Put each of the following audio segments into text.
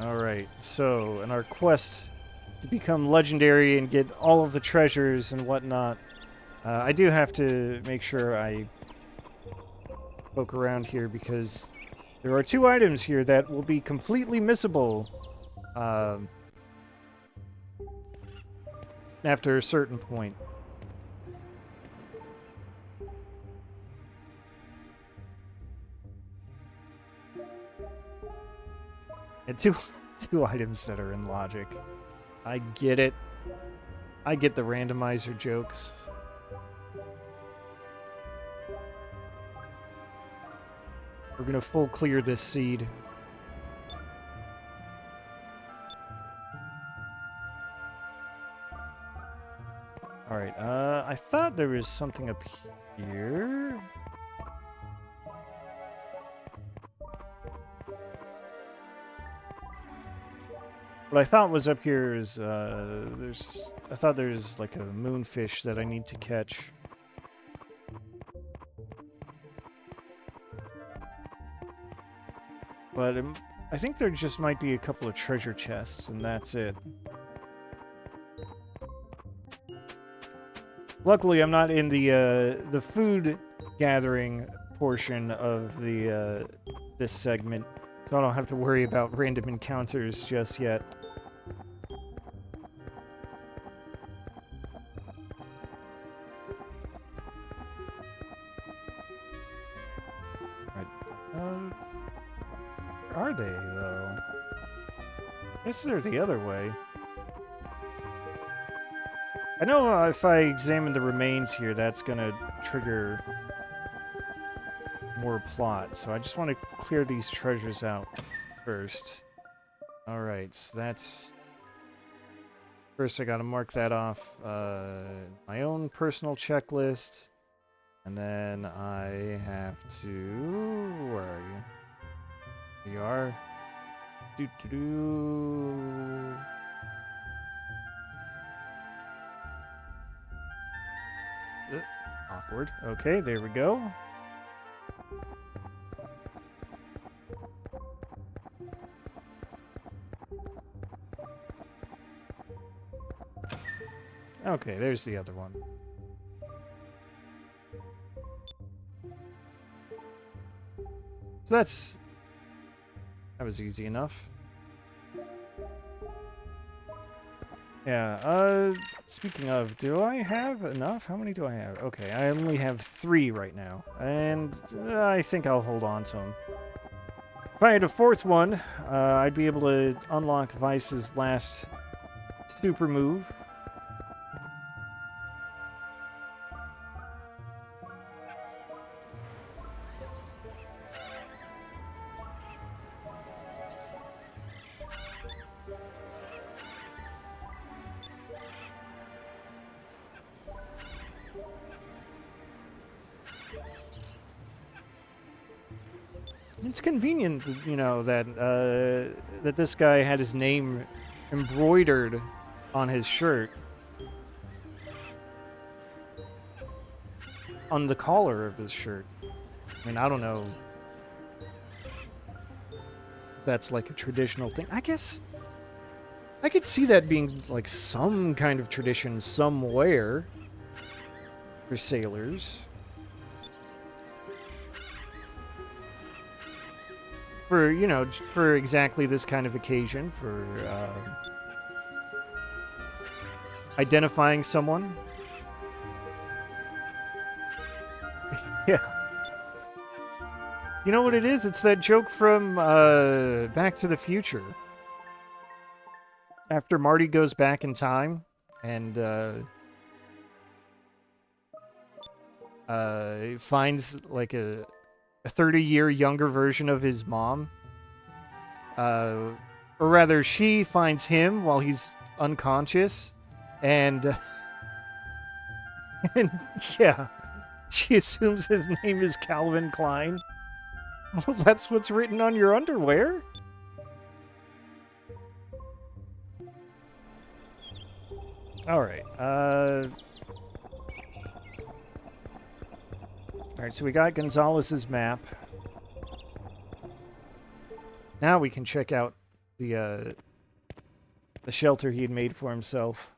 Alright, so in our quest to become legendary and get all of the treasures and whatnot, I do have to make sure I poke around here because there are two items here that will be completely missable after a certain point. And two items that are in logic. I get it. I get the randomizer jokes. We're gonna full clear this seed. Alright, I thought there was something up here. What I thought was up here is, I thought there's like a moonfish that I need to catch. But I think there just might be a couple of treasure chests, and that's it. Luckily, I'm not in the food gathering portion of the this segment, so I don't have to worry about random encounters just yet. Where are they, though? I guess they're the other way. I know if I examine the remains here, that's gonna trigger more plot, so I just want to clear these treasures out first. Alright, so that's... First I gotta mark that off my own personal checklist, and then I have to... Where are you? Here you are. Doo-doo-doo. Awkward. Okay, there we go. Okay, there's the other one. So that was easy enough. Yeah, speaking of, do I have enough? How many do I have? Okay, I only have 3 right now, and I think I'll hold on to them. If I had a 4th one, I'd be able to unlock Vice's last super move. It's convenient, you know, that that this guy had his name embroidered on his shirt. On the collar of his shirt. I mean, I don't know if that's like a traditional thing. I guess I could see that being like some kind of tradition somewhere for sailors. For, you know, for exactly this kind of occasion, for identifying someone. Yeah. You know what it is? It's that joke from Back to the Future. After Marty goes back in time and finds like a 30-year younger version of his mom. Or rather, she finds him while he's unconscious. And, and yeah, she assumes his name is Calvin Klein. Well, that's what's written on your underwear. Alright, Alright, so we got Gonzalez's map. Now we can check out the shelter he had made for himself.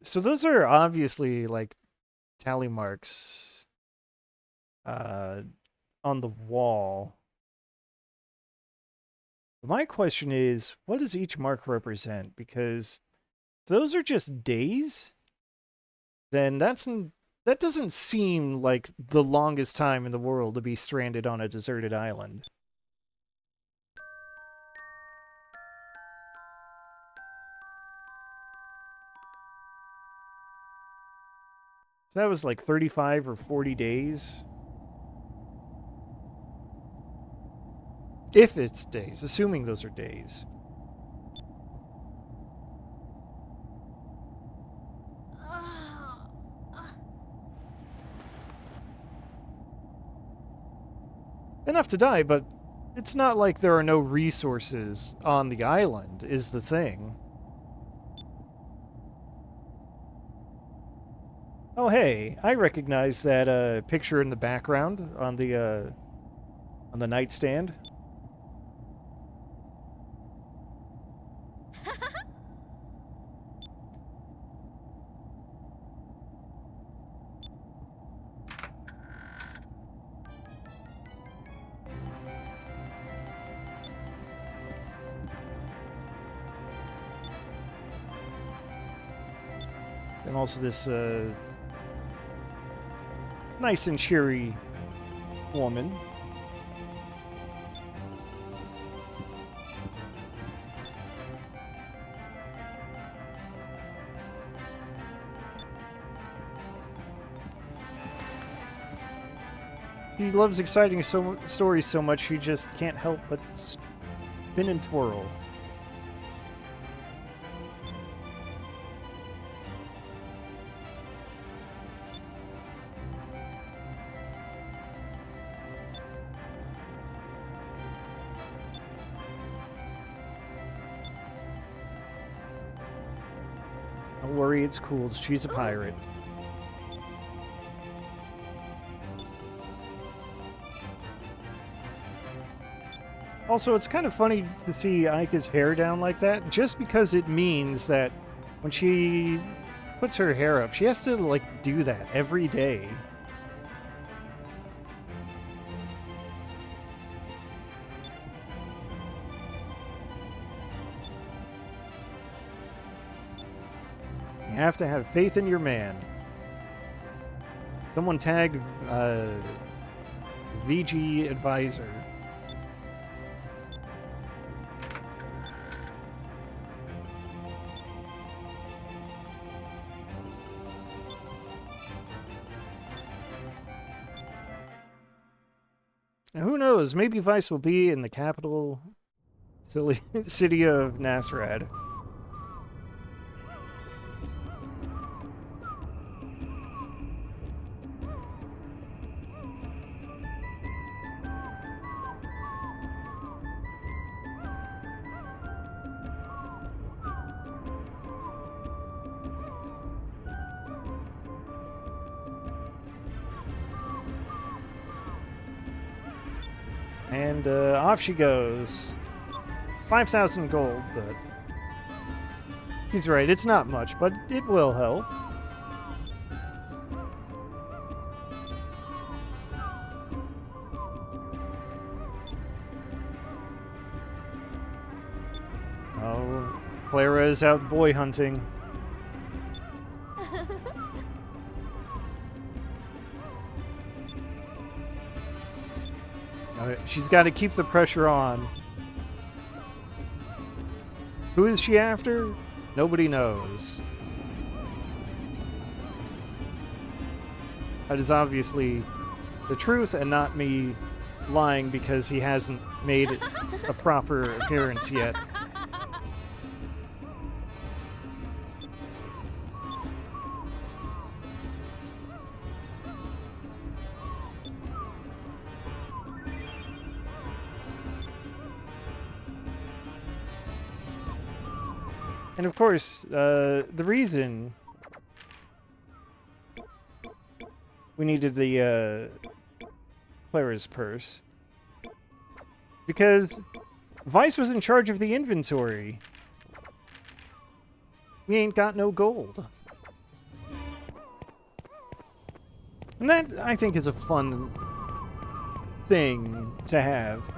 So those are obviously like tally marks on the wall. My question is, what does each mark represent? Because if those are just days, then that doesn't seem like the longest time in the world to be stranded on a deserted island. So that was like 35 or 40 days. If it's days, assuming those are days. Enough to die, but it's not like there are no resources on the island, is the thing. Oh hey, I recognize that picture in the background on the nightstand. And also this nice and cheery woman. She loves exciting stories so much she just can't help but spin and twirl. Don't worry, it's cool. She's a pirate. Also, it's kind of funny to see Aika's hair down like that, just because it means that when she puts her hair up, she has to, like, do that every day. You have to have faith in your man. Someone tag VG advisor. Now, who knows? Maybe Vice will be in the capital city of Nasrad. And off she goes. 5,000 gold, but he's right, it's not much, but it will help. Oh, Clara is out boy hunting. She's got to keep the pressure on. Who is she after? Nobody knows. That is obviously the truth and not me lying because he hasn't made a proper appearance yet. And of course, the reason we needed the Clara's purse, because Vice was in charge of the inventory. We ain't got no gold. And that, I think, is a fun thing to have.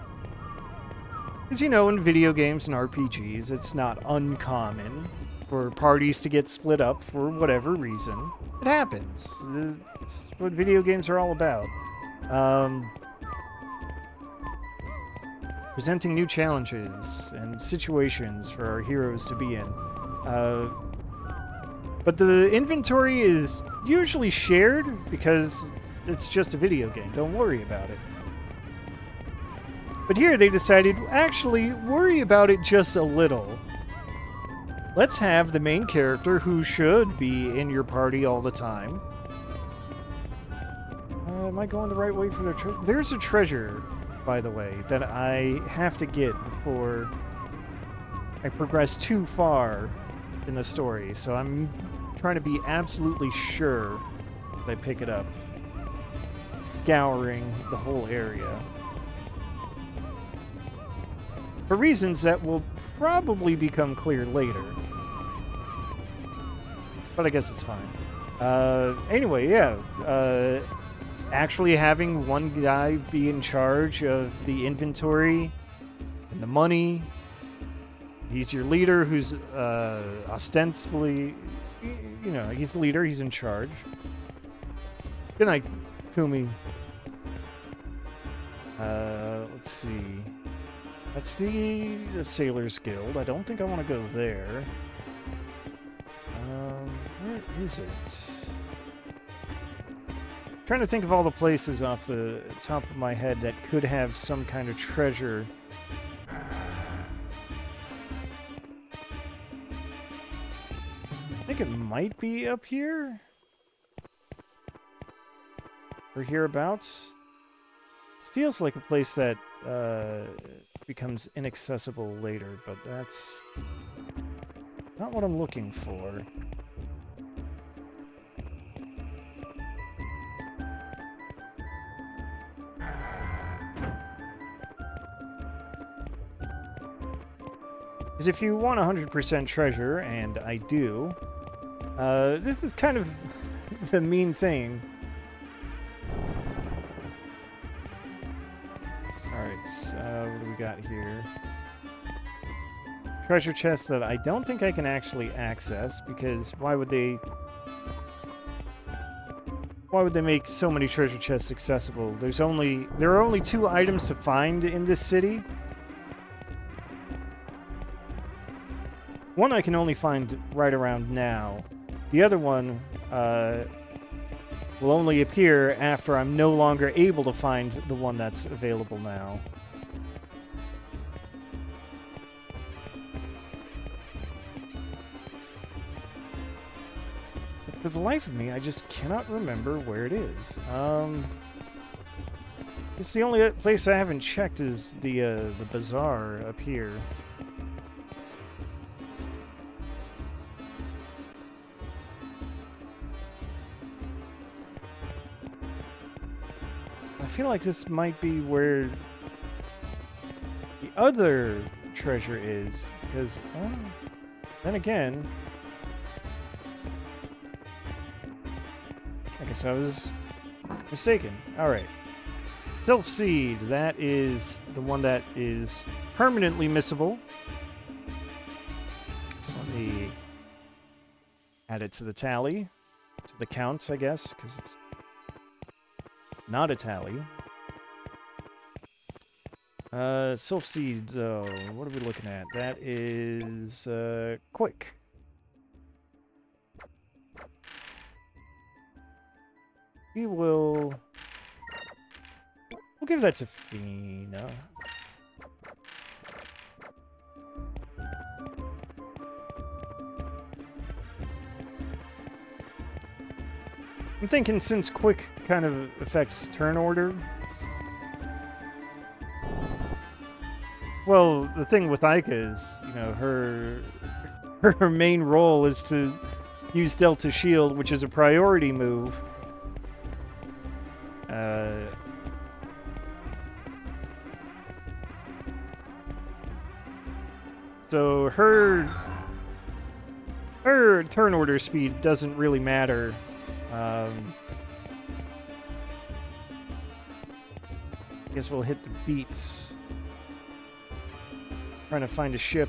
Because, you know, in video games and RPGs, it's not uncommon for parties to get split up for whatever reason. It happens. It's what video games are all about. Presenting new challenges and situations for our heroes to be in. But the inventory is usually shared because it's just a video game. Don't worry about it. But here they decided, actually, worry about it just a little. Let's have the main character who should be in your party all the time. Am I going the right way for the treasure? There's a treasure, by the way, that I have to get before I progress too far in the story. So I'm trying to be absolutely sure that I pick it up. Scouring the whole area. For reasons that will probably become clear later. But I guess it's fine. Anyway, yeah. Actually having one guy be in charge of the inventory and the money. He's your leader who's ostensibly, you know, he's the leader, he's in charge. Good night, Kumi. Let's see. That's the Sailor's Guild. I don't think I want to go there. Where is it? I'm trying to think of all the places off the top of my head that could have some kind of treasure. I think it might be up here? Or hereabouts? This feels like a place that becomes inaccessible later, but that's not what I'm looking for. Because if you want 100% treasure, and I do, this is kind of the mean thing. What do we got here? Treasure chests that I don't think I can actually access, because why would they make so many treasure chests accessible? There are only 2 items to find in this city. One I can only find right around now. The other one will only appear after I'm no longer able to find the one that's available now. But for the life of me, I just cannot remember where it is. It's the only place I haven't checked is the bazaar up here. I feel like this might be where the other treasure is, because, then again, I guess I was mistaken. Alright. Self-seed, that is the one that is permanently missable. So let me add it to the tally, to the count, I guess, because it's not a tally. Self-seed, though. What are we looking at? That is, quick. We'll give that to Fina. I'm thinking since quick kind of affects turn order. Well, the thing with Aika is, you know, her her main role is to use Delta Shield, which is a priority move. So her turn order speed doesn't really matter. I guess we'll hit the beats. Trying to find a ship.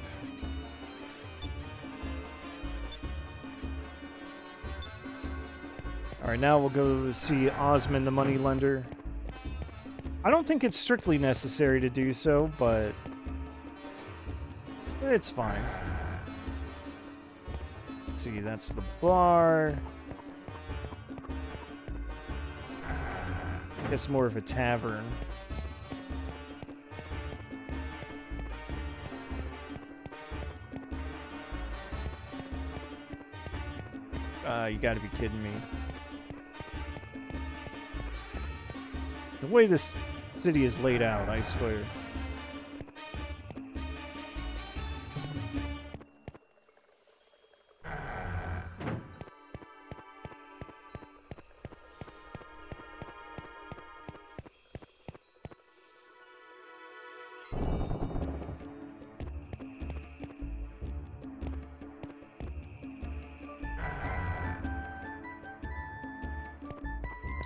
Alright, now we'll go see Osmond the Moneylender. I don't think it's strictly necessary to do so, but it's fine. Let's see, that's the bar. I guess more of a tavern. You gotta be kidding me. The way this city is laid out, I swear.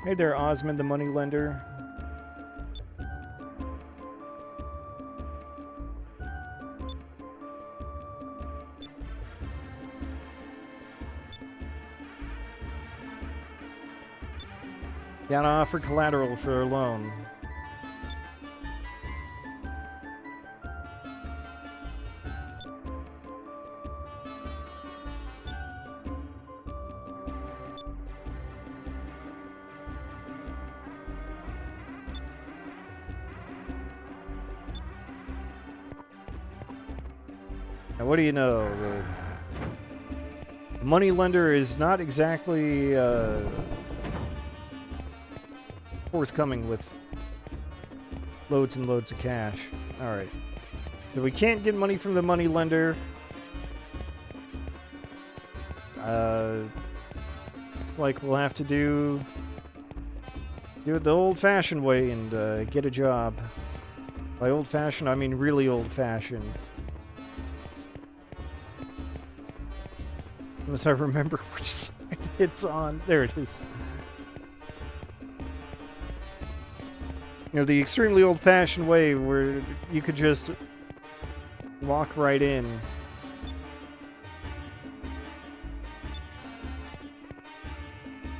Hey there, Osmond the Moneylender. Gotta offer collateral for a loan. Now, what do you know? The moneylender is not exactly forthcoming with loads and loads of cash. Alright. So we can't get money from the moneylender. It's like we'll have to do it the old-fashioned way and get a job. By old-fashioned, I mean really old-fashioned. Unless I remember which side it's on. There it is. You know, the extremely old-fashioned way where you could just walk right in.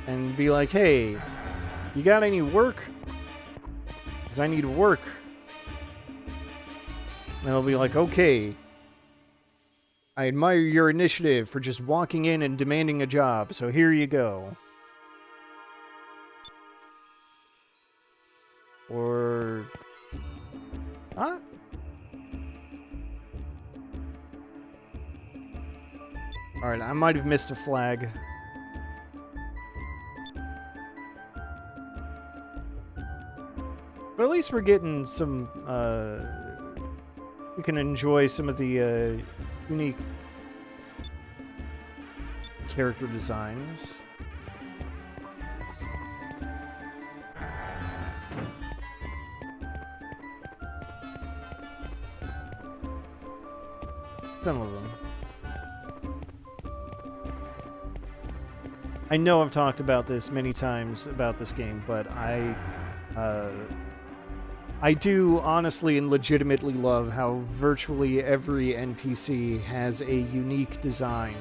And be like, hey, you got any work? Because I need work. And they'll be like, okay. I admire your initiative for just walking in and demanding a job, so here you go. Or... Huh? Alright, I might have missed a flag. But at least we're getting some, we can enjoy some of the, unique character designs. Some of them. I know I've talked about this many times about this game, but I do honestly and legitimately love how virtually every NPC has a unique design.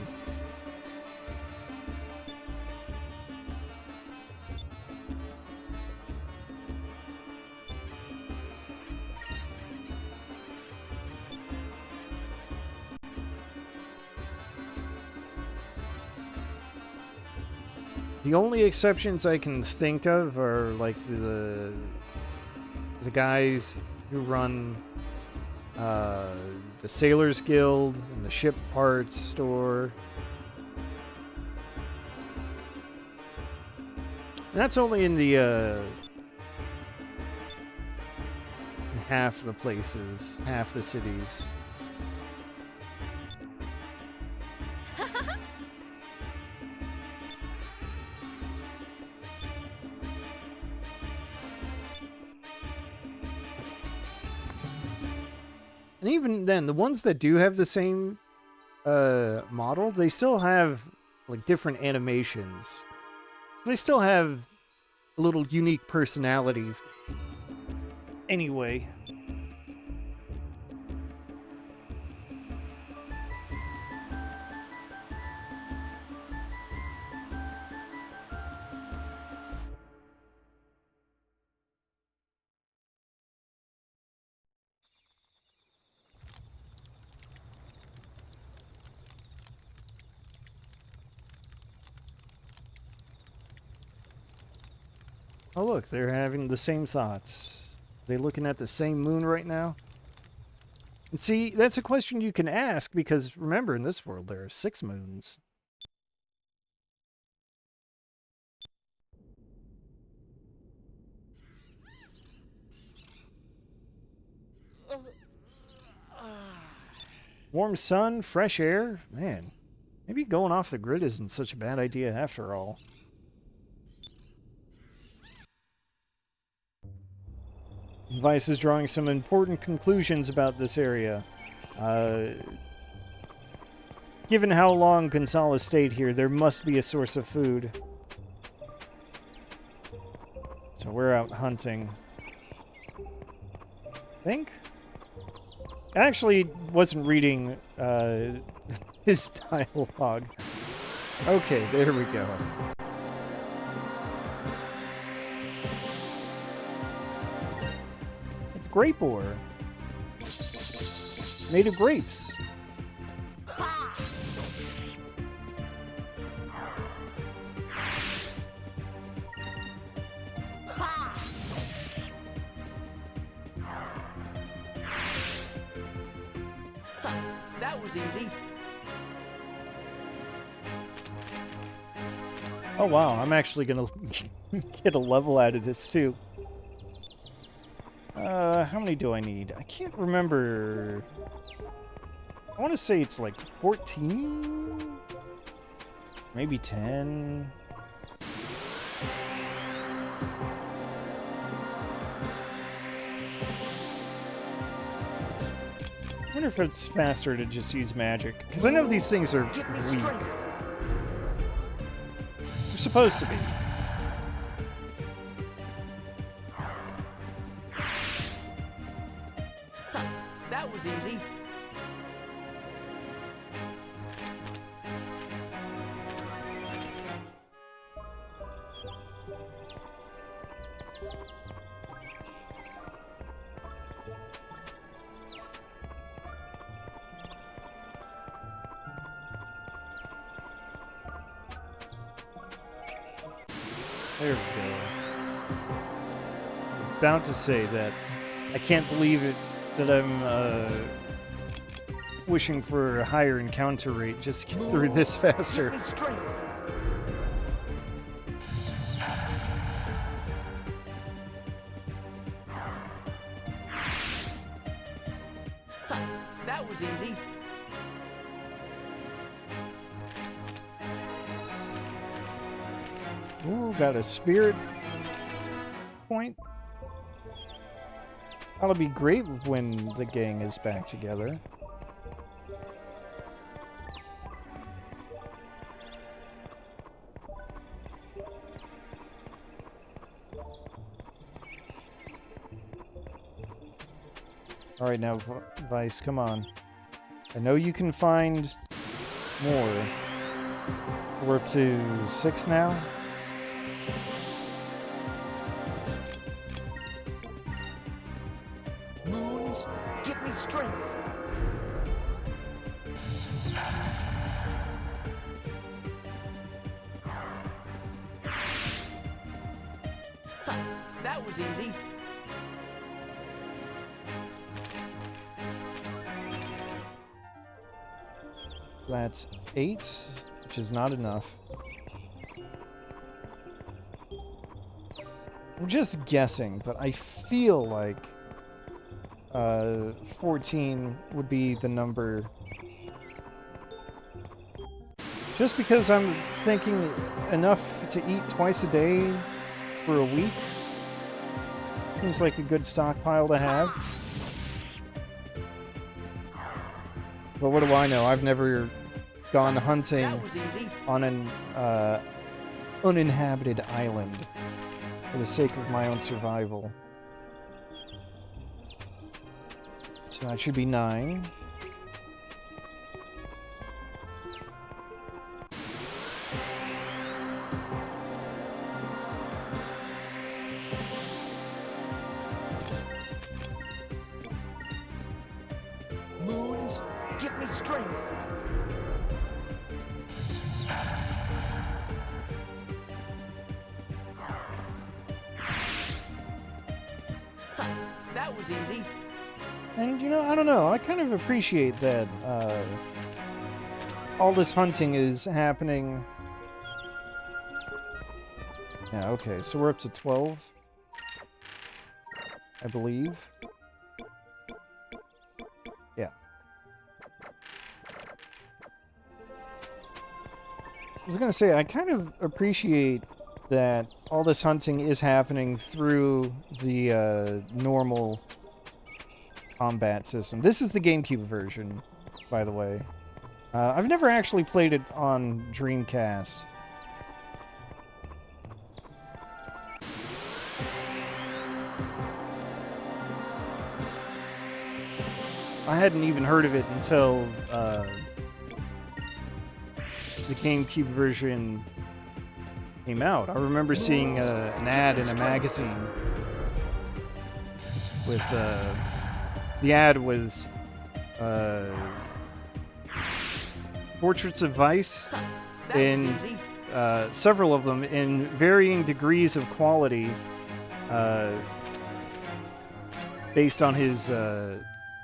The only exceptions I can think of are like the guys who run the Sailors Guild and the ship parts store. And that's only in the half the places, half the cities. And even then, the ones that do have the same model, they still have like different animations. So they still have a little unique personality. Anyway. Oh look, they're having the same thoughts. They looking at the same moon right now? And see, that's a question you can ask because remember, in this world there are 6 moons. Warm sun, fresh air, man. Maybe going off the grid isn't such a bad idea after all. Vice is drawing some important conclusions about this area. Given how long Gonzalez stayed here, there must be a source of food. So we're out hunting. Think? I actually wasn't reading his dialogue. Okay, there we go. It's grape ore. Made of grapes. That was easy. Oh wow, I'm actually gonna get a level out of this too. How many do I need? I can't remember. I want to say it's like 14? Maybe 10? I wonder if it's faster to just use magic. Because I know these things are weak. They're supposed to be. That was easy. There we go. I'm about to say that I can't believe it that I'm wishing for a higher encounter rate just to get through this faster. That was easy. Ooh, got a spirit point. That'll be great when the gang is back together. Alright, now, Vice, come on. I know you can find more. We're up to 6 now. Moons, give me strength. That was easy. That's 8, which is not enough. I'm just guessing, but I feel like 14 would be the number. Just because I'm thinking enough to eat twice a day for a week seems like a good stockpile to have. But what do I know? I've never gone hunting That was easy. on an uninhabited island for the sake of my own survival. So that should be 9. Moons, give me strength. Ha, that was easy. And, you know, I don't know. I kind of appreciate that all this hunting is happening. Yeah, okay. So we're up to 12, I believe. Yeah. I was going to say, I kind of appreciate that all this hunting is happening through the normal combat system. This is the GameCube version, by the way. I've never actually played it on Dreamcast. I hadn't even heard of it until the GameCube version came out. I remember seeing an ad in a magazine with the ad was portraits of Vice That in was easy. several of them in varying degrees of quality based on his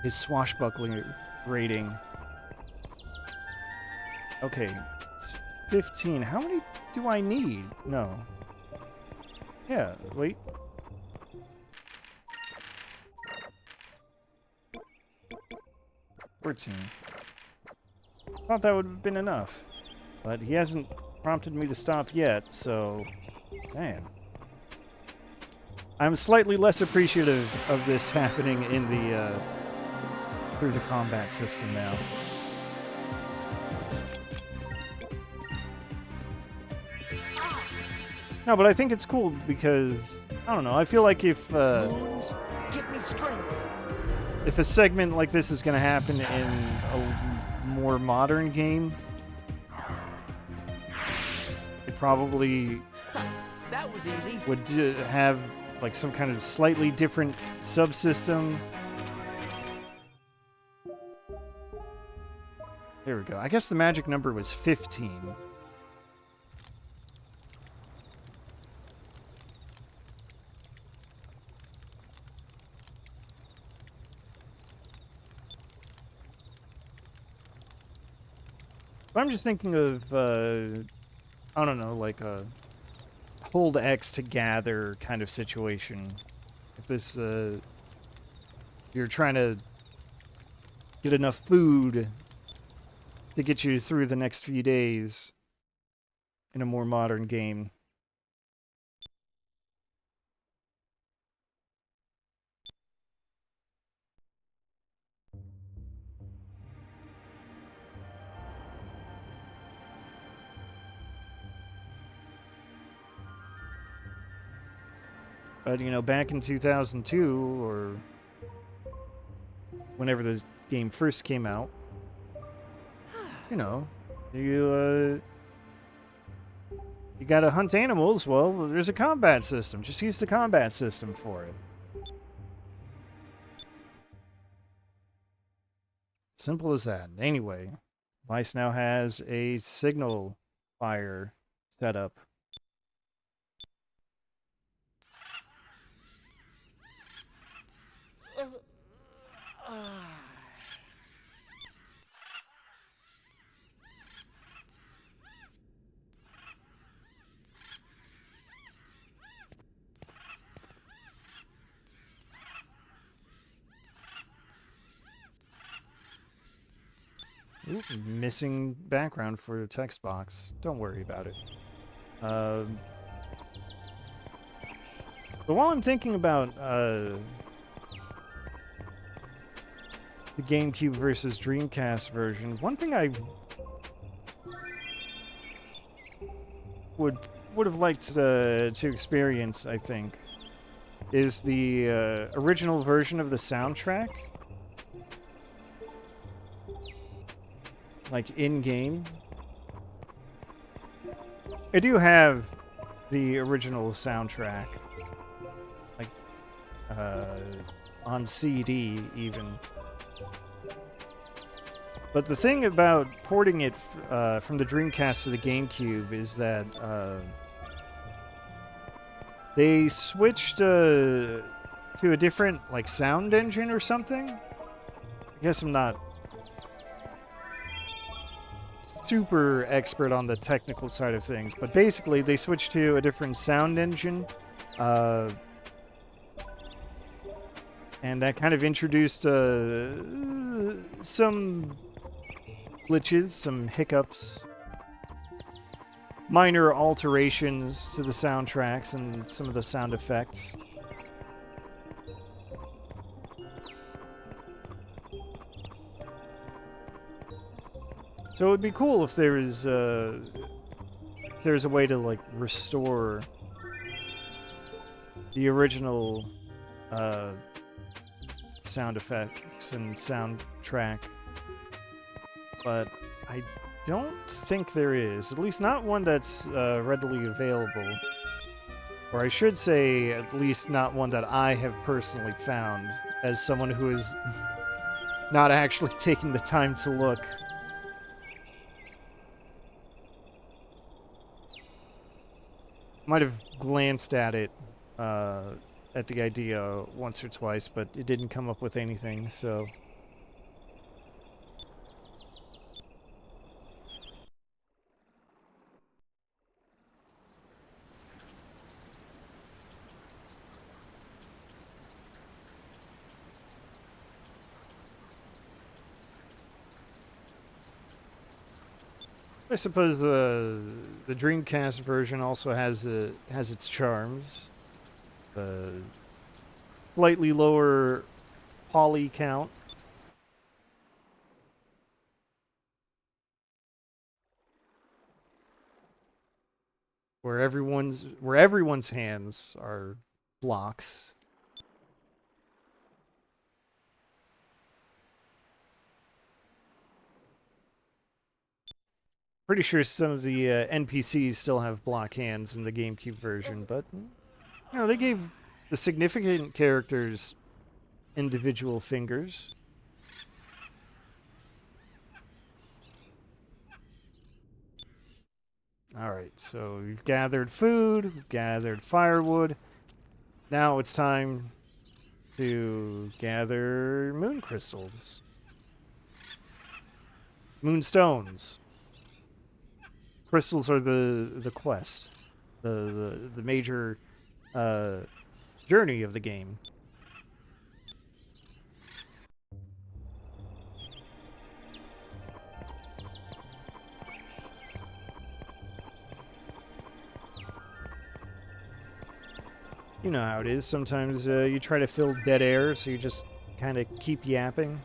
swashbuckling rating. Okay, it's 15. How many do I need? No. Yeah, wait. Thought that would have been enough. But he hasn't prompted me to stop yet, so... Man. I'm slightly less appreciative of this happening in the, through the combat system now. No, but I think it's cool because, I don't know, I feel like if Moons, give me strength. a segment like this is going to happen in a more modern game, it probably That was easy. would have like some kind of slightly different subsystem. There we go. I guess the magic number was 15. But I'm just thinking of, I don't know, like a hold X to gather kind of situation. If this, you're trying to get enough food to get you through the next few days in a more modern game. But, you know, back in 2002, or whenever this game first came out, you know, you gotta hunt animals. Well, there's a combat system. Just use the combat system for it. Simple as that. Anyway, Vice now has a signal fire set up. Ooh, missing background for the text box. Don't worry about it. But while I'm thinking about the GameCube versus Dreamcast version. One thing I would have liked to experience, I think, is the original version of the soundtrack, like in game. I do have the original soundtrack, like on CD even. But the thing about porting it from the Dreamcast to the GameCube is that they switched to a different like sound engine or something. I guess I'm not super expert on the technical side of things, but basically they switched to a different sound engine, and that kind of introduced some glitches, some hiccups, minor alterations to the soundtracks and some of the sound effects. So it would be cool if there's a way to like restore the original sound effects and soundtrack, but I don't think there is. At least not one that's readily available. Or I should say, at least not one that I have personally found, as someone who is not actually taking the time to look. Might have glanced at it, at the idea once or twice, but it didn't come up with anything, so... I suppose the Dreamcast version also has its charms. Slightly lower poly count. Where everyone's hands are blocks. Pretty sure some of the NPCs still have block hands in the GameCube version, but you know, they gave the significant characters individual fingers. Alright, so we've gathered food, we've gathered firewood. Now it's time to gather moon crystals. Moonstones. Crystals are the quest. The major journey of the game. You know how it is. Sometimes you try to fill dead air, so you just kind of keep yapping.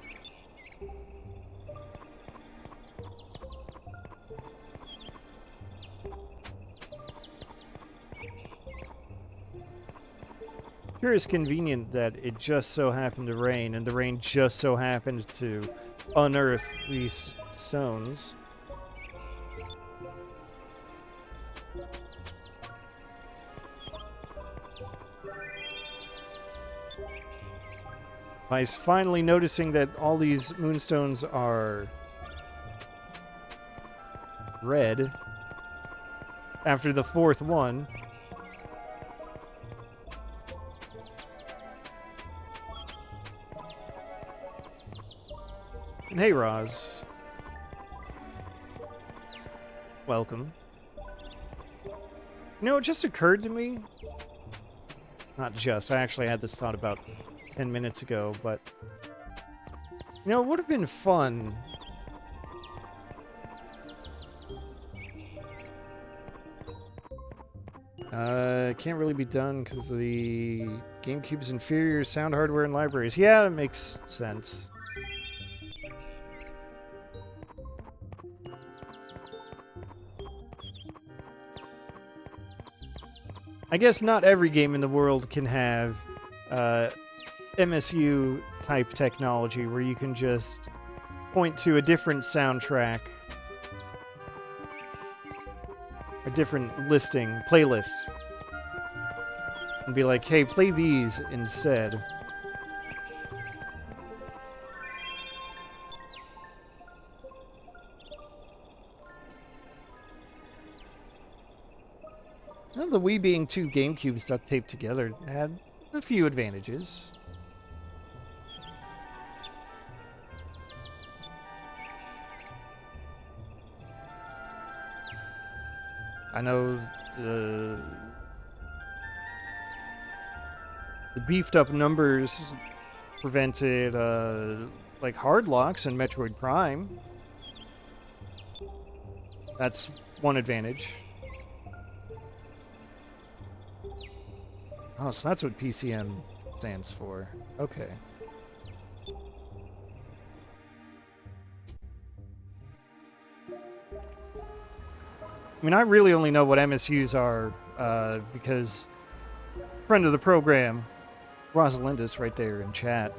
Sure, it's convenient that it just so happened to rain, and the rain just so happened to unearth these stones. By finally noticing that all these moonstones are red after the fourth one. And hey, Roz. Welcome. You know, it just occurred to me. Not just, I actually had this thought about 10 minutes ago, but you know, it would have been fun. It can't really be done because the GameCube's inferior sound hardware and libraries. Yeah, that makes sense. I guess not every game in the world can have MSU type technology where you can just point to a different soundtrack, a different listing, playlist, and be like, hey, play these instead. Well, the Wii being two GameCubes duct taped together had a few advantages. I know the beefed up numbers prevented like hard locks in Metroid Prime. That's one advantage. Oh, so that's what PCM stands for. Okay. I mean, I really only know what MSUs are because friend of the program, Rosalindis, right there in chat,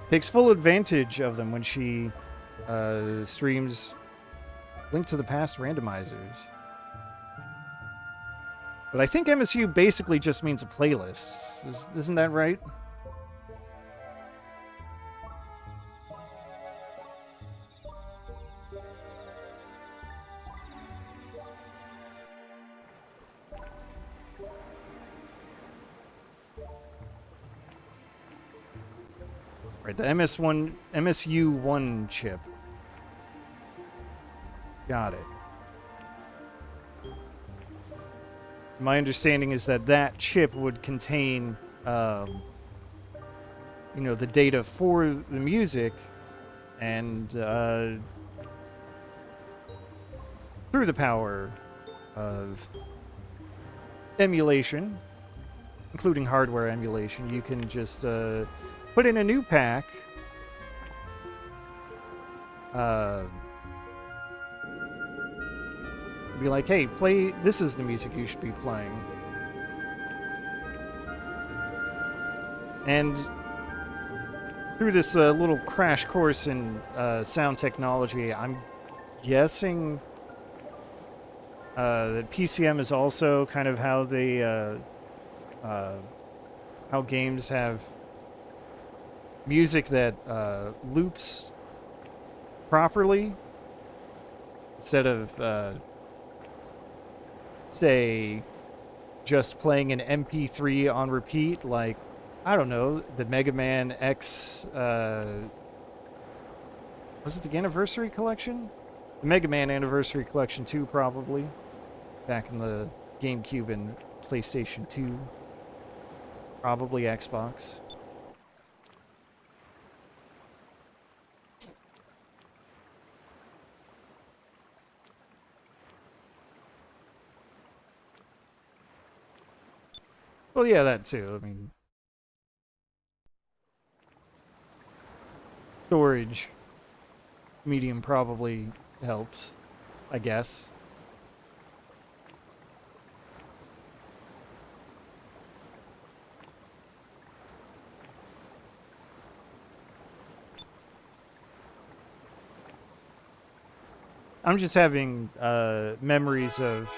takes full advantage of them when she streams Link to the Past randomizers. But I think MSU basically just means a playlist. Isn't that right? Right, the MSU1 chip. Got it. My understanding is that that chip would contain, you know, the data for the music, and through the power of emulation, including hardware emulation, you can just put in a new pack. Be like, hey, play, this is the music you should be playing. And through this little crash course in sound technology, I'm guessing that PCM is also kind of how they, how games have music that loops properly instead of say just playing an MP3 on repeat, like, I don't know, the Mega Man X was it the Anniversary Collection? The Mega Man Anniversary Collection 2, probably, back in the GameCube and PlayStation 2, probably Xbox. Well, yeah, that too. I mean, storage medium probably helps, I guess. I'm just having memories of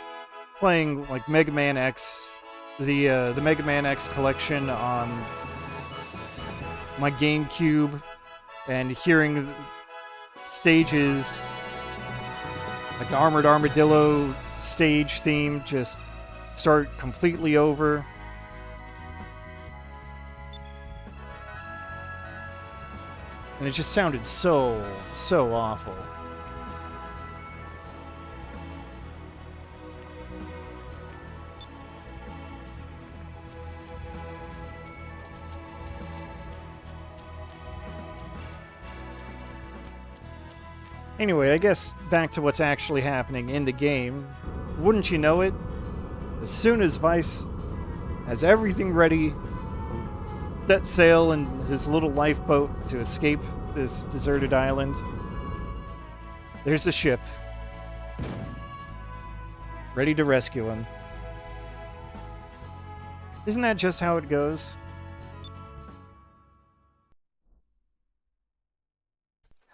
playing like Mega Man X, the Mega Man X collection on my GameCube, and hearing stages like the Armored Armadillo stage theme just start completely over. And it just sounded so awful. Anyway, I guess back to what's actually happening in the game. Wouldn't you know it? As soon as Vice has everything ready to set sail in his little lifeboat to escape this deserted island, there's a ship ready to rescue him. Isn't that just how it goes?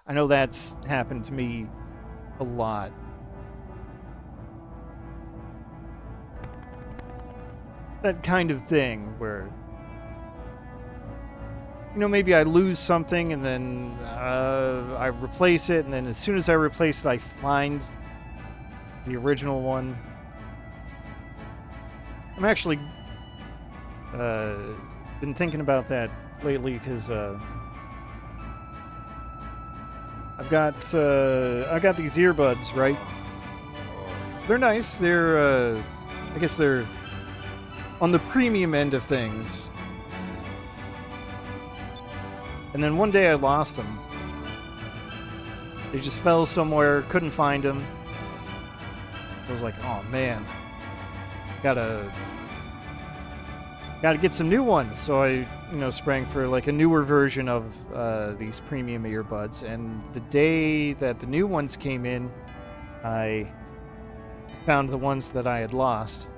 I know that's happened to me a lot. That kind of thing where, you know, maybe I lose something and then I replace it, and then as soon as I replace it, I find the original one. I'm actually been thinking about that lately because I've got these earbuds, right? They're nice. They're I guess they're on the premium end of things. And then one day I lost them. They just fell somewhere, couldn't find them. So I was like, oh man, gotta get some new ones. So I, sprang for like a newer version of these premium earbuds. And the day that the new ones came in, I found the ones that I had lost.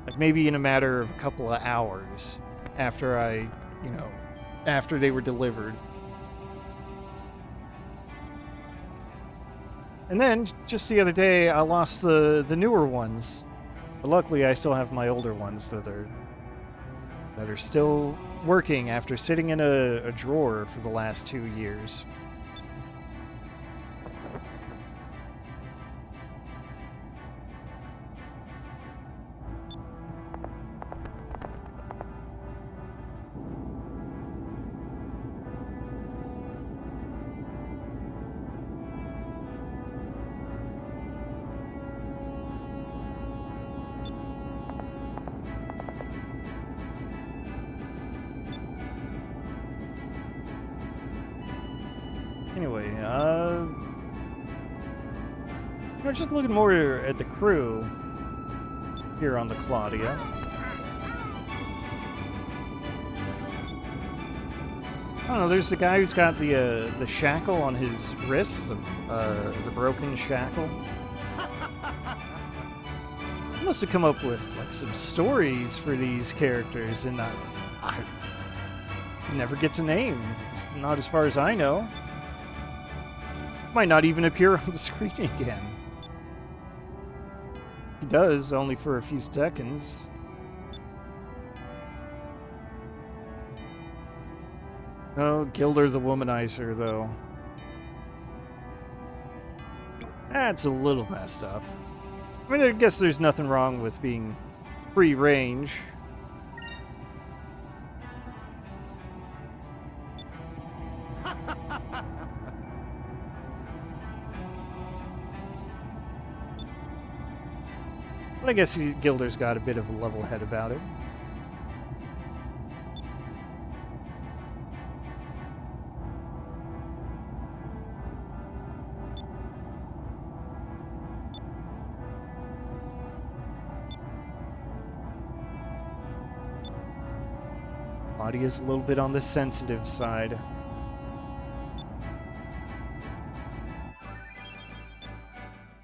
Like maybe in a matter of a couple of hours after after they were delivered. And then just the other day, I lost the newer ones. But luckily, I still have my older ones that are still working after sitting in a drawer for the last 2 years. Anyway, we're just looking more at the crew here on the Claudia. I don't know. There's the guy who's got the shackle on his wrist, the broken shackle. He must have come up with like some stories for these characters, and I never gets a name. Not as far as I know. Might not even appear on the screen again. He does, only for a few seconds. Oh, Gilder the Womanizer, though. That's a little messed up. I mean, I guess there's nothing wrong with being free range. But I guess Gilder's got a bit of a level head about it. Claudia's a little bit on the sensitive side.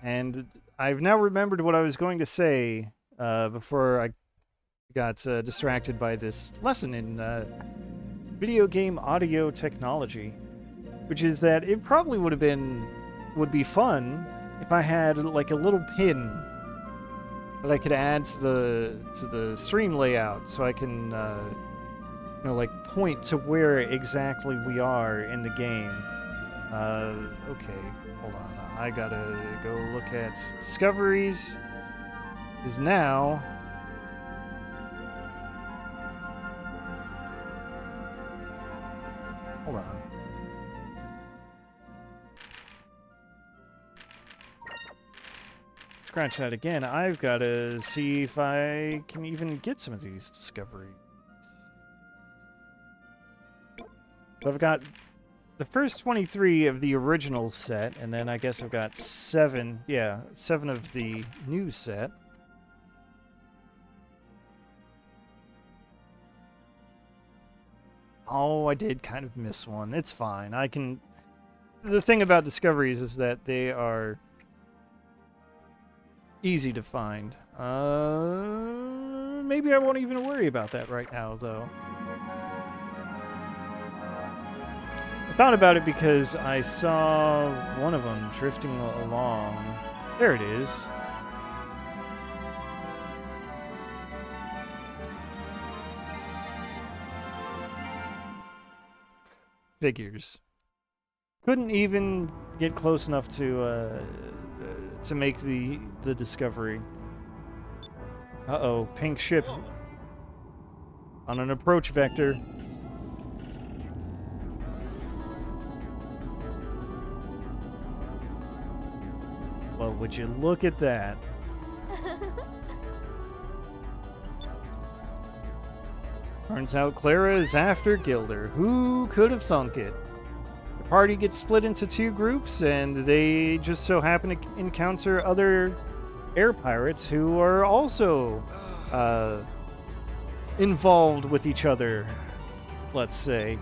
And I've now remembered what I was going to say before I got distracted by this lesson in video game audio technology, which is that it probably would be fun if I had like a little pin that I could add to the stream layout, so I can like point to where exactly we are in the game. Okay, hold on. I gotta go look at discoveries. Is now. Hold on. Scratch that again. I've got to see if I can even get some of these discoveries. I've got the first 23 of the original set, and then I guess I've got 7 of the new set. Oh, I did kind of miss one. It's fine. The thing about discoveries is that they are easy to find. maybe I won't even worry about that right now, though. I thought about it because I saw one of them drifting along. There it is. Figures. Couldn't even get close enough to make the discovery. Uh-oh, pink ship on an approach vector. Well, would you look at that? Turns out Clara is after Gilder. Who could have thunk it? The party gets split into two groups, and they just so happen to encounter other air pirates who are also involved with each other, let's say.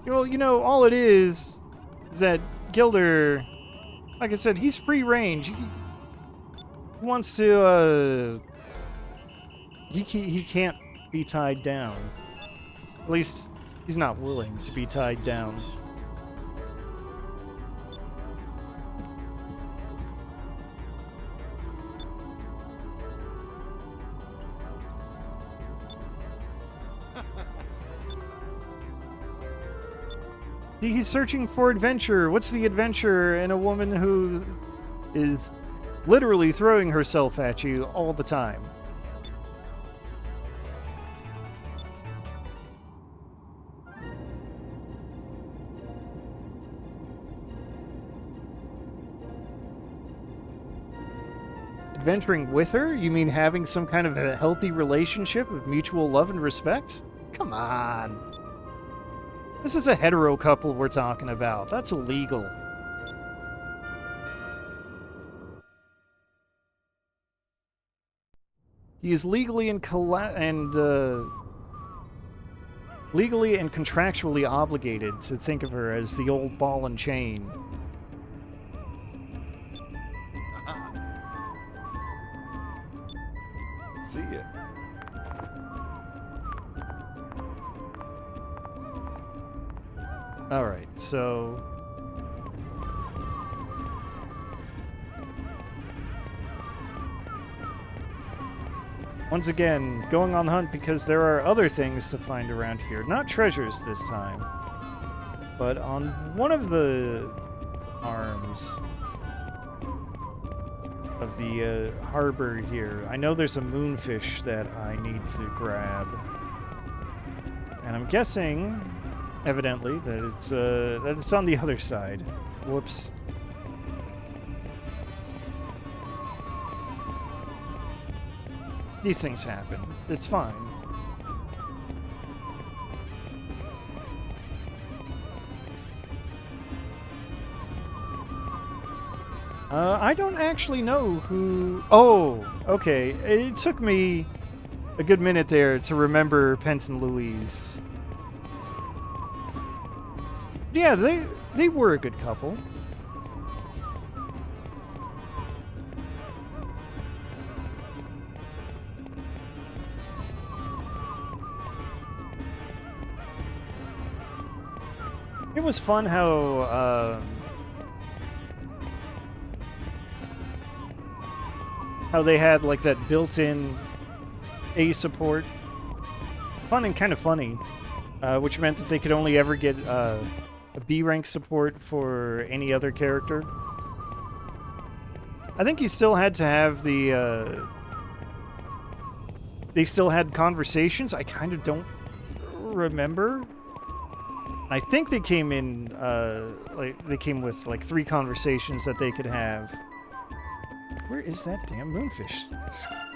Well, you know, all it is that Gilder, like I said, he's free range. He wants to, he can't be tied down. At least, he's not willing to be tied down. He's searching for adventure. What's the adventure in a woman who is literally throwing herself at you all the time? Adventuring with her? You mean having some kind of a healthy relationship of mutual love and respect? Come on. This is a hetero couple we're talking about. That's illegal. He is legally and contractually obligated to think of her as the old ball and chain. See ya. All right, so once again, going on the hunt because there are other things to find around here. Not treasures this time, but on one of the arms of the harbor here, I know there's a moonfish that I need to grab, and I'm guessing, evidently, that it's on the other side. Whoops. These things happen. It's fine. I don't actually know who... Oh, okay. It took me a good minute there to remember Pence and Louise. Yeah, they were a good couple. It was fun how they had like that built-in A support. Fun and kind of funny, which meant that they could only ever get a B rank support for any other character. I think you still had to have the they still had conversations. I kind of don't remember. I think they came in, they came with, like, 3 conversations that they could have. Where is that damn moonfish?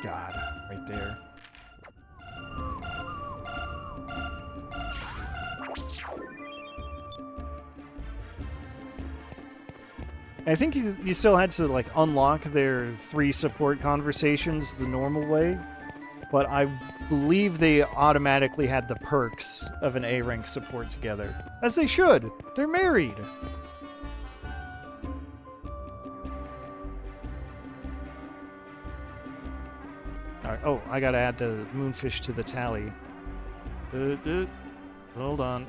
God, right there. I think you still had to, like, unlock their 3 support conversations the normal way. but I believe they automatically had the perks of an A rank support together. As they should. They're married. Alright, oh, I gotta add the moonfish to the tally. Hold on.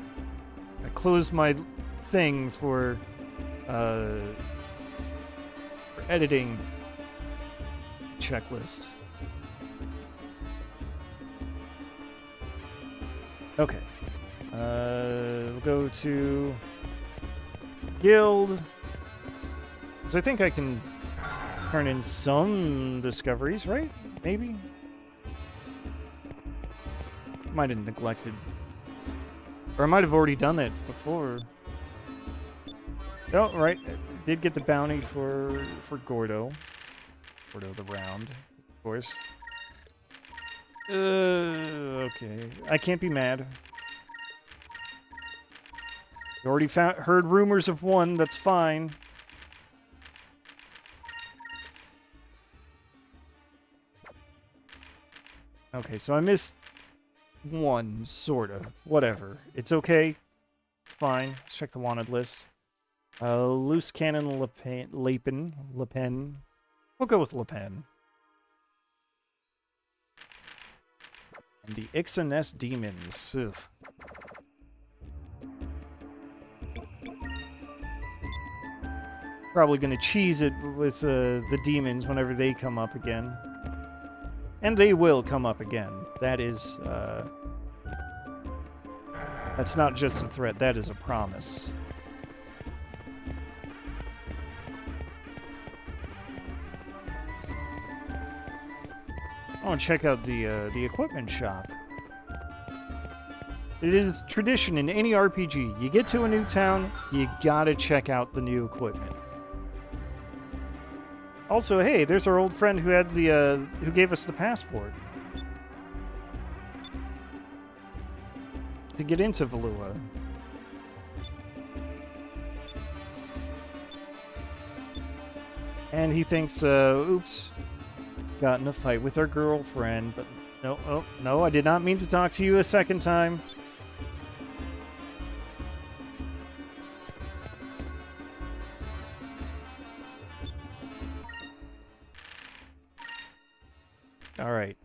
I closed my thing for editing checklist. Okay. We'll go to guild. Because I think I can turn in some discoveries, right? Maybe? Might have neglected. Or I might have already done it before. Oh, right. I did get the bounty for Gordo. Gordo the Round, of course. Okay. I can't be mad. You already heard rumors of one, that's fine. Okay, so I missed one, sorta. Whatever. It's okay. It's fine. Let's check the wanted list. Loose Cannon Le Pen. We'll go with Le Pen. And the Ixanes Demons. Ugh. Probably gonna cheese it with the demons whenever they come up again. And they will come up again. That is, that's not just a threat, that is a promise. I want to check out the equipment shop. It is tradition in any RPG. You get to a new town, you gotta check out the new equipment. Also, hey, there's our old friend who had the who gave us the passport to get into Valua. And he thinks, oops, got in a fight with our girlfriend, but no, oh, no, I did not mean to talk to you a second time. Alright.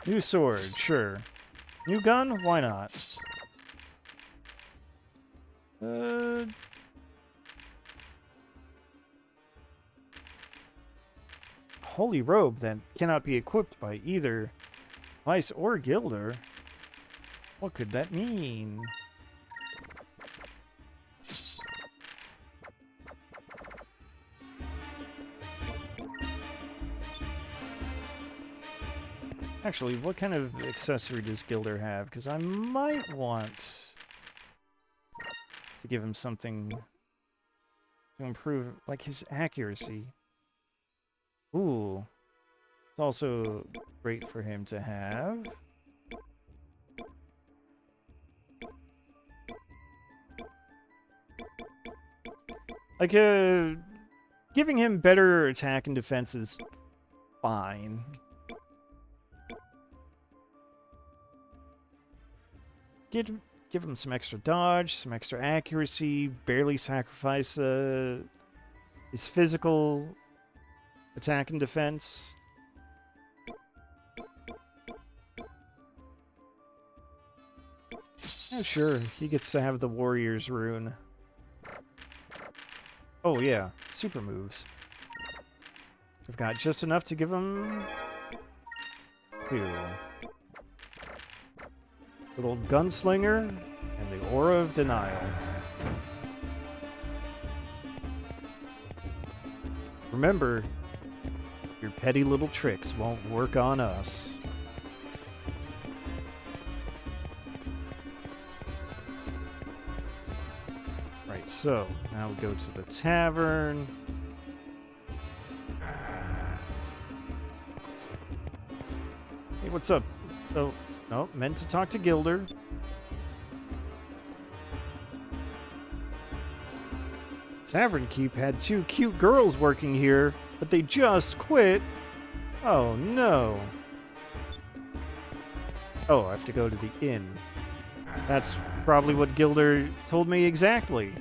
New sword, sure. New gun? Why not? Holy robe that cannot be equipped by either Vice or Gilder. What could that mean? Actually, what kind of accessory does Gilder have? Because I might want to give him something to improve, like his accuracy. Ooh. It's also great for him to have. Like, giving him better attack and defense is fine. Give him some extra dodge, some extra accuracy, barely sacrifice his physical attack and defense. Oh, sure, he gets to have the Warrior's Rune. Oh, yeah, super moves. I've got just enough to give him 2. Good old Gunslinger and the Aura of Denial. Remember, your petty little tricks won't work on us. Right, so now we go to the tavern. Hey, what's up? Oh, no, meant to talk to Gilder. Tavern Keep had 2 cute girls working here, but they just quit. Oh, no. Oh, I have to go to the inn. That's probably what Gilder told me exactly.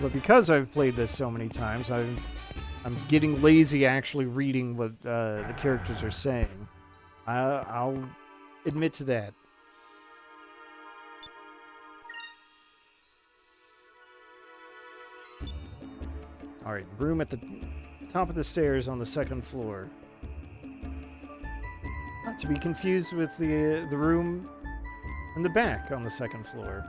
But because I've played this so many times, I'm getting lazy actually reading what the characters are saying. I'll admit to that. All right, room at the top of the stairs on the second floor. Not to be confused with the room in the back on the second floor.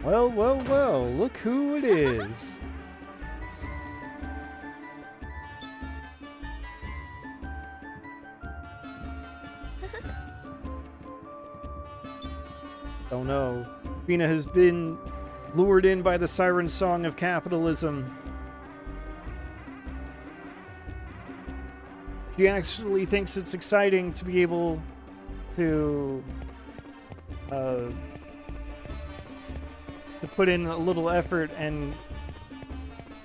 Well, well, well, look who it is. Oh no. Fina has been lured in by the siren song of capitalism. She actually thinks it's exciting to be able to put in a little effort and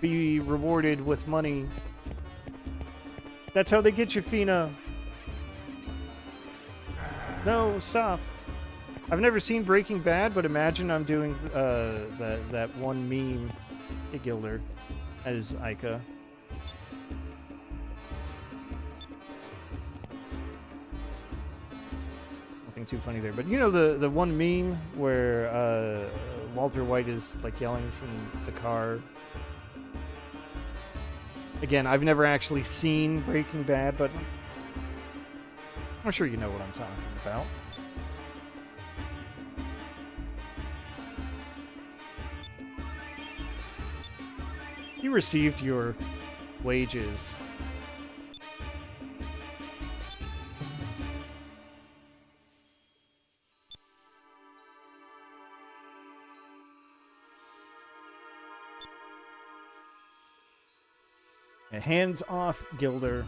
be rewarded with money. That's how they get you, Fina. No, stop. I've never seen Breaking Bad, but imagine I'm doing that one meme to Gilder as Ica. Nothing too funny there, but you know the one meme where Walter White is like yelling from the car. Again, I've never actually seen Breaking Bad, but I'm sure you know what I'm talking about. You received your wages. Hands off, Gilder.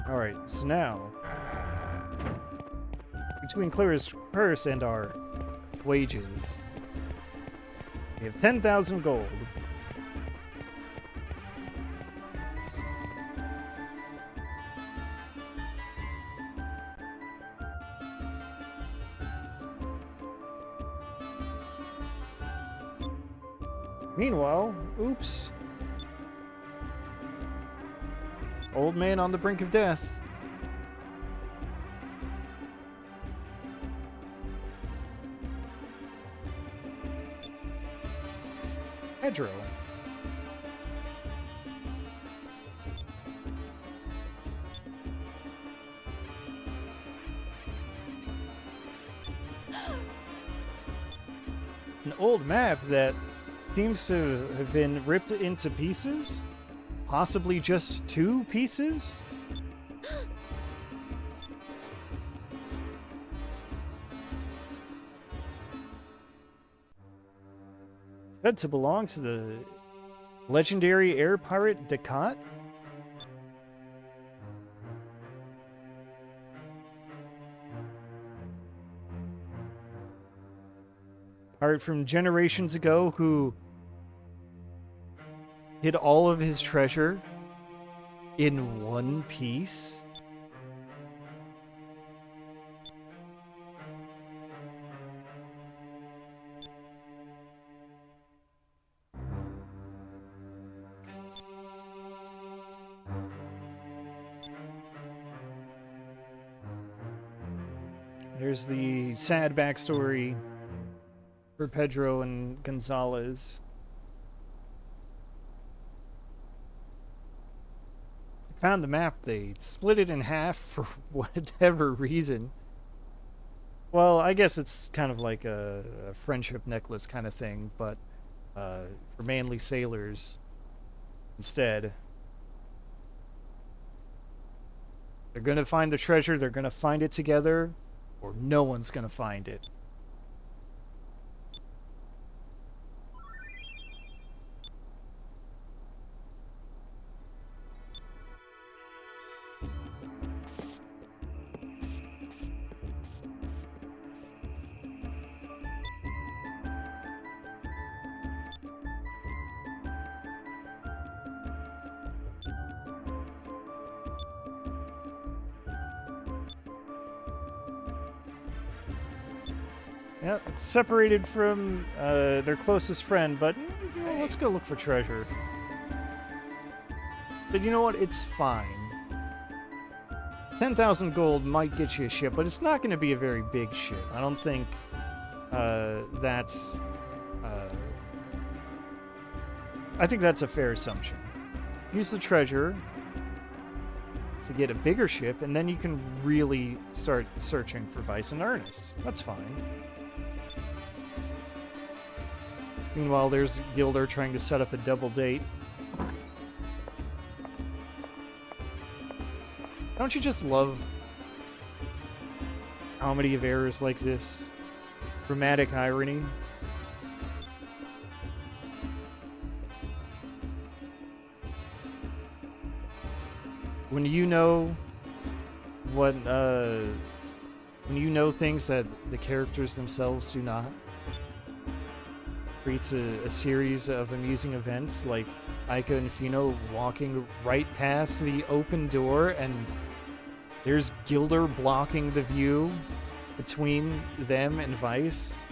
Alright, so now, between Clara's purse and our wages, we have 10,000 gold. Meanwhile, oops. Old man on the brink of death. Pedro. An old map that seems to have been ripped into pieces? Possibly just 2 pieces? Said to belong to the legendary air pirate Descartes? Pirate from generations ago who hid all of his treasure in one piece? There's the sad backstory for Pedro and Gonzalez. Found the map, they split it in half for whatever reason. Well, I guess it's kind of like a friendship necklace kind of thing, but for manly sailors instead. They're gonna find the treasure, they're gonna find it together, or no one's gonna find it. Yep, separated from their closest friend, but you know, let's go look for treasure. But you know what? It's fine. 10,000 gold might get you a ship, but it's not going to be a very big ship. I don't think that's... I think that's a fair assumption. Use the treasure to get a bigger ship, and then you can really start searching for Vice and Ernest. That's fine. Meanwhile, there's Gilder trying to set up a double date. Don't you just love comedy of errors like this? Dramatic irony? When you know what, when you know things that the characters themselves do not, creates a series of amusing events like Aika and Fino walking right past the open door and there's Gilder blocking the view between them and Vice.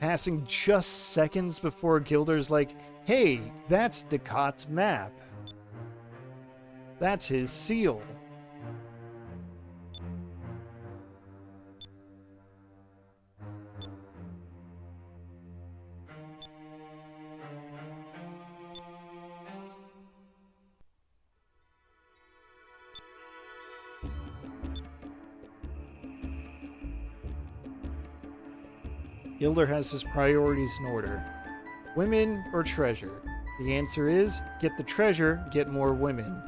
Passing just seconds before Gilder's like, hey, that's Ducat's map. That's his seal. Gilder has his priorities in order. Women or treasure? The answer is, get the treasure, get more women.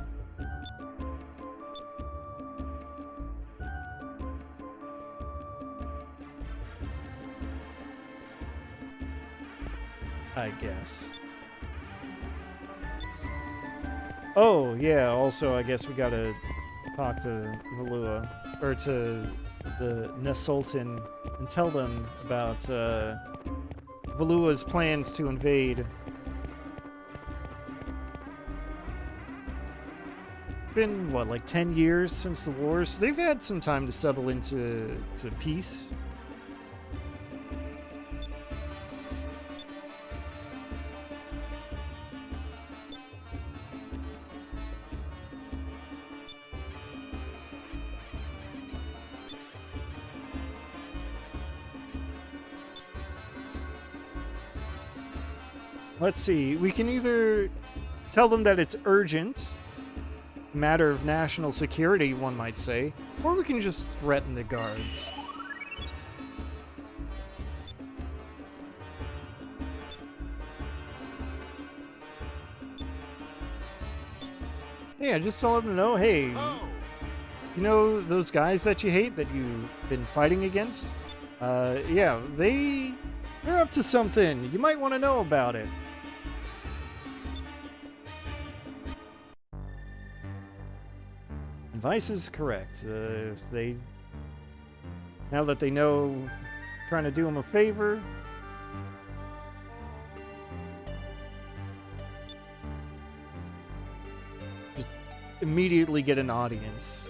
I guess. Oh, yeah, also I guess we gotta talk to Valua, or to the Nasultan, and tell them about Valua's plans to invade. It's been, what, like 10 years since the wars? So they've had some time to settle into peace. Let's see, we can either tell them that it's urgent, matter of national security, one might say, or we can just threaten the guards. Yeah, just tell them to know, hey, you know those guys that you hate that you've been fighting against? Yeah, they're up to something. You might want to know about it. And Vice is correct. If they, now that they know, trying to do them a favor, just immediately get an audience.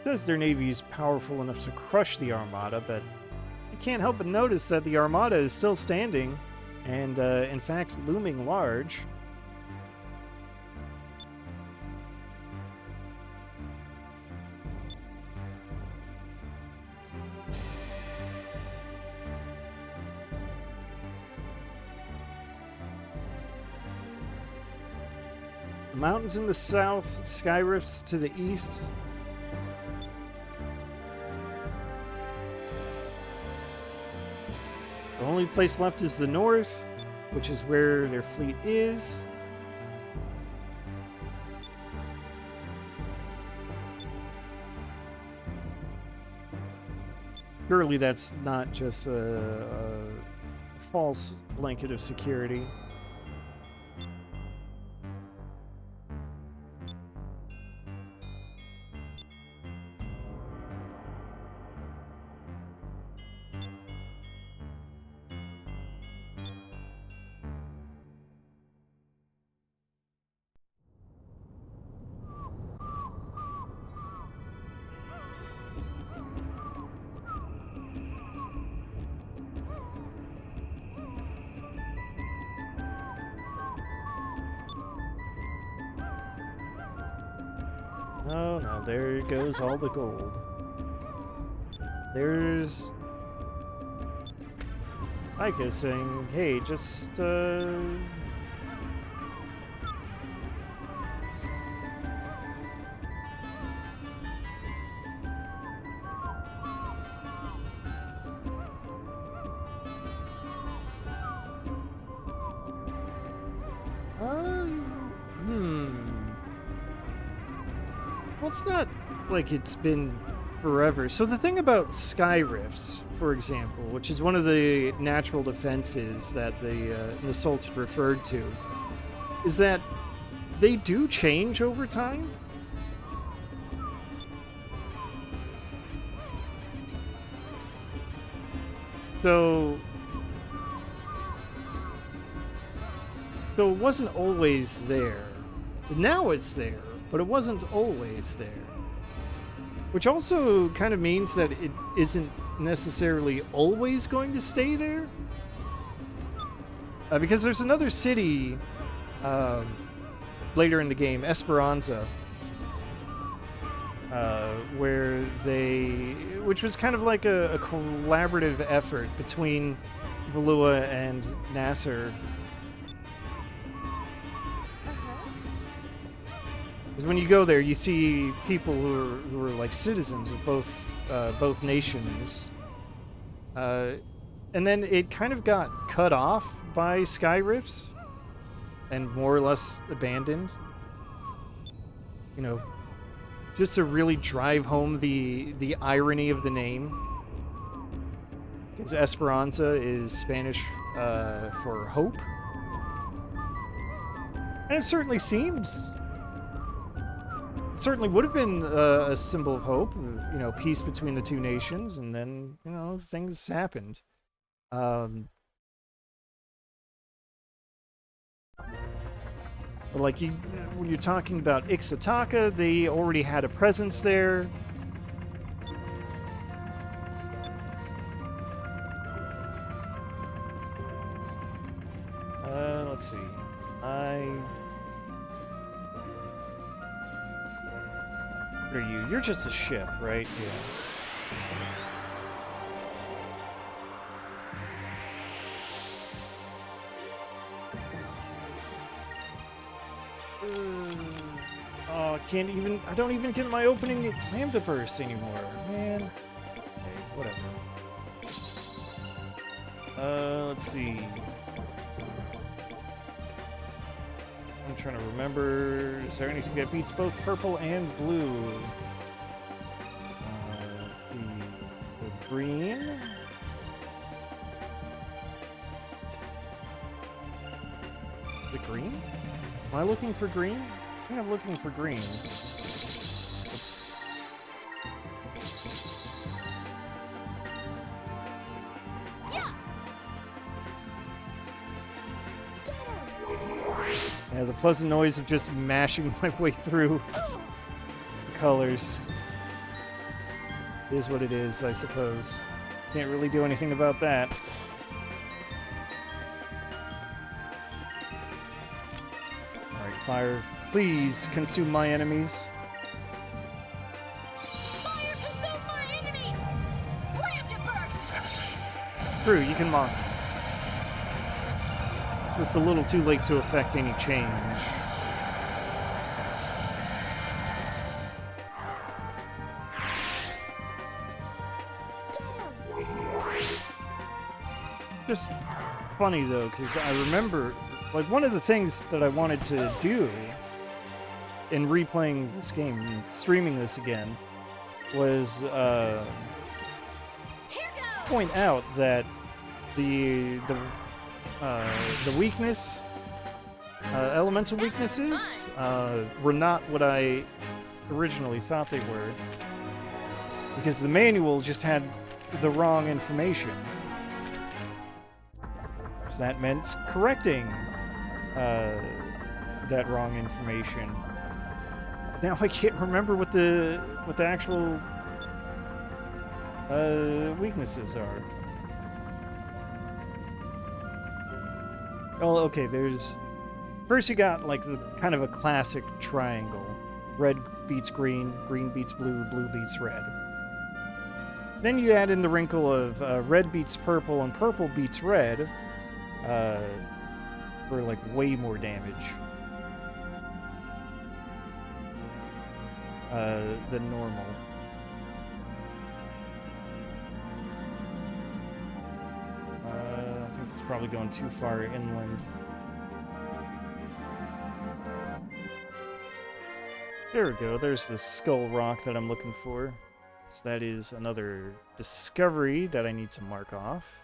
Says their navy is powerful enough to crush the Armada, but I can't help but notice that the Armada is still standing, and in fact looming large. Mountains in the south, sky rifts to the east. The only place left is the north, which is where their fleet is. Surely that's not just a false blanket of security. Oh no, there goes all the gold. There's Micah saying, hey, just well, it's not like it's been forever. So the thing about sky rifts, for example, which is one of the natural defenses that the assaults referred to, is that they do change over time. So it wasn't always there. Now it's there, but it wasn't always there. Which also kind of means that it isn't necessarily always going to stay there. Because there's another city later in the game, Esperanza, which was kind of like a collaborative effort between Valua and Nasser. Because when you go there, you see people who are like citizens of both nations, and then it kind of got cut off by sky rifts and more or less abandoned. You know, just to really drive home the irony of the name. Because Esperanza is Spanish for hope, and it certainly seems. It certainly would have been a symbol of hope, you know, peace between the two nations, and then, you know, things happened. But like when you're talking about Ixataka, they already had a presence there. Let's see. What are you? You're just a ship, right? Yeah. Oh, I don't even get my opening Lambda burst anymore, man. Okay, whatever. Let's see. I'm trying to remember. Is there anything that beats both purple and blue? Let's see. So green. Is it green? Am I looking for green? I think I'm looking for green. Oops. Yeah, the pleasant noise of just mashing my way through the colors is what it is, I suppose. Can't really do anything about that. Alright, fire. Please consume my enemies. Fire consume my enemies! Lambda burst! True, you can mock. It's a little too late to affect any change. just funny though, because I remember, like, one of the things that I wanted to do in replaying this game and streaming this again was point out that the weakness, elemental weaknesses, were not what I originally thought they were, because the manual just had the wrong information. So that meant correcting that wrong information. Now I can't remember what the actual weaknesses are. Oh, okay, there's... First you got, like, the kind of a classic triangle. Red beats green, green beats blue, blue beats red. Then you add in the wrinkle of red beats purple and purple beats red for, like, way more damage than normal. I think it's probably going too far inland. There we go, there's the skull rock that I'm looking for. So that is another discovery that I need to mark off.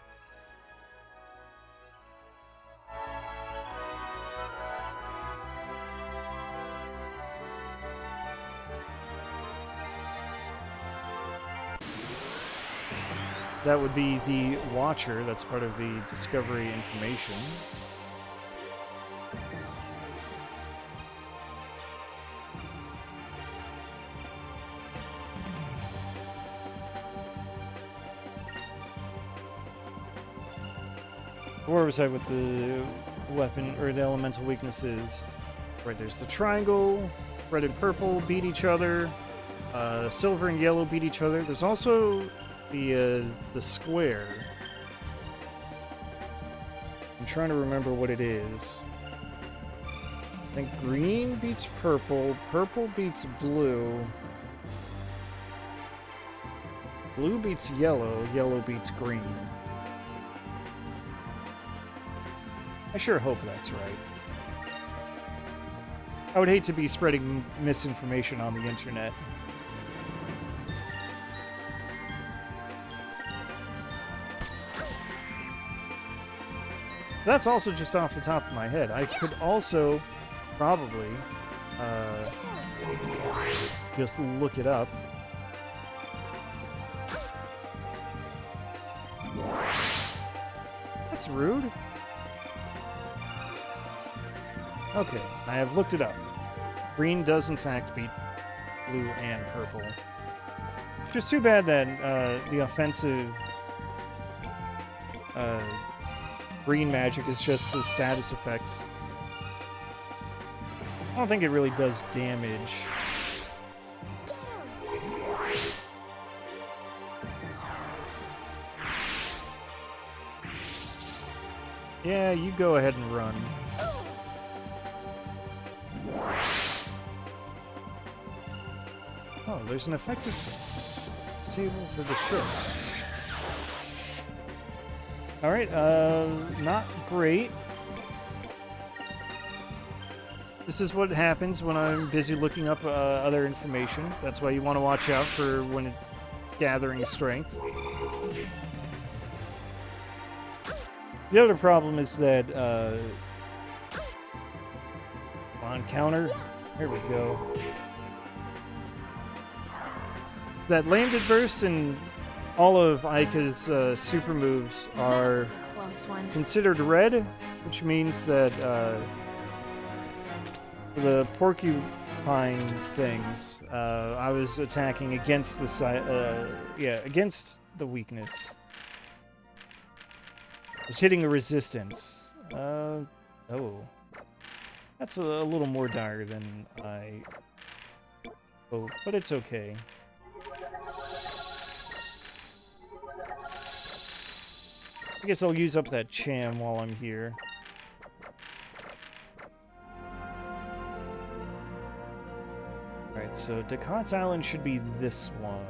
That would be the Watcher. That's part of the discovery information. Where was I with the weapon, or the elemental weaknesses? Right, there's the triangle. Red and purple beat each other. Silver and yellow beat each other. There's also the square. I'm trying to remember what it is. I think green beats purple, purple beats blue, blue beats yellow, yellow beats green. I sure hope that's right. I would hate to be spreading misinformation on the internet. That's also just off the top of my head. I could also probably just look it up. That's rude. Okay, I have looked it up. Green does in fact beat blue and purple. Just too bad that the offensive green magic is just a status effect. I don't think it really does damage. Yeah, you go ahead and run. Oh, there's an effective table for the ships. Alright, not great. This is what happens when I'm busy looking up other information. That's why you want to watch out for when it's gathering strength. The other problem is that, come on, counter. Here we go. That landed burst and all of Aika's super moves are considered red, which means that the porcupine things, I was attacking against the side, against the weakness. I was hitting a resistance. Oh, that's a little more dire than I hoped, but it's okay. I guess I'll use up that cham while I'm here. Alright, so Descartes Island should be this one.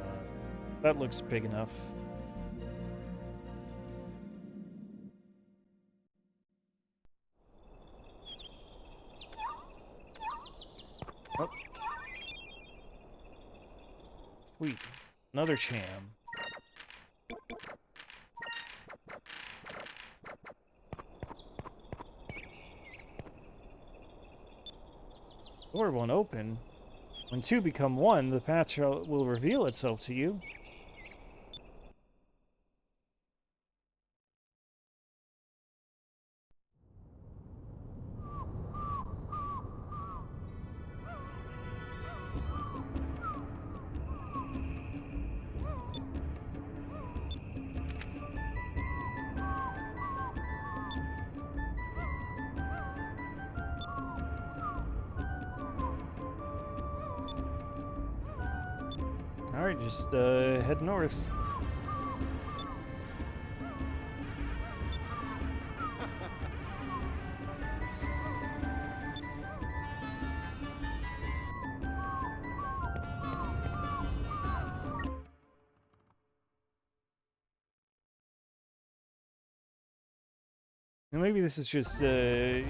That looks big enough. Oh. Sweet. Another cham. Door won't open. When two become one, the path will reveal itself to you. Alright, just head north. And maybe this is just the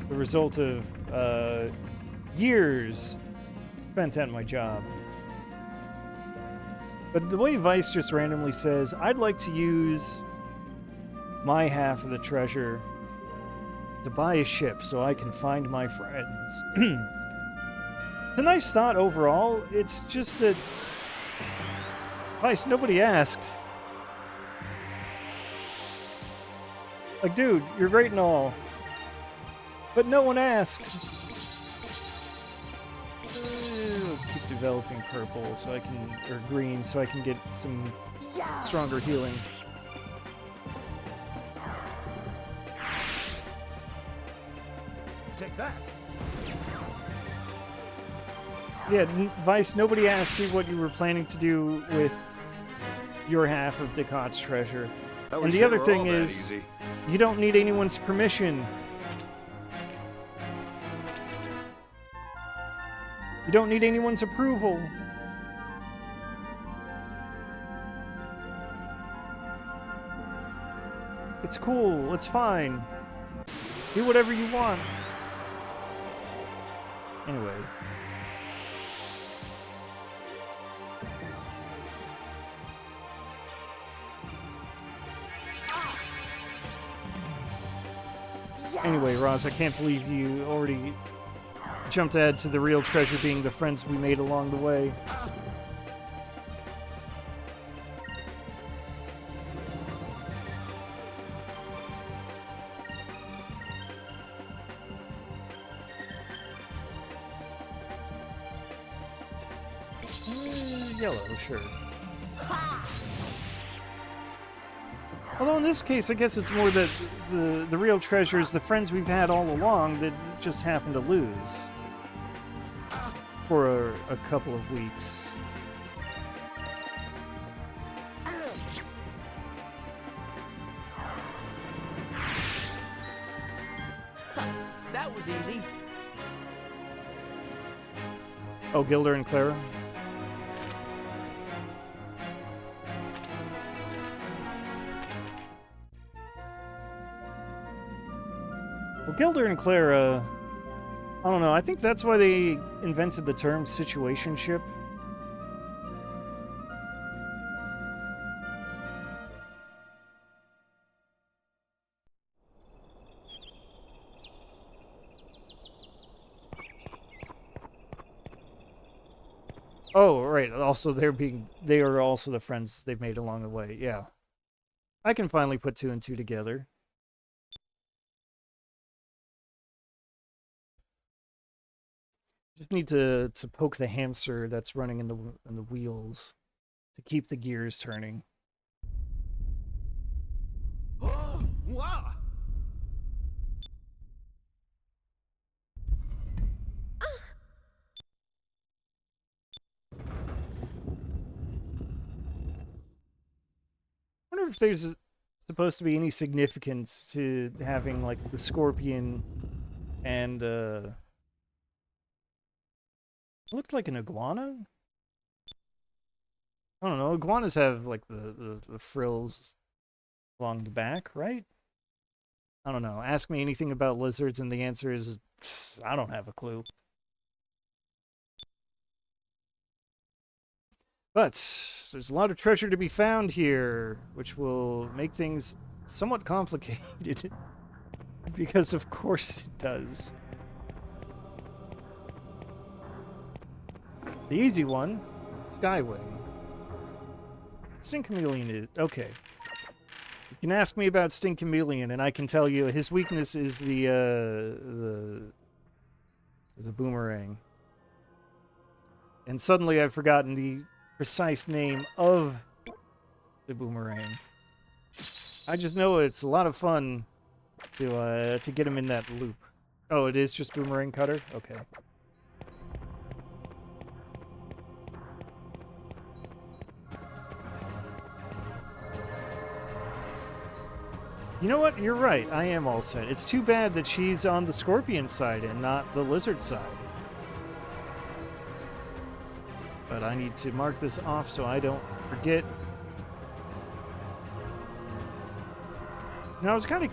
result of years spent at my job. But the way Vice just randomly says, I'd like to use my half of the treasure to buy a ship so I can find my friends. It's a nice thought overall. It's just that, Vice, nobody asks. Like, dude, you're great and all, but no one asked. Keep developing purple so I can, or green, so I can get some stronger healing. Take that. Yeah, Vice, nobody asked you what you were planning to do with your half of Decat's treasure. And the other thing is, you don't need anyone's permission. You don't need anyone's approval. It's cool. It's fine. Do whatever you want. Anyway. Anyway, Roz, I can't believe you already jumped ahead to the real treasure being the friends we made along the way. Yellow, sure. Although in this case, I guess it's more that the real treasure is the friends we've had all along that just happened to lose for a couple of weeks. That was easy. Oh, Gilder and Clara? Well, Gilder and Clara, I don't know, I think that's why they invented the term situationship. Oh, right. Also, they are also the friends they've made along the way. Yeah. I can finally put two and two together. Just need to poke the hamster that's running in the wheels to keep the gears turning. Wow. I wonder if there's supposed to be any significance to having like the scorpion and it looked like an iguana. I don't know. Iguanas have like the frills along the back, right? I don't know. Ask me anything about lizards, and the answer is I don't have a clue. But there's a lot of treasure to be found here, which will make things somewhat complicated. Because of course it does. The easy one, Skywing. Stink Chameleon is... okay. You can ask me about Stink Chameleon, and I can tell you his weakness is the boomerang. And suddenly I've forgotten the precise name of the boomerang. I just know it's a lot of fun to get him in that loop. Oh, it is just Boomerang Cutter? Okay. You know what? You're right. I am all set. It's too bad that she's on the Scorpion side and not the Lizard side. But I need to mark this off so I don't forget. Now, I was kind of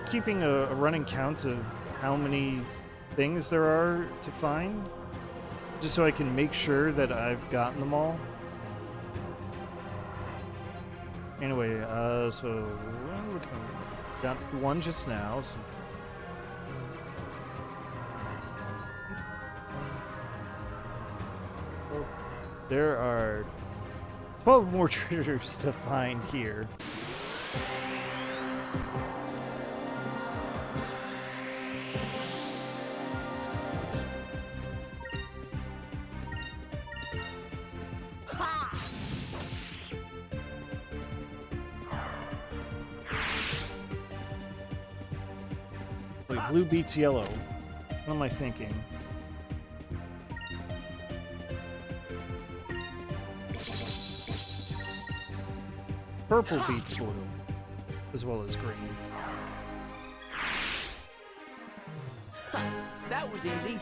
keeping a running count of how many things there are to find, just so I can make sure that I've gotten them all. Anyway, so got one just now. So there are 12 more treasures to find here. Wait, blue beats yellow. What am I thinking? Purple beats blue, as well as green. That was easy.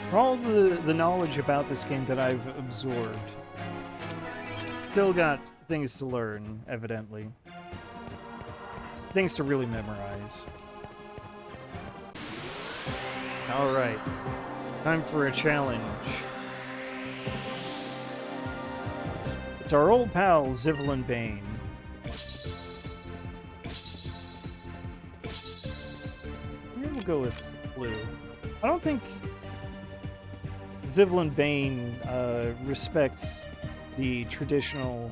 For all the knowledge about this game that I've absorbed, still got things to learn, evidently. Things to really memorize. Alright. Time for a challenge. It's our old pal, Zivelin Bane. Maybe we'll go with blue. I don't think Zivelin Bane respects the traditional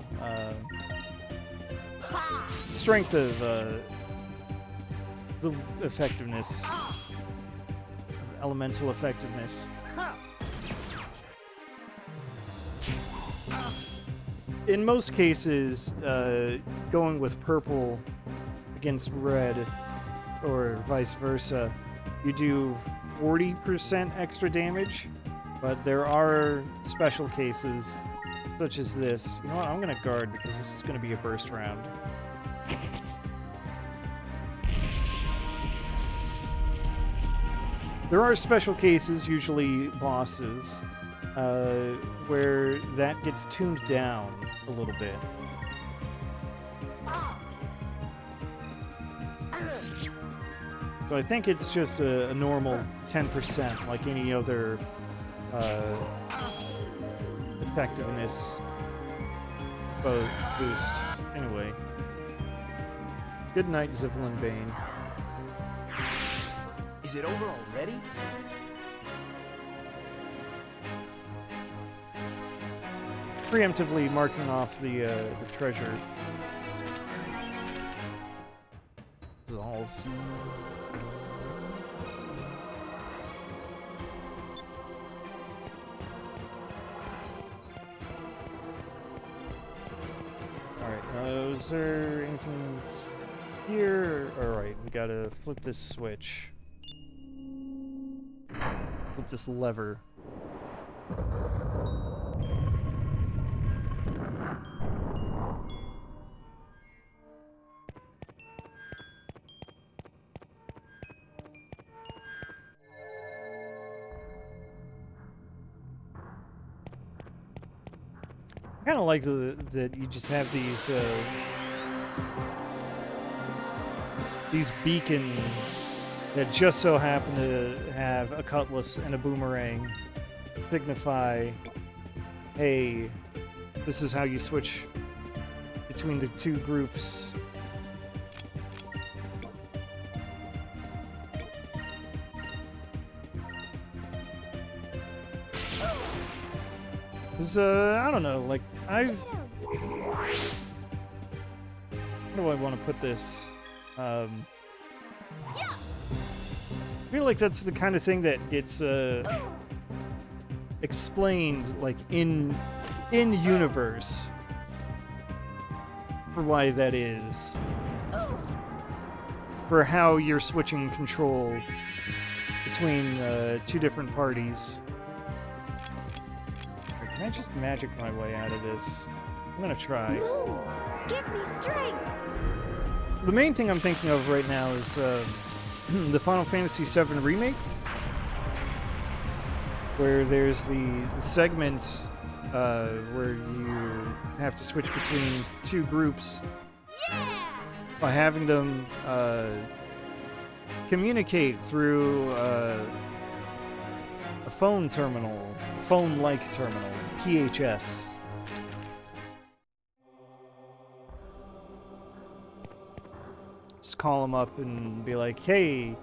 strength of the effectiveness, elemental effectiveness. In most cases, going with purple against red, or vice versa, you do 40% extra damage, but there are special cases, such as this. You know what, I'm gonna guard because this is gonna be a burst round. There are special cases, usually bosses, where that gets tuned down a little bit. So I think it's just a normal 10%, like any other effectiveness boost. Anyway. Good night, Zivelin Bane. Is it over already? Preemptively marking off the treasure. Dissolves. Alright, is there anything here? Alright, we gotta flip this switch. Flip this lever. I kind of like that you just have these beacons that just so happen to have a cutlass and a boomerang. to signify, hey, this is how you switch between the two groups. Cause, I don't know, like, where do I want to put this? I feel like that's the kind of thing that gets, explained, like, in universe for why that is. For how you're switching control between, two different parties. Can I just magic my way out of this? I'm gonna try. Move! Give me strength! The main thing I'm thinking of right now is the Final Fantasy VII Remake, where there's the segment where you have to switch between two groups by having them communicate through a phone terminal, phone-like terminal, PHS. Just call them up and be like, hey,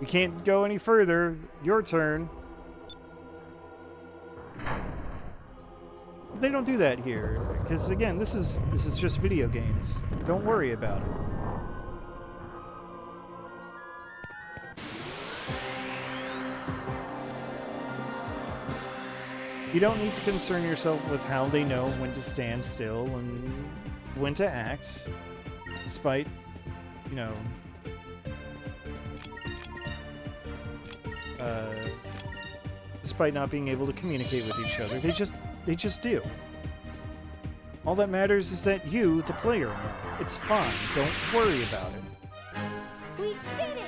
we can't go any further, your turn. But they don't do that here, because again, this is just video games. Don't worry about it. You don't need to concern yourself with how they know when to stand still and when to act, despite, you know, despite not being able to communicate with each other. They just do. All that matters is that you, the player, know. It's fine. Don't worry about it. We did it!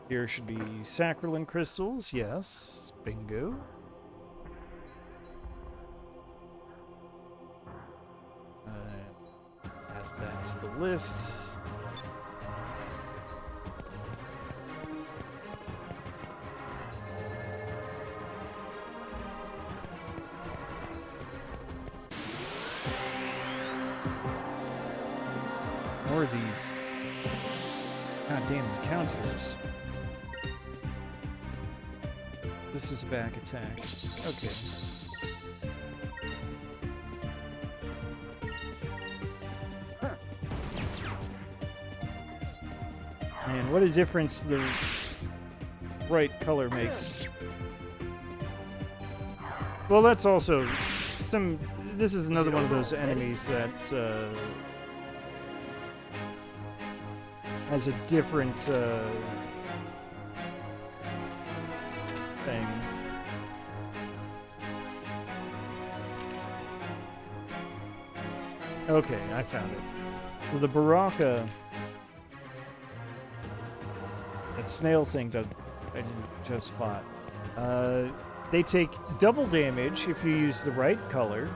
Here should be saccharin crystals, yes. Bingo. Add that to the list. More of these goddamn encounters. This is a back attack. Okay. Man, what a difference the right color makes. Well, that's also some... This is another one of those enemies that has a different thing. Okay, I found it. So the Baraka, that snail thing that I just fought, they take double damage if you use the right color,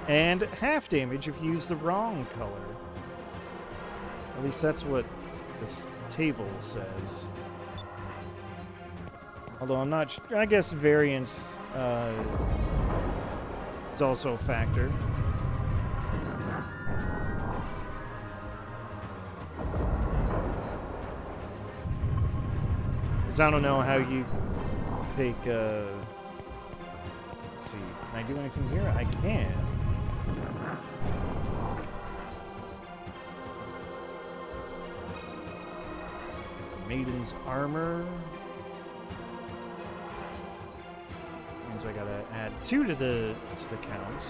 and half damage if you use the wrong color. At least that's what this table says. Although I'm not I guess variance is also a factor. Because I don't know how you take, let's see, can I do anything here? I can. Maiden's armor. Means I gotta add 2 to the count.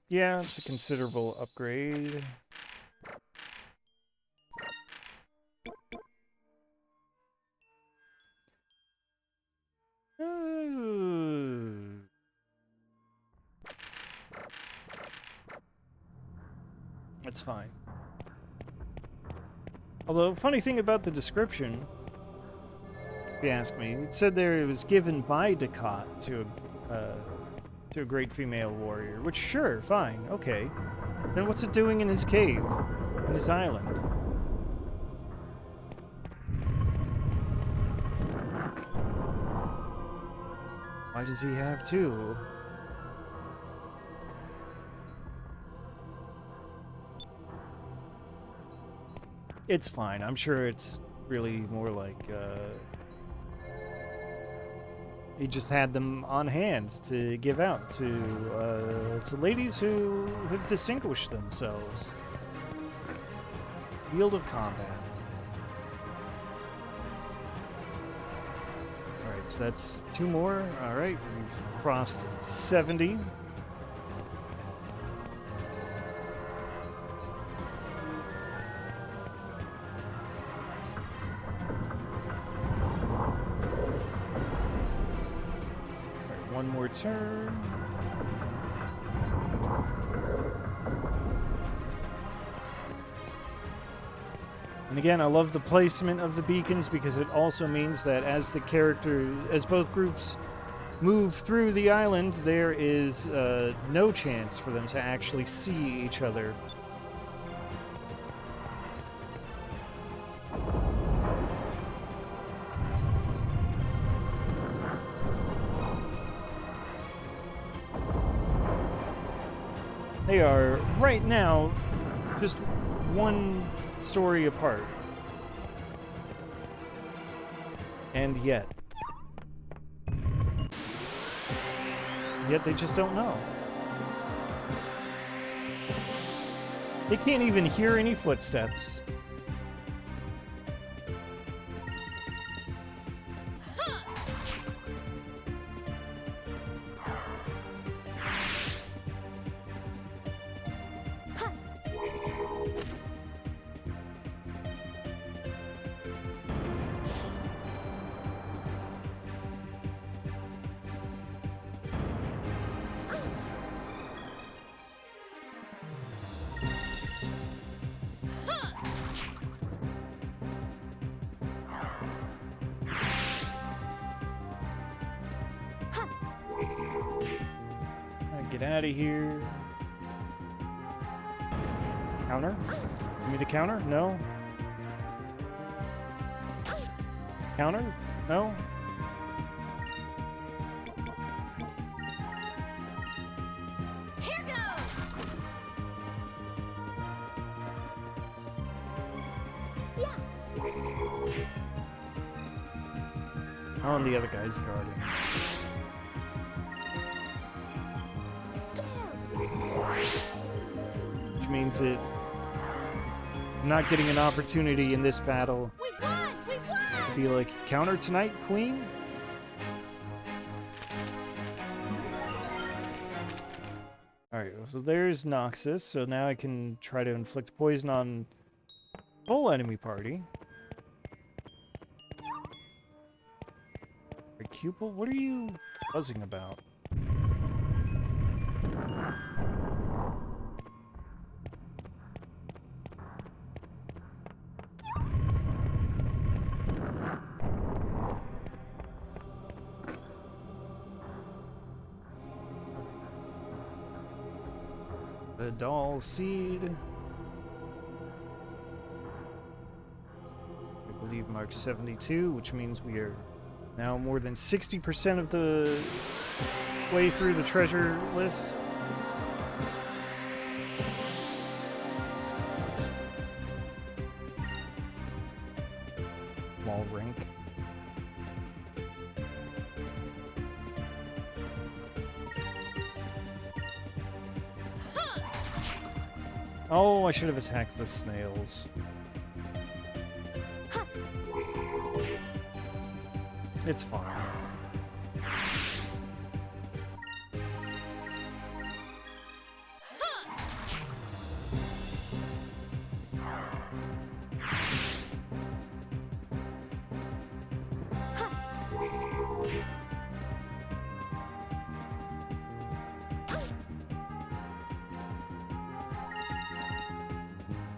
Yeah, it's a considerable upgrade. That's fine. Although, funny thing about the description, if you ask me, it said there it was given by Dukat to a great female warrior, which, sure, fine, okay. Then what's it doing in his cave, in his island? Why does he have two? It's fine. I'm sure it's really more like, he just had them on hand to give out to ladies who have distinguished themselves. Field of combat. Alright, so that's two more. Alright, we've crossed 70. One more turn. And again, I love the placement of the beacons because it also means that as both groups move through the island, there is no chance for them to actually see each other. They are, right now, just one story apart. And yet they just don't know. They can't even hear any footsteps. Get out of here. Counter? Give me the counter? No. Counter? No. Here goes. Yeah. Oh, and the other guy's guarding. Which means that I'm not getting an opportunity in this battle We won! We won! to be like, counter tonight, queen? Alright, so there's Noxus, so now I can try to inflict poison on full enemy party. Cupel, what are you buzzing about? The doll seed. I believe marks 72, which means we are now more than 60% of the way through the treasure list. Wall rank. Oh, I should have attacked the snails. It's fine.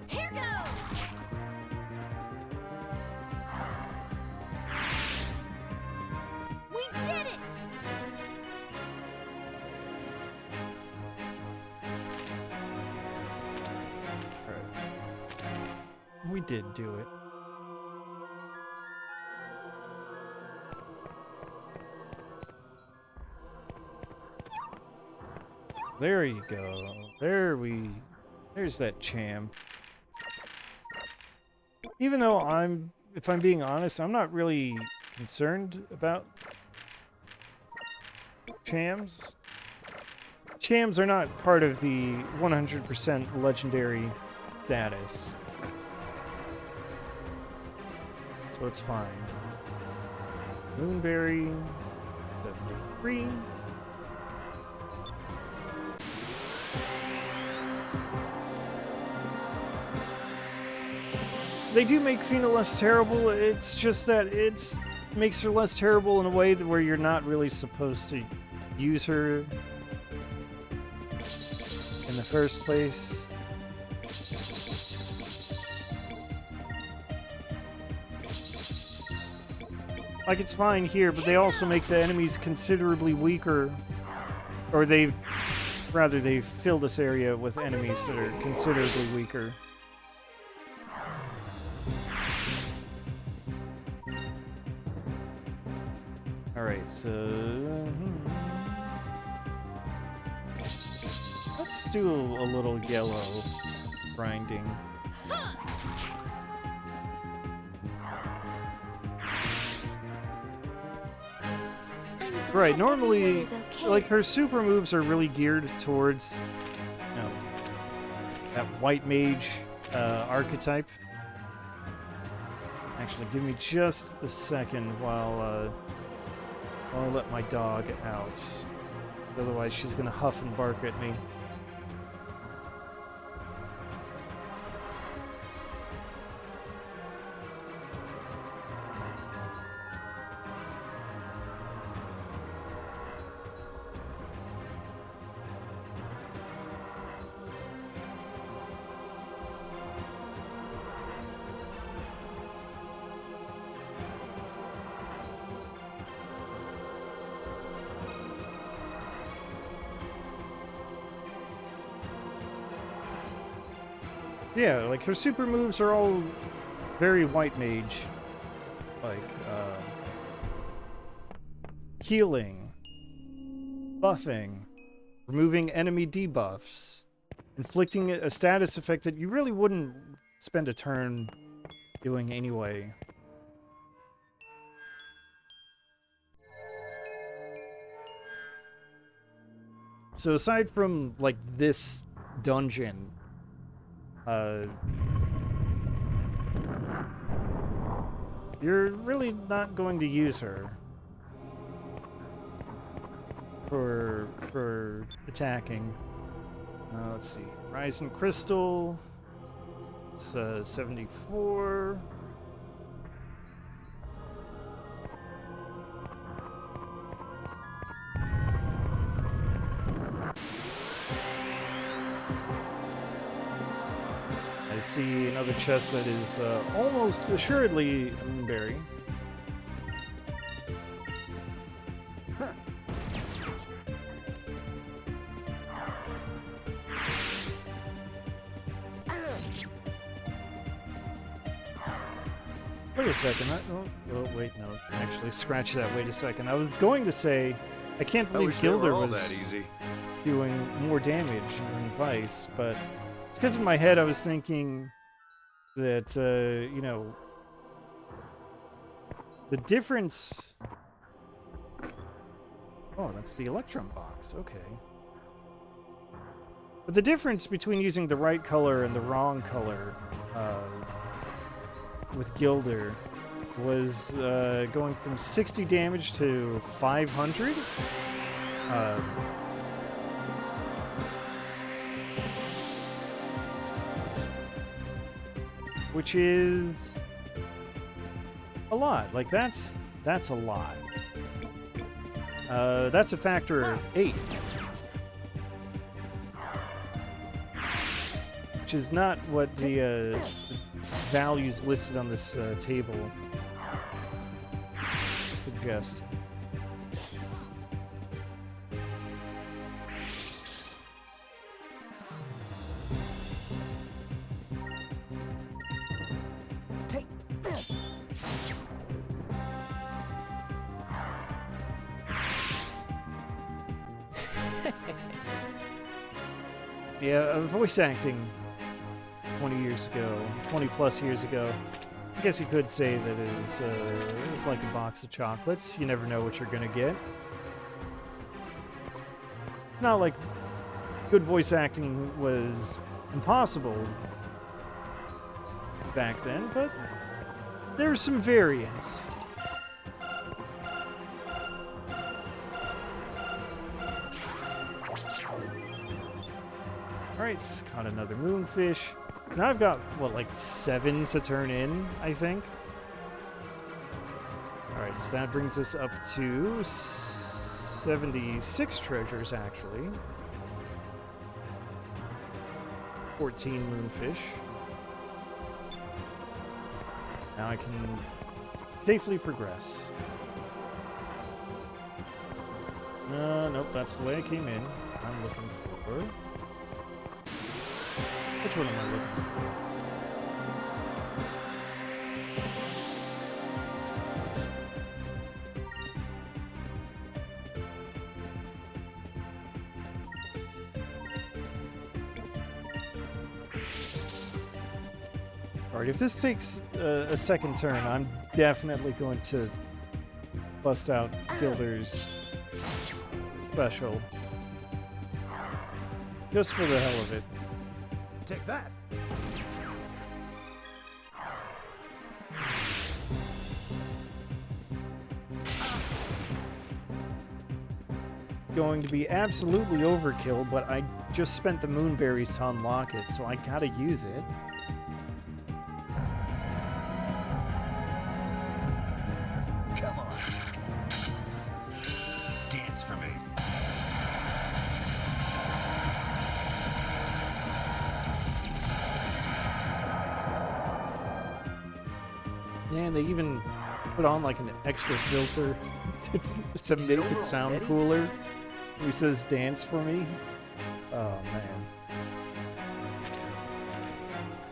Here goes. we did do it. There you go. There's that Cham. Even though if I'm being honest, I'm not really concerned about Chams. Chams are not part of the 100% legendary status. So it's fine. Moonberry, 73. They do make Fina less terrible, it's just that it makes her less terrible in a way where you're not really supposed to use her in the first place. Like, it's fine here, but they also make the enemies considerably weaker. Or they've filled this area with enemies that are considerably weaker. Alright, so... let's do a little yellow grinding. Right, normally, like, her super moves are really geared towards, you know, that white mage archetype. Actually, give me just a second while I let my dog out. Otherwise, she's gonna huff and bark at me. Yeah, like, her super moves are all very white mage. Like, healing, buffing, removing enemy debuffs, inflicting a status effect that you really wouldn't spend a turn doing anyway. So aside from, like, this dungeon, you're really not going to use her for attacking. Let's see, Rise and Crystal. It's 74. I see another chest that is almost assuredly a moonberry. Wait a second. Oh, wait, no. Actually, scratch that. Wait a second. I was going to say, I can't believe Gilder was that easy. doing more damage than Vice, but it's because in my head I was thinking that, you know, the difference... Oh, that's the Electrum box. Okay. But the difference between using the right color and the wrong color with Gilder was going from 60 damage to 500. Which is a lot. Like, that's a lot. That's a factor of 8. Which is not what the values listed on this table suggest. Yeah, voice acting 20 years ago, 20 plus years ago. I guess you could say that it was like a box of chocolates. You never know what you're gonna get. It's not like good voice acting was impossible back then, but there's some variance. Alright, it's caught another moonfish. Now I've got, what, like 7 to turn in, I think? Alright, so that brings us up to 76 treasures, actually. 14 moonfish. Now I can safely progress. Nope, that's the way I came in. I'm looking for... Which one am I looking for? Alright, if this takes a second turn, I'm definitely going to bust out Gilder's special. Just for the hell of it. Take that. Going to be absolutely overkill, but I just spent the moonberries to unlock it, so I gotta use it. Come on. Dance for me. Yeah, and they even put on like an extra filter to make it sound cooler. He says, "Dance for me." Oh man.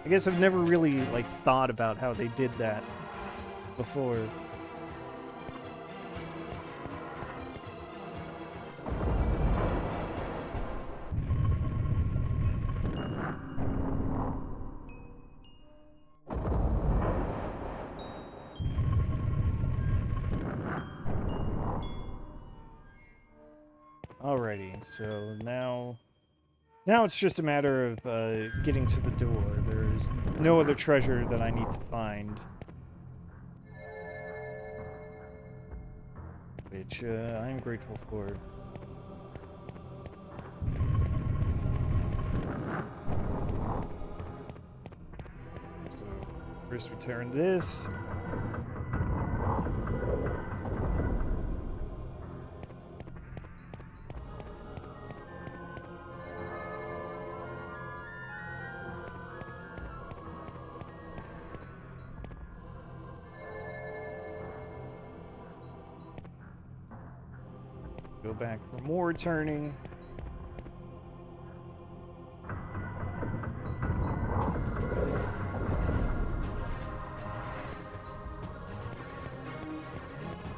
I guess I've never really like thought about how they did that before. Alrighty, so now it's just a matter of getting to the door. There's no other treasure that I need to find. Which I'm grateful for. So, first return this. Go back for more turning.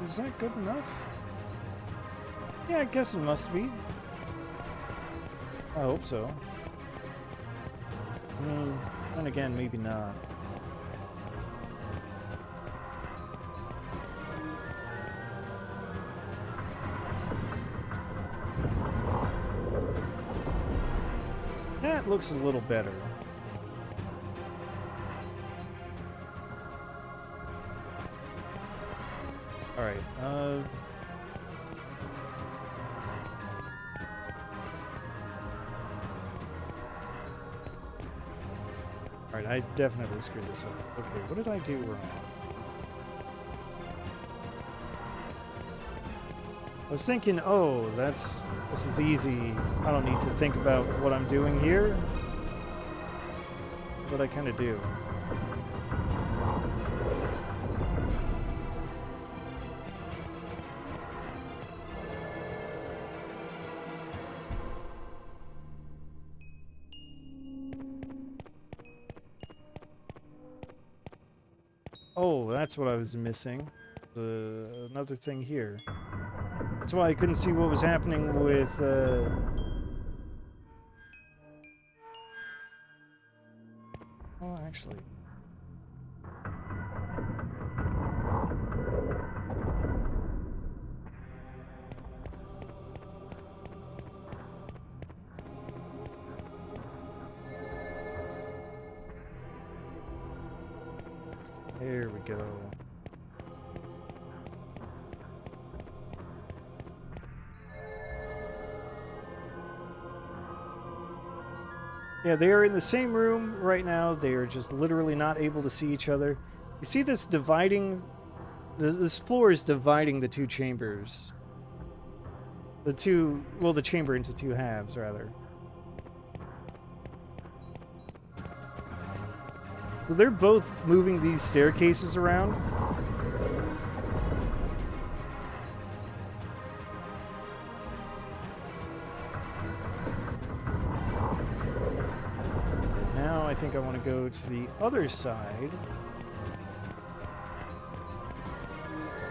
Is that good enough? Yeah, I guess it must be. I hope so. Then again, maybe not. That looks a little better. Alright, Alright, I definitely screwed this up. Okay, what did I do wrong? I was thinking, oh, this is easy. I don't need to think about what I'm doing here. But I kind of do. Oh, that's what I was missing. Another thing here. That's why I couldn't see what was happening with Oh, actually. There we go. Yeah, they are in the same room right now. They are just literally not able to see each other. You see this dividing... This floor is dividing the two chambers. The chamber into two halves, rather. So they're both moving these staircases around. Now I think I want to go to the other side.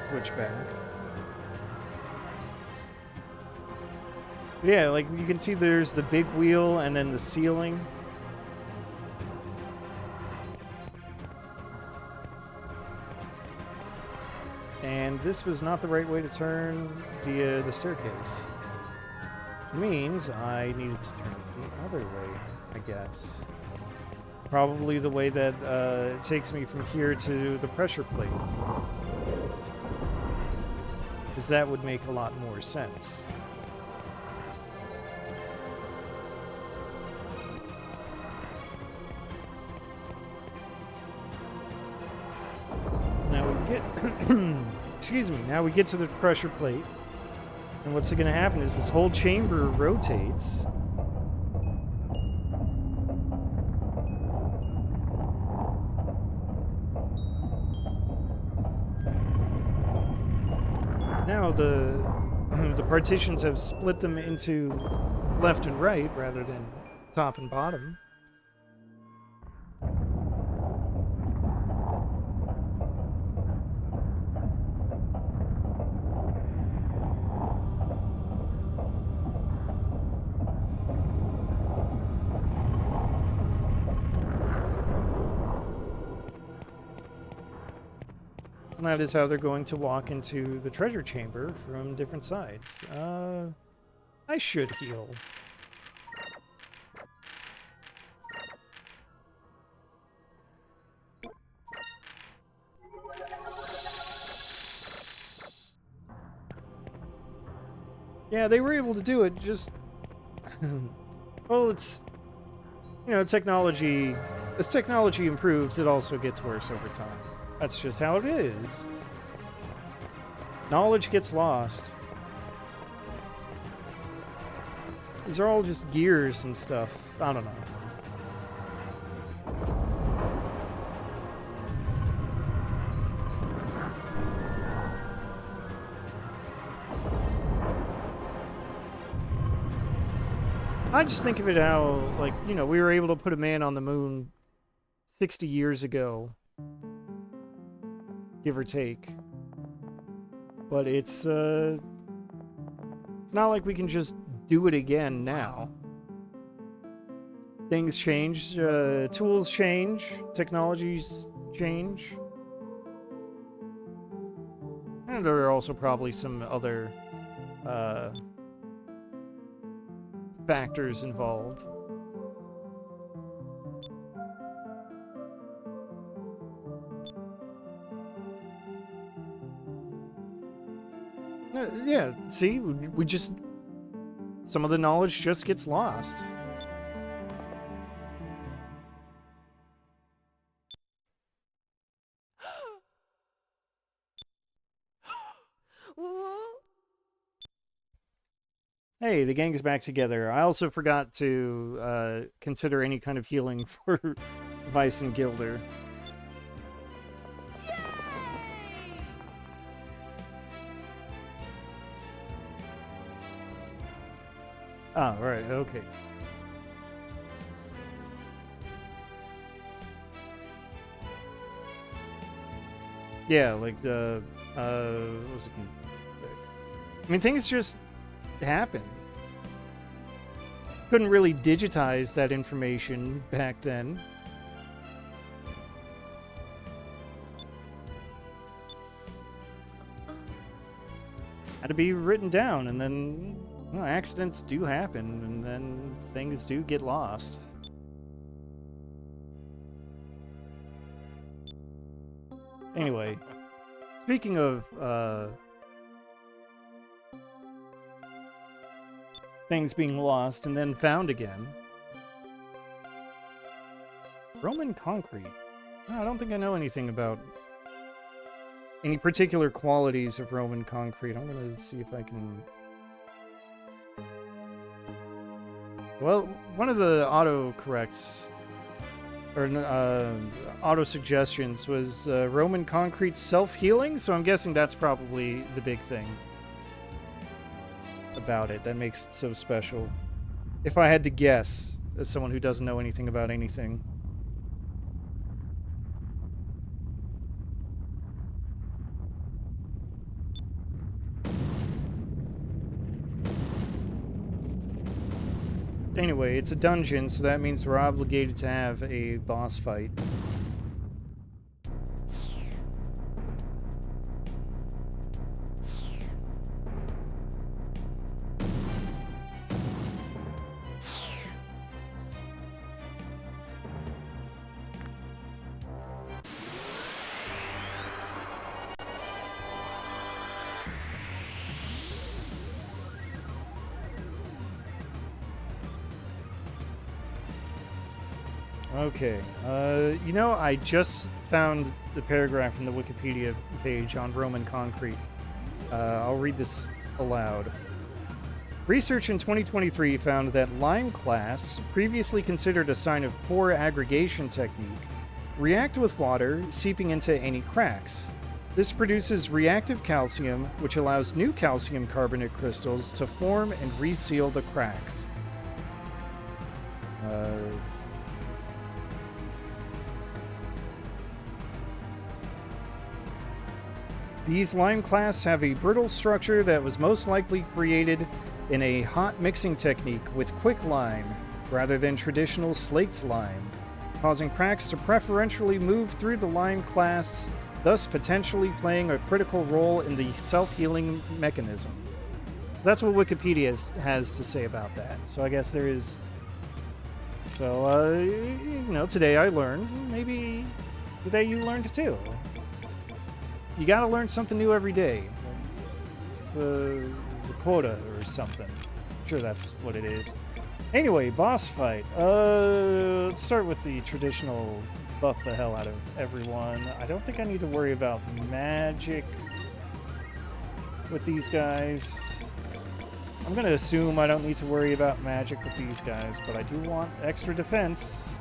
Switch back. Yeah, like you can see there's the big wheel and then the ceiling. And this was not the right way to turn via the staircase. Which means I needed to turn it the other way, I guess. Probably the way that it takes me from here to the pressure plate. Because that would make a lot more sense. Now we get... excuse me. Now we get to the pressure plate. And what's going to happen is this whole chamber rotates. Now the partitions have split them into left and right rather than top and bottom. And that is how they're going to walk into the treasure chamber from different sides. I should heal. Yeah, they were able to do it, just... well, it's... You know, technology... As technology improves, it also gets worse over time. That's just how it is. Knowledge gets lost. These are all just gears and stuff. I don't know. I just think of it how, like, you know, we were able to put a man on the moon 60 years ago. Give or take. But it's not like we can just do it again now. Things change, tools change, technologies change. And there are also probably some other factors involved. Yeah, see, we just... Some of the knowledge just gets lost. Hey, the gang is back together. I also forgot to consider any kind of healing for Vice and Gilder. Ah, right, okay. Yeah, like the, what was it? I mean, things just happen. Couldn't really digitize that information back then. to be written down, and then accidents do happen, and then things do get lost. Anyway, speaking of things being lost and then found again, Roman concrete. I don't think I know anything about any particular qualities of Roman concrete. I'm gonna see if I can... Well, one of the autocorrects, or auto-suggestions, was Roman concrete self-healing, so I'm guessing that's probably the big thing about it that makes it so special. If I had to guess, as someone who doesn't know anything about anything. Anyway, it's a dungeon, so that means we're obligated to have a boss fight. Okay, you know, I just found the paragraph from the Wikipedia page on Roman concrete. I'll read this aloud. Research in 2023 found that lime clasts, previously considered a sign of poor aggregation technique, react with water, seeping into any cracks. This produces reactive calcium, which allows new calcium carbonate crystals to form and reseal the cracks. These lime clasts have a brittle structure that was most likely created in a hot mixing technique with quicklime rather than traditional slaked lime, causing cracks to preferentially move through the lime clasts, thus potentially playing a critical role in the self-healing mechanism. So that's what Wikipedia has to say about that. So I guess there is... So, you know, today I learned. Maybe today you learned too. You gotta learn something new every day. It's a quota or something. I'm sure that's what it is. Anyway, boss fight. Let's start with the traditional buff the hell out of everyone. I don't think I need to worry about magic with these guys. I'm gonna assume I don't need to worry about magic with these guys, but I do want extra defense.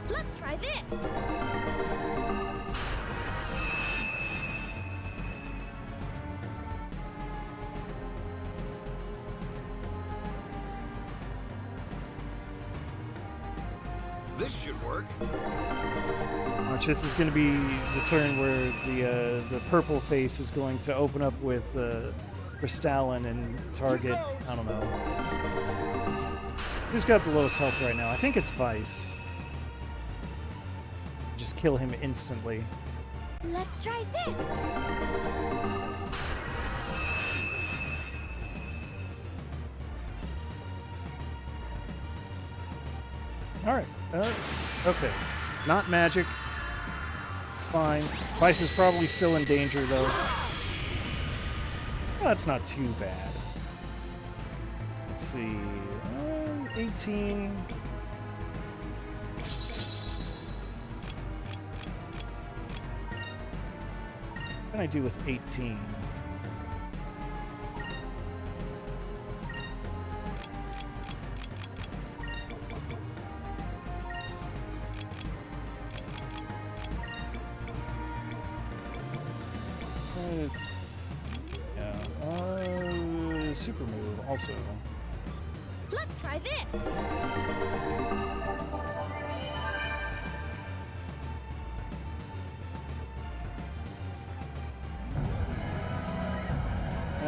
Let's try this. This should work. Watch, this is going to be the turn where the purple face is going to open up with Crystalline and target, I don't know. Who's got the lowest health right now? I think it's Vice. Just kill him instantly. Let's try this. Alright. Okay. Not magic. It's fine. Vice is probably still in danger, though. Well, that's not too bad. Let's see. 18. What can I do with 18? Super move also. Let's try this.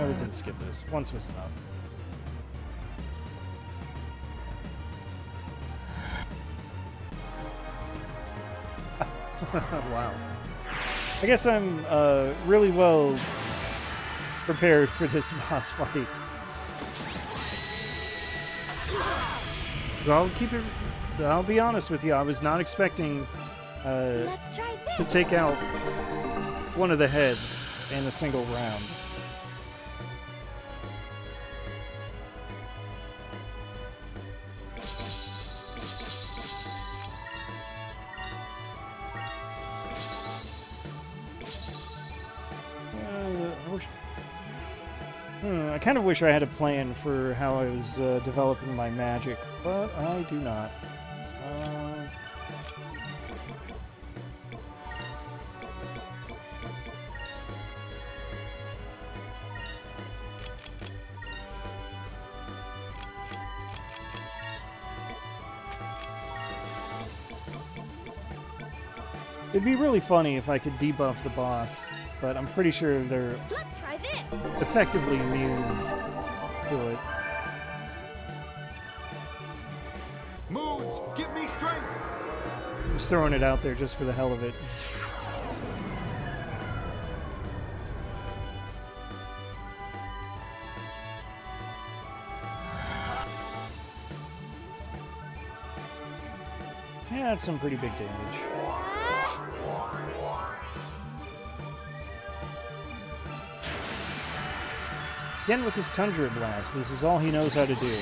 We can skip this. Once was enough. Wow. I guess I'm really well prepared for this boss fight. So I'll be honest with you, I was not expecting Let's try to this. take out one of the heads in a single round. I kind of wish I had a plan for how I was developing my magic, but I do not. It'd be really funny if I could debuff the boss, but I'm pretty sure they're Let's try this. effectively immune to it. Moods, give me strength. I'm just throwing it out there just for the hell of it. Yeah, that's some pretty big damage. Again with his Tundra Blast, this is all he knows how to do.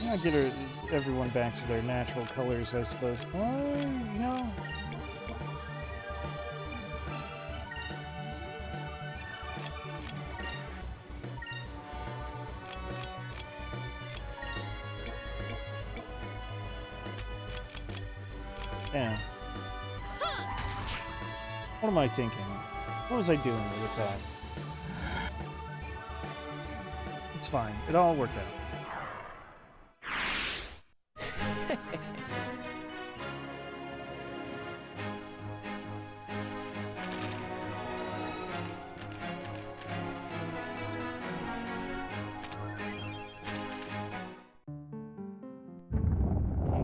I'll get everyone back to their natural colors, I suppose. You know... Yeah. What am I thinking? What was I doing with that? It's fine. It all worked out.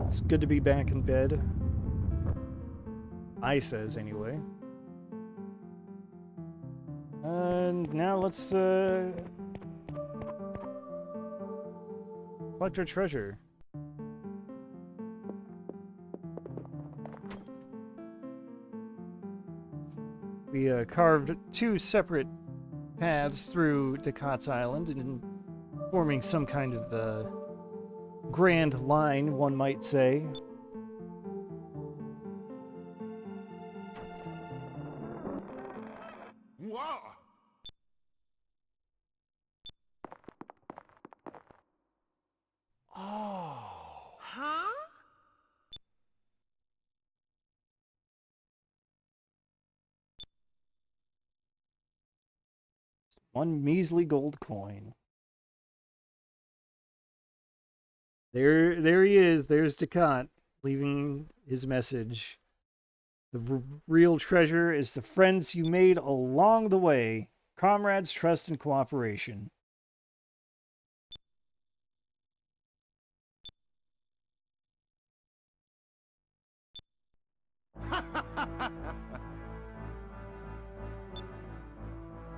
It's good to be back in bed. I says, anyway. And now let's, collect our treasure. We, carved two separate paths through Ducat's Island, and forming some kind of, grand line, one might say. Wow. Oh. Huh? One measly gold coin. There he is. There's Ducat, leaving his message. The real treasure is the friends you made along the way. Comrades, trust, and cooperation.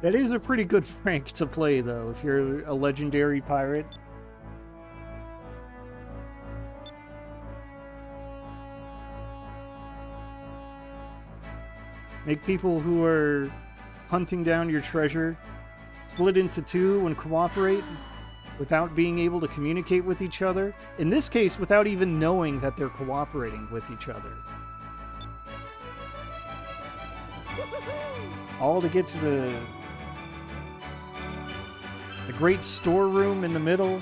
That is a pretty good prank to play, though, if you're a legendary pirate. Make people who are hunting down your treasure split into two and cooperate without being able to communicate with each other. In this case, without even knowing that they're cooperating with each other. All to get to the great storeroom in the middle.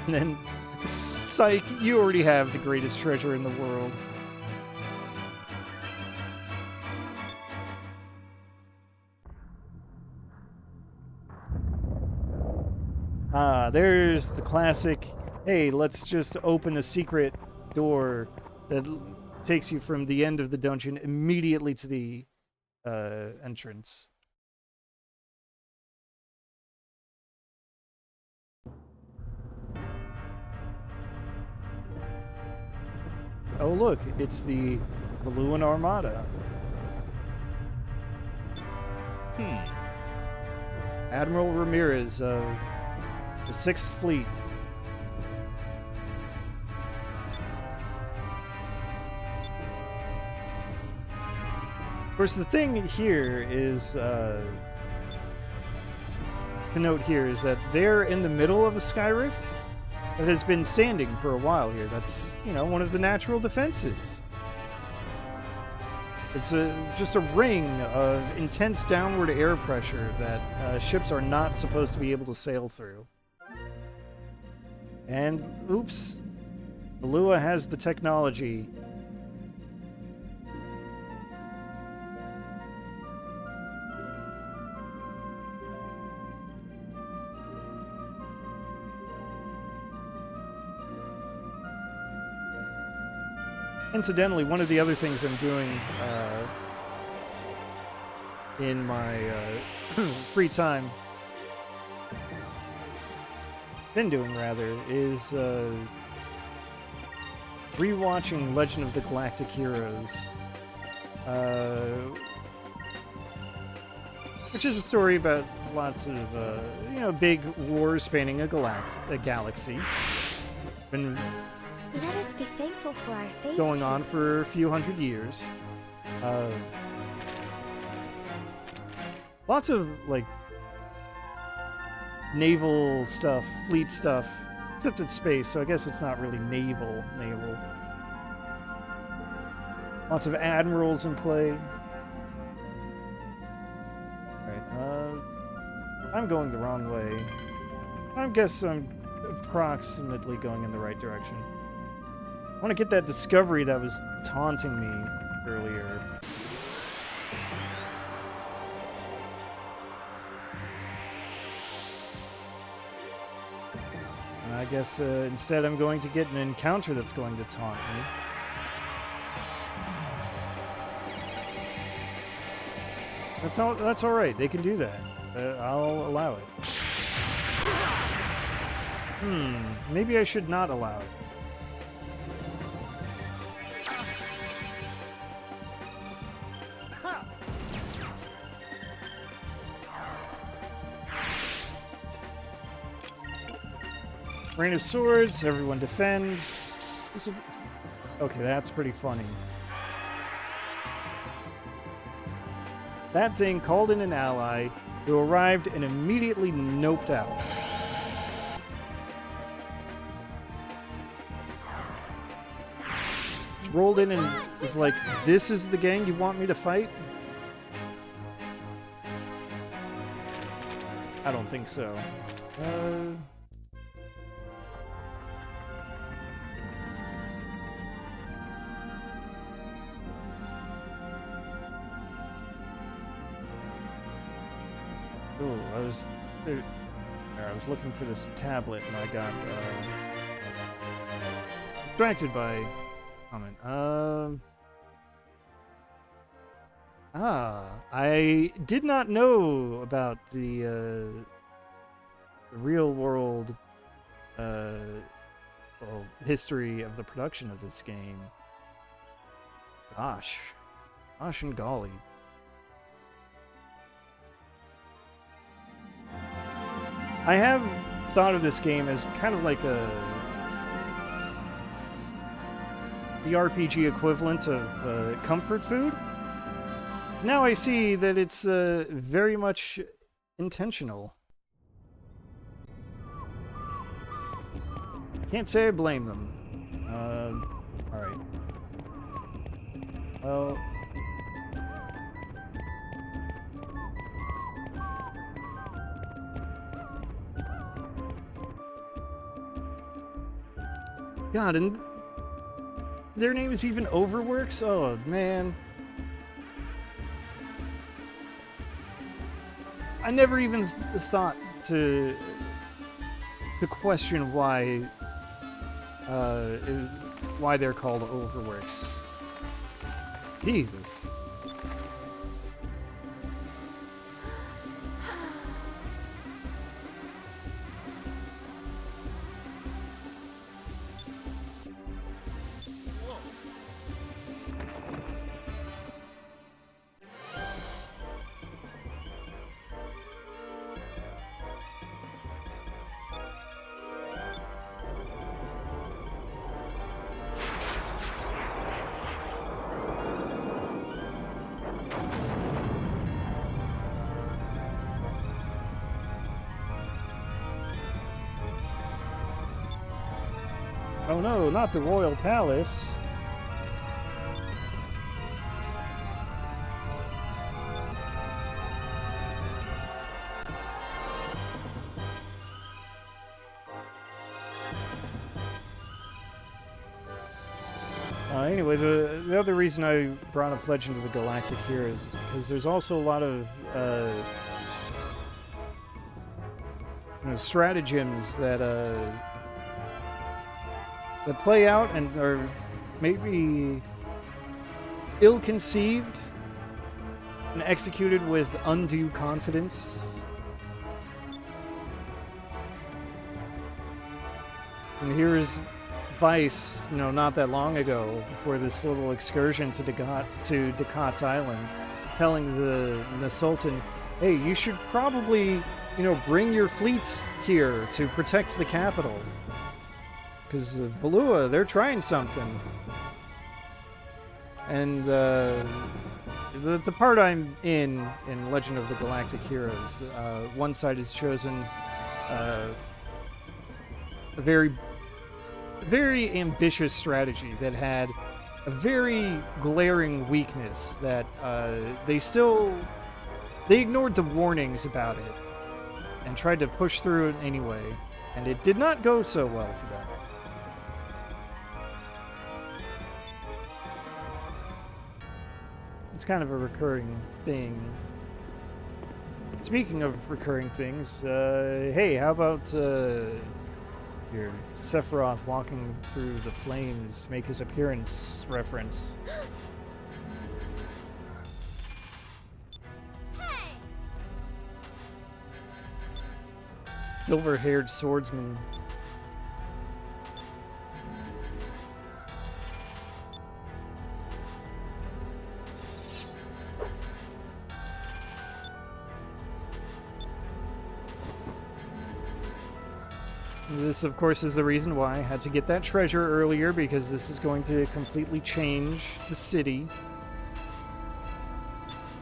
And then, psych, you already have the greatest treasure in the world. Ah, there's the classic, hey, let's just open a secret door that takes you from the end of the dungeon immediately to the entrance. Oh look, it's the Valuan Armada. Admiral Ramirez of the 6th Fleet. Of course, the thing here is, to note here, is that they're in the middle of a sky rift that has been standing for a while here. That's, you know, one of the natural defenses. It's just a ring of intense downward air pressure that ships are not supposed to be able to sail through. And, oops, Valua has the technology. Incidentally, one of the other things I'm doing in my free time, been doing rather, is rewatching Legend of the Galactic Heroes, which is a story about lots of you know, big wars spanning a galaxy. Been Let us be thankful for our safety. going on for a few hundred years. Lots of, like, naval stuff, fleet stuff, except it's space, so I guess it's not really naval. Lots of admirals in play. Alright, I'm going the wrong way. I guess I'm approximately going in the right direction. I want to get that discovery that was taunting me earlier. And I guess instead I'm going to get an encounter that's going to taunt me. That's all right. They can do that. I'll allow it. Maybe I should not allow it. Rain of Swords, everyone defend. Okay, that's pretty funny. That thing called in an ally who arrived and immediately noped out. Just rolled in and was like, "This is the gang you want me to fight?" I don't think so. Oh, I was looking for this tablet and I got distracted by comment. I did not know about the real world history of the production of this game. Gosh and golly. I have thought of this game as kind of like the RPG equivalent of comfort food. Now I see that it's very much intentional. Can't say I blame them. Alright. Well... God, and their name is even Overworks? Oh, man. I never even thought to question why they're called Overworks. Jesus. Oh no, not the royal palace. Anyway, the other reason I brought up Legend of the Galactic Heroes is because there's also a lot of stratagems that that play out and are maybe ill-conceived and executed with undue confidence. And here's Vice, not that long ago, before this little excursion to Ducat's Island, telling the Sultan, hey, you should probably, bring your fleets here to protect the capital. Because Balua, they're trying something. And the part I'm in Legend of the Galactic Heroes, one side has chosen a very ambitious strategy that had a very glaring weakness that they ignored the warnings about it and tried to push through it anyway, and it did not go so well for them. It's kind of a recurring thing. Speaking of recurring things, hey, how about your Sephiroth walking through the flames make his appearance reference? Hey! Silver-haired swordsman. This, of course, is the reason why I had to get that treasure earlier, because this is going to completely change the city.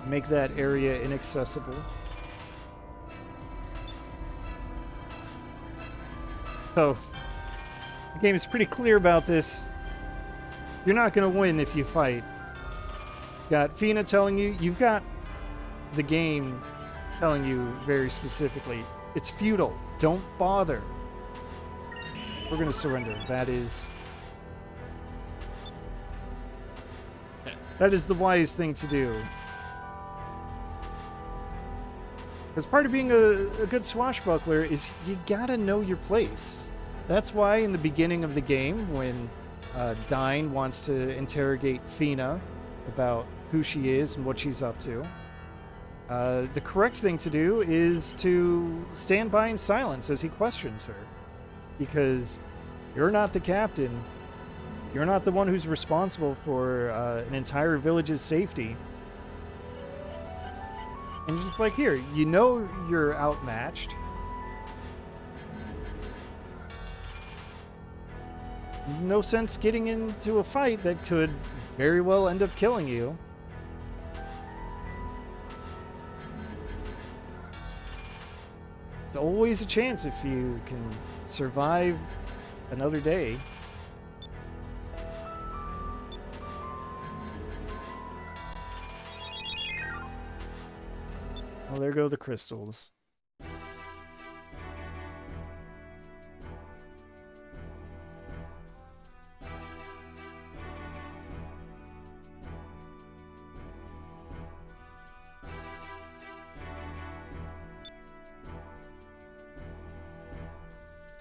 Make that area inaccessible. So, the game is pretty clear about this. You're not going to win if you fight. Got Fina telling you, you've got the game telling you very specifically, it's futile. Don't bother. We're going to surrender. That is the wise thing to do. Because part of being a good swashbuckler is you gotta know your place. That's why in the beginning of the game, when Dine wants to interrogate Fina about who she is and what she's up to, the correct thing to do is to stand by in silence as he questions her. Because you're not the captain. You're not the one who's responsible for an entire village's safety. And it's like, here, you're outmatched. No sense getting into a fight that could very well end up killing you. There's always a chance if you can survive another day. Well, there go the crystals.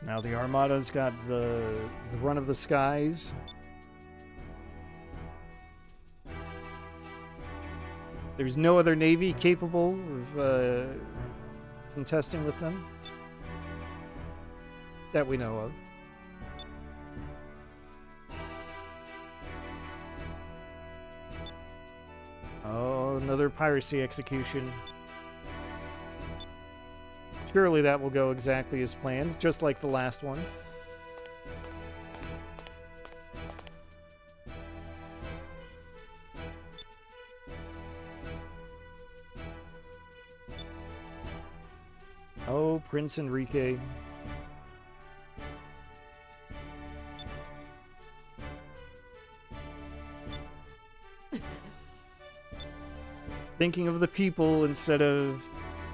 Now the Armada's got the run of the skies. There's no other navy capable of contesting with them that we know of. Oh, another piracy execution. Surely that will go exactly as planned, just like the last one. Oh, Prince Enrique. Thinking of the people instead of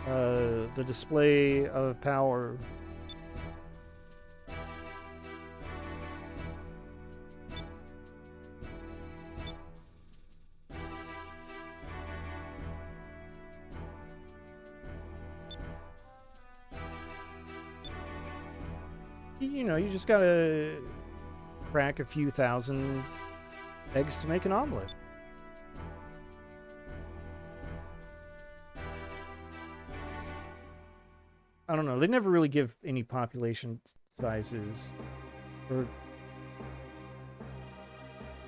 the display of power. You know, you just gotta crack a few thousand eggs to make an omelet. I don't know. They never really give any population sizes. Or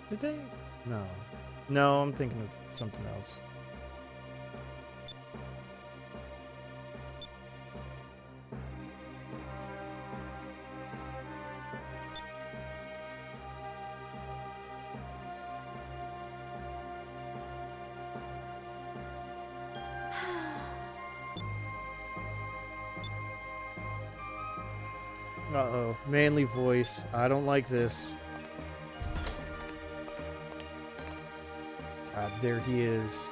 did they? No. No, I'm thinking of something else. Uh-oh. Manly voice. I don't like this. God, there he is.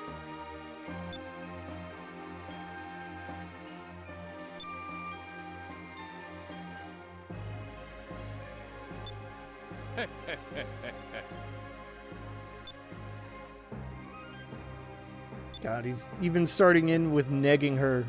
God, he's even starting in with negging her.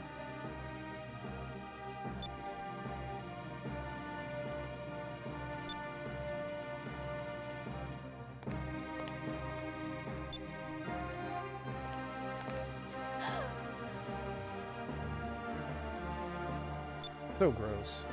So gross.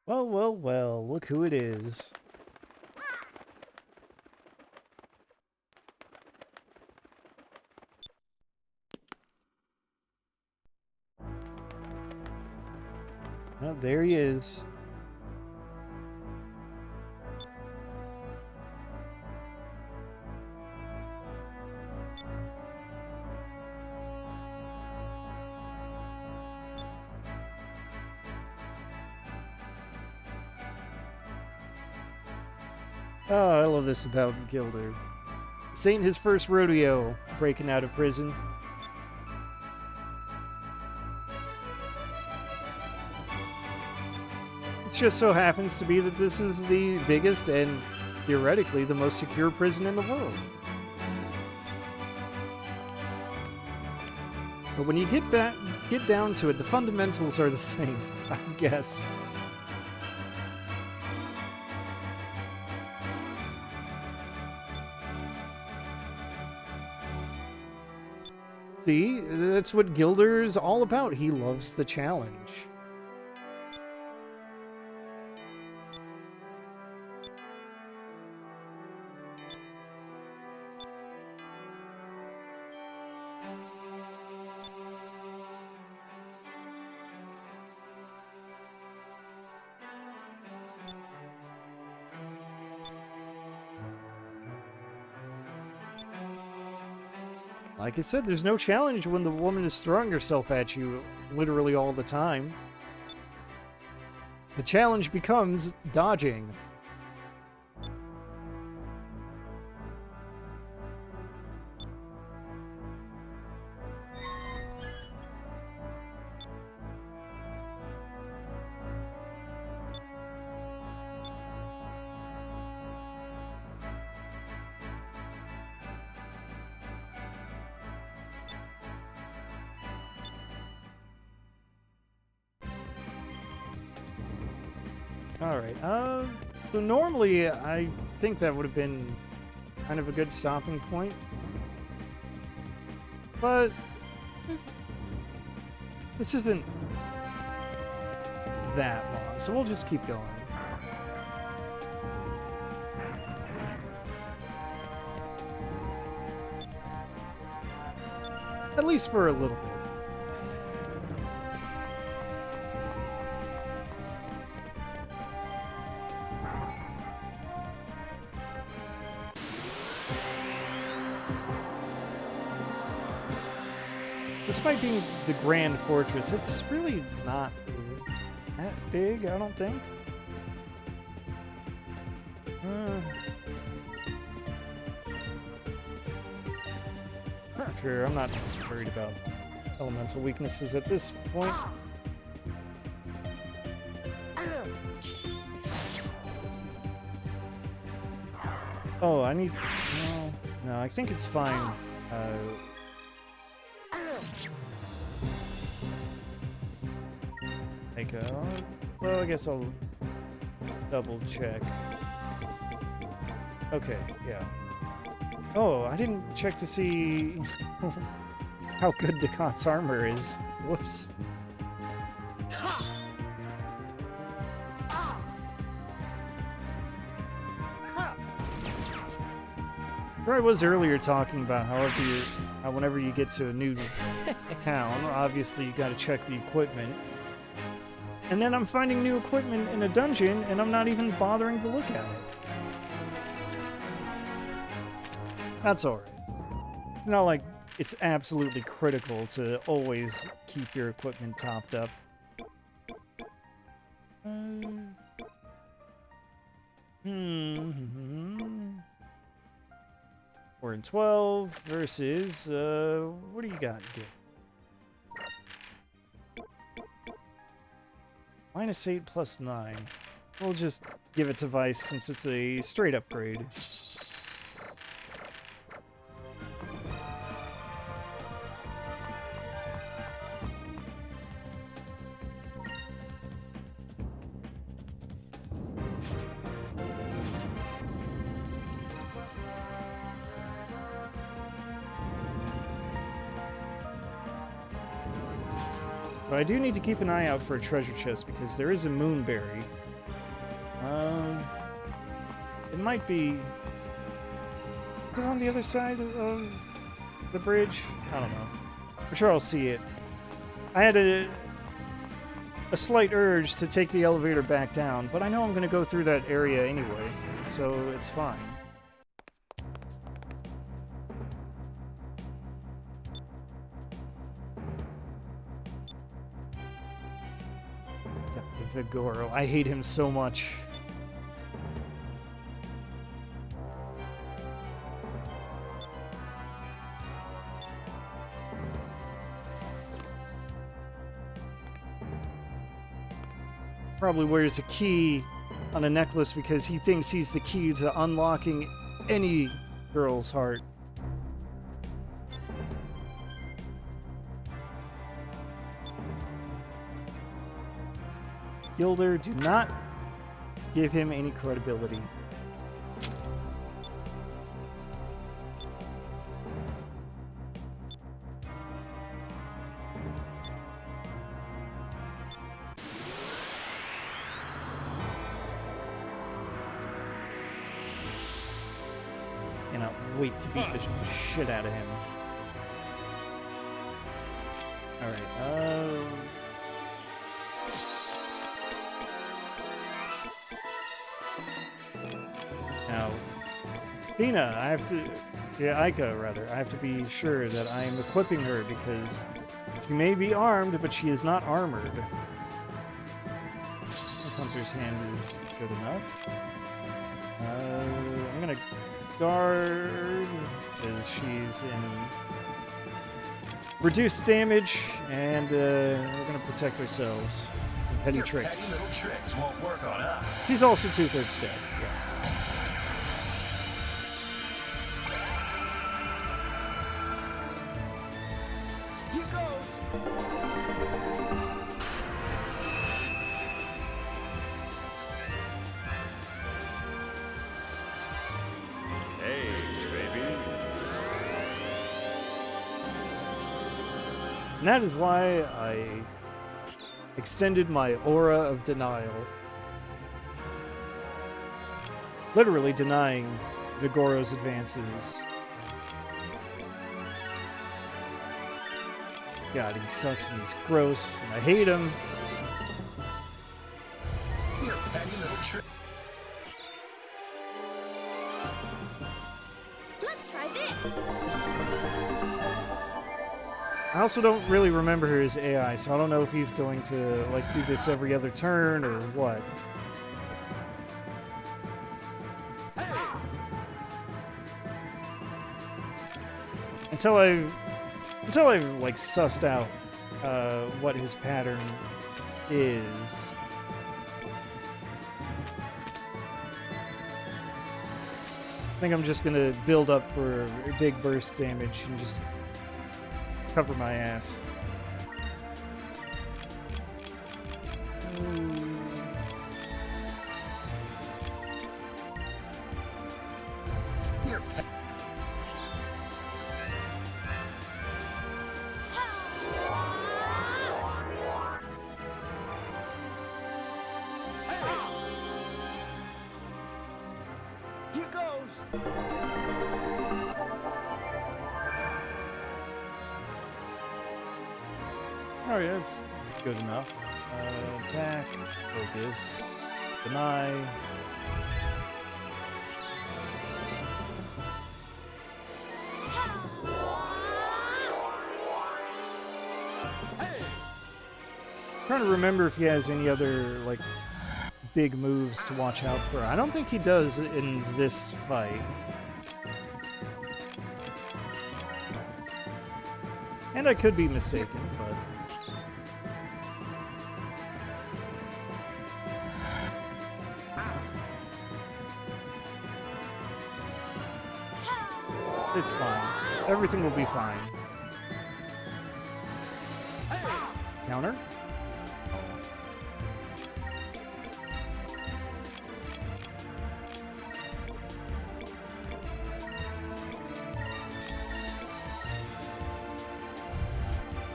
Well, well, well, look who it is. Oh, there he is. Oh, I love this about Gilder. This ain't his first rodeo, breaking out of prison. It just so happens to be that this is the biggest and, theoretically, the most secure prison in the world. But when you get down to it, the fundamentals are the same, I guess. See, that's what Gilder's all about. He loves the challenge. Like I said, there's no challenge when the woman is throwing herself at you literally all the time. The challenge becomes dodging. Alright, so normally I think that would have been kind of a good stopping point. But this isn't that long, so we'll just keep going. At least for a little bit. despite being the Grand Fortress, it's really not that big, I don't think. Sure, I'm not worried about elemental weaknesses at this point. Oh, I need... No, I think it's fine. Well, I guess I'll double check. Okay, yeah. Oh, I didn't check to see how good Ducat's armor is. Whoops. Where I was earlier talking about how whenever you get to a new town, obviously you gotta check the equipment. And then I'm finding new equipment in a dungeon, and I'm not even bothering to look at it. That's alright. It's not like it's absolutely critical to always keep your equipment topped up. 4 and 12 versus, what do you got? -8 plus 9. We'll just give it to Vice since it's a straight upgrade. So I do need to keep an eye out for a treasure chest because there is a moonberry. It might be... Is it on the other side of the bridge? I don't know. I'm sure I'll see it. I had a slight urge to take the elevator back down, but I know I'm going to go through that area anyway, so it's fine. Vigoro. I hate him so much. Probably wears a key on a necklace because he thinks he's the key to unlocking any girl's heart. Gilder, do not give him any credibility. Cannot wait to beat the shit out of him. Alright, now, Pina, I have to... Yeah, Aika, rather. I have to be sure that I am equipping her because she may be armed, but she is not armored. Hunter's hand is good enough. I'm gonna guard because she's in reduced damage, and we're gonna protect ourselves from petty tricks. Petty little tricks won't work on us. She's also 2/3 dead. Yeah. And that is why I extended my aura of denial. Literally denying Vigoro's advances. God, he sucks and he's gross, and I hate him. You're petty little trick. Let's try this. I also don't really remember his AI, so I don't know if he's going to like do this every other turn or what. Until I like sussed out what his pattern is. I think I'm just gonna build up for a big burst damage and just cover my ass. You're Here goes. Oh yeah, that's good enough. Attack, focus, deny. Trying to remember if he has any other like big moves to watch out for. I don't think he does in this fight. And I could be mistaken, but it's fine. Everything will be fine. Counter?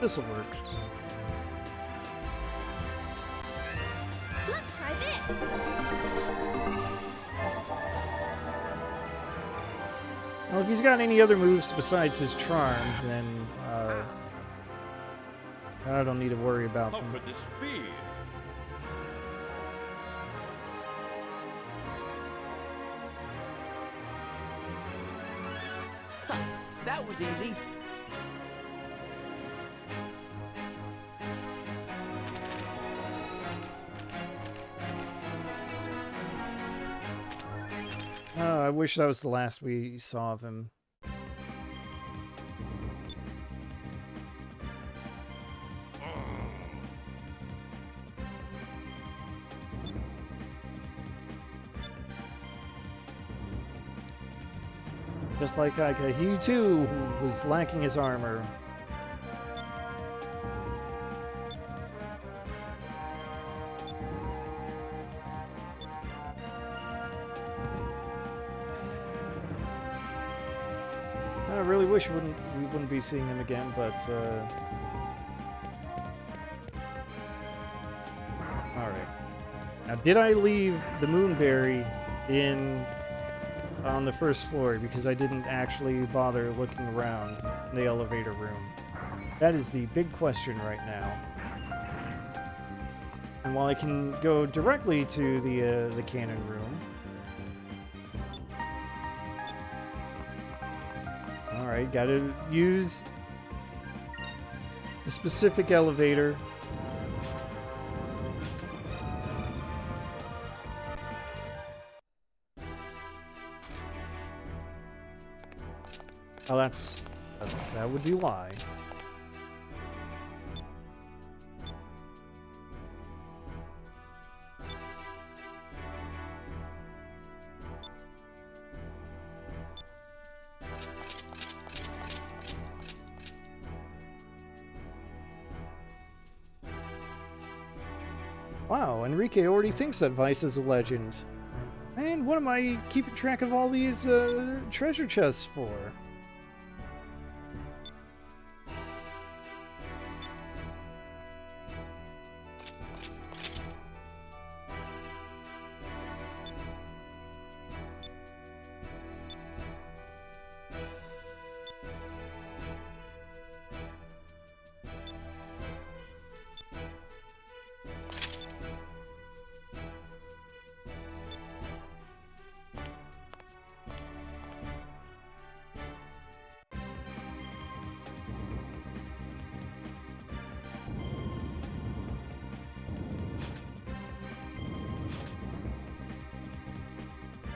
This'll work. Let's try this. Well, if he's got any other moves besides his charm, then I don't need to worry about Up them. with the speed. That was easy. I wish that was the last we saw of him. Just like Aika, he too was lacking his armor. I really wish we wouldn't be seeing him again, but all right. Now, did I leave the Moonberry on the first floor because I didn't actually bother looking around in the elevator room? That is the big question right now. And while I can go directly to the cannon room, all right, gotta use the specific elevator. Oh, that would be why. Wow, Enrique already thinks that Vice is a legend. And what am I keeping track of all these treasure chests for?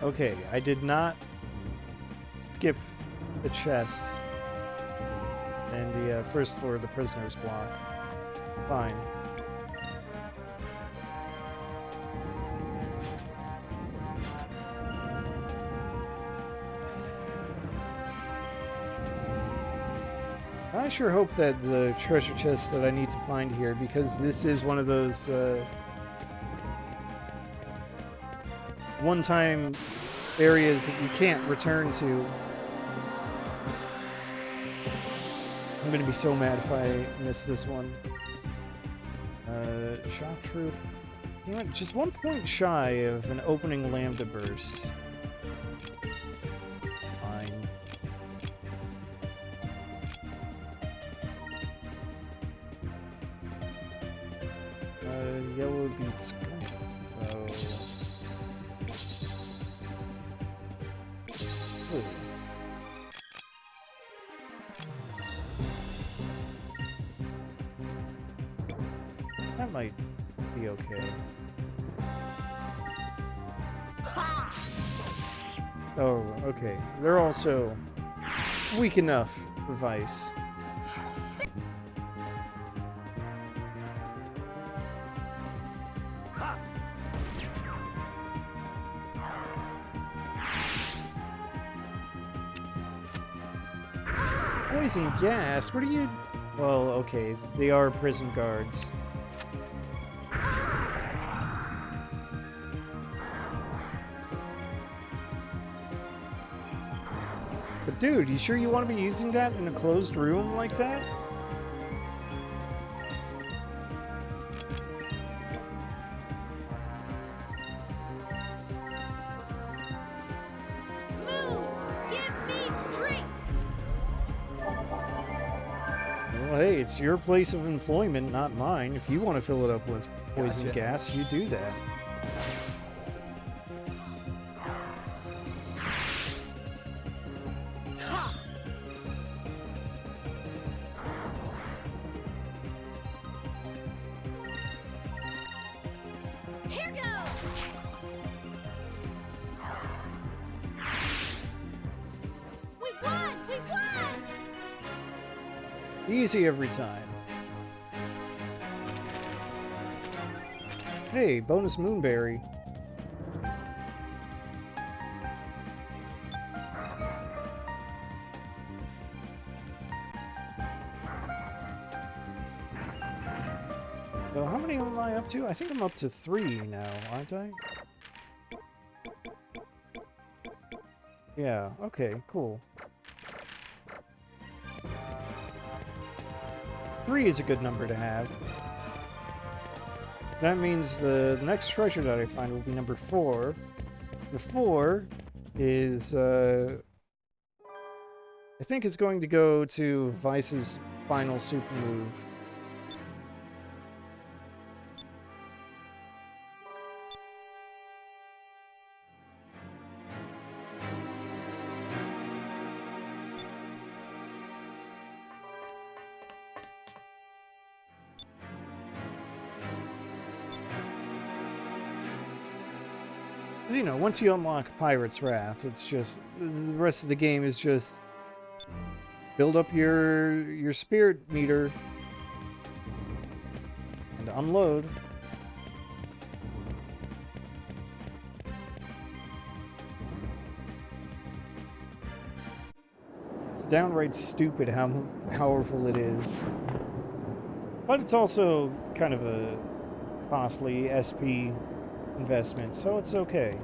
Okay, I did not skip the chest and the first floor of the prisoner's block. Fine. I sure hope that the treasure chest that I need to find here, because this is one of those one-time areas that you can't return to. I'm gonna be so mad if I miss this one. Shock troop. Damn it, just 1 point shy of an opening lambda burst. Fine. Yellow beats green, so... Ooh. That might be okay. Oh, okay. They're also weak enough for Vice. Poison gas? What are you... Well, okay. They are prison guards. But dude, you sure you want to be using that in a closed room like that? Moons, give me strength. Well, hey, it's your place of employment, not mine. If you want to fill it up with poison Gotcha. gas, you do that. Here goes. We won! We won! Easy every time. Hey, bonus moonberry. So how many am I up to? I think I'm up to 3 now, aren't I? Yeah, okay, cool. 3 is a good number to have. That means the next treasure that I find will be number 4. The 4 is, I think it's going to go to Vice's final super move. You know, once you unlock Pirate's Wrath, it's just the rest of the game is just build up your spirit meter and unload. It's downright stupid how powerful it is, but it's also kind of a costly SP investment, so it's okay.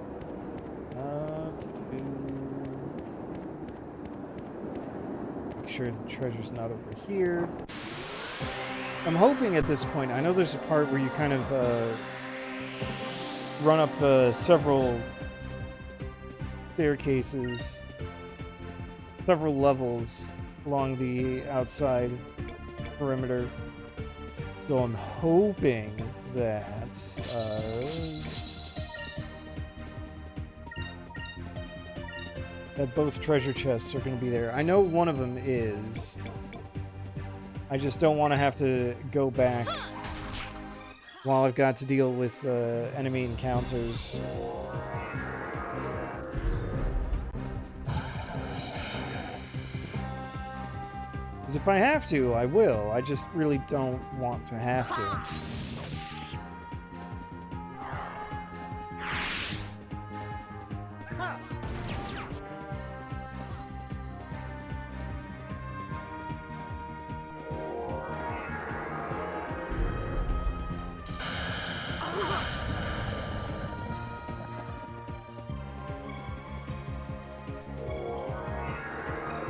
Make sure the treasure's not over here. I'm hoping at this point, I know there's a part where you kind of run up several staircases, several levels along the outside perimeter. So I'm hoping that that both treasure chests are going to be there. I know one of them is. I just don't want to have to go back while I've got to deal with enemy encounters. Because if I have to, I will. I just really don't want to have to.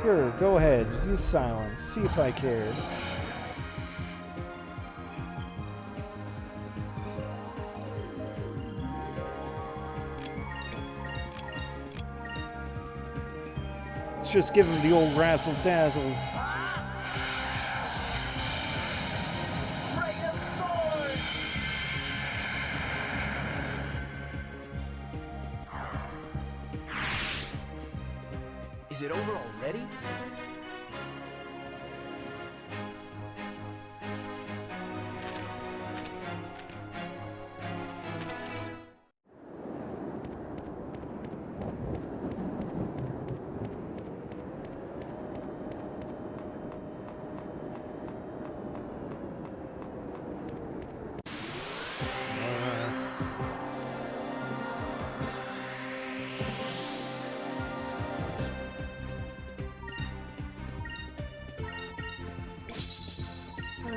Sure, go ahead. Use silence. See if I cared. Let's just give him the old razzle-dazzle. Ray of sword! Is it over already?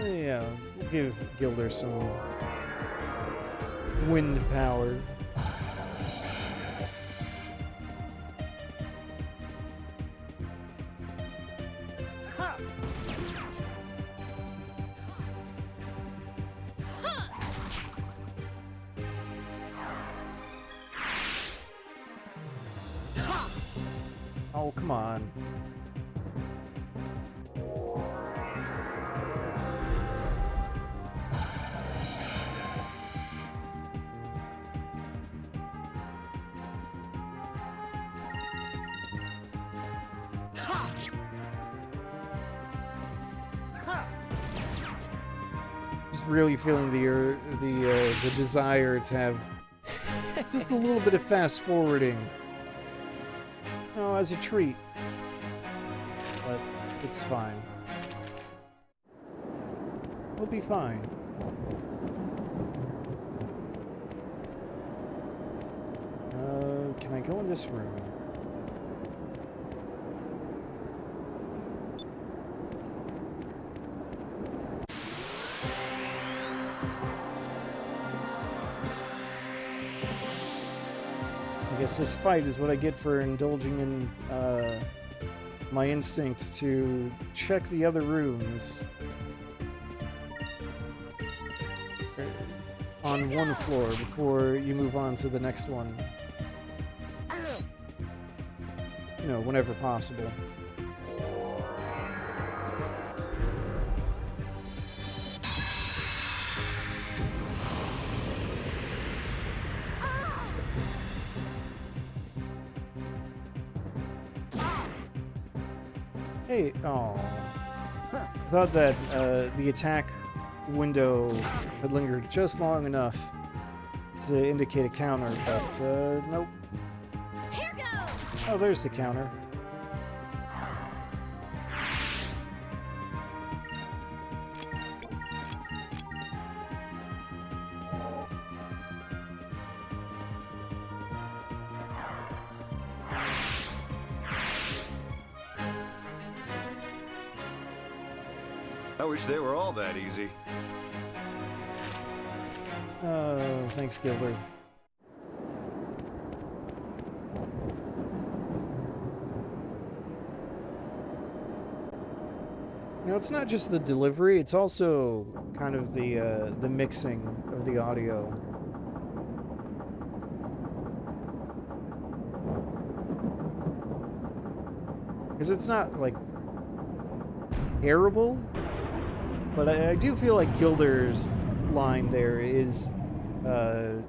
Yeah, we'll give Gilder some wind power. Ha! Oh, come on. Ha! Ha! Just really feeling the desire to have just a little bit of fast forwarding. Oh, as a treat. But it's fine. We'll be fine. Can I go in this room? I guess this fight is what I get for indulging in my instinct to check the other rooms on one floor before you move on to the next one. You know, whenever possible. Hey, oh. I thought that the attack window had lingered just long enough to indicate a counter, but nope. Here goes! Oh, there's the counter. I wish they were all that easy. Oh, thanks, Gilder. You know, it's not just the delivery, it's also kind of the mixing of the audio. Because it's not, like, terrible, but I do feel like Gilder's line there is a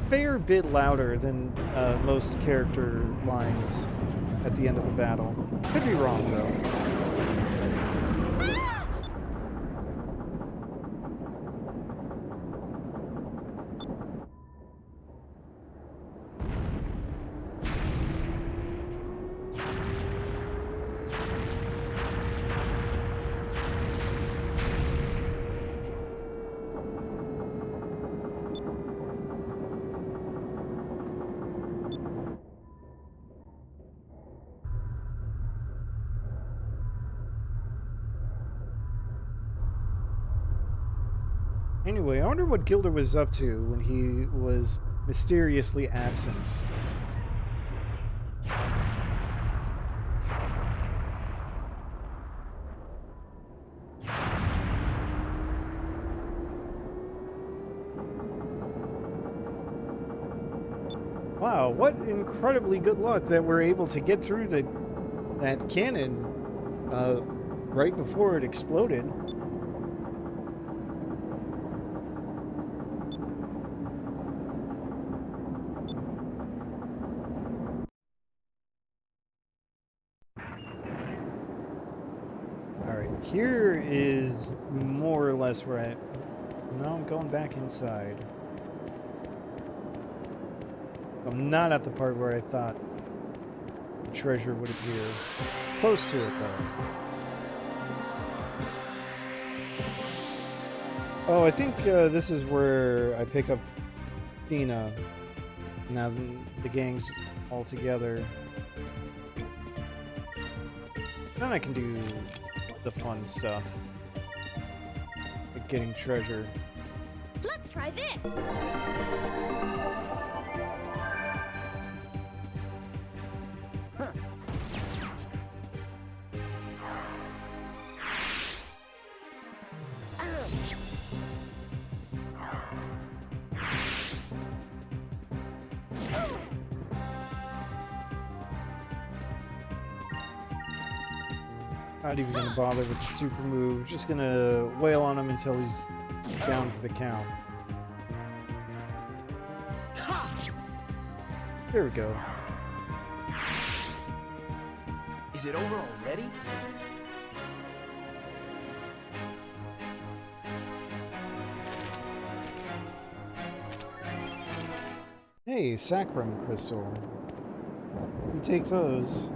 fair bit louder than most character lines at the end of a battle. Could be wrong, though. Anyway, I wonder what Gilder was up to when he was mysteriously absent. Wow, what incredibly good luck that we're able to get through that cannon right before it exploded. Alright, here is more or less where No, I'm going back inside. I'm not at the part where I thought the treasure would appear. Close to it, though. Oh, I think this is where I pick up Tina. Now the gang's all together. Then I can do the fun stuff. Like getting treasure. Let's try this. Not even gonna bother with the super move. Just gonna wail on him until he's down for the count. There we go. Is it over already? Hey, Sacrum Crystal. You take those.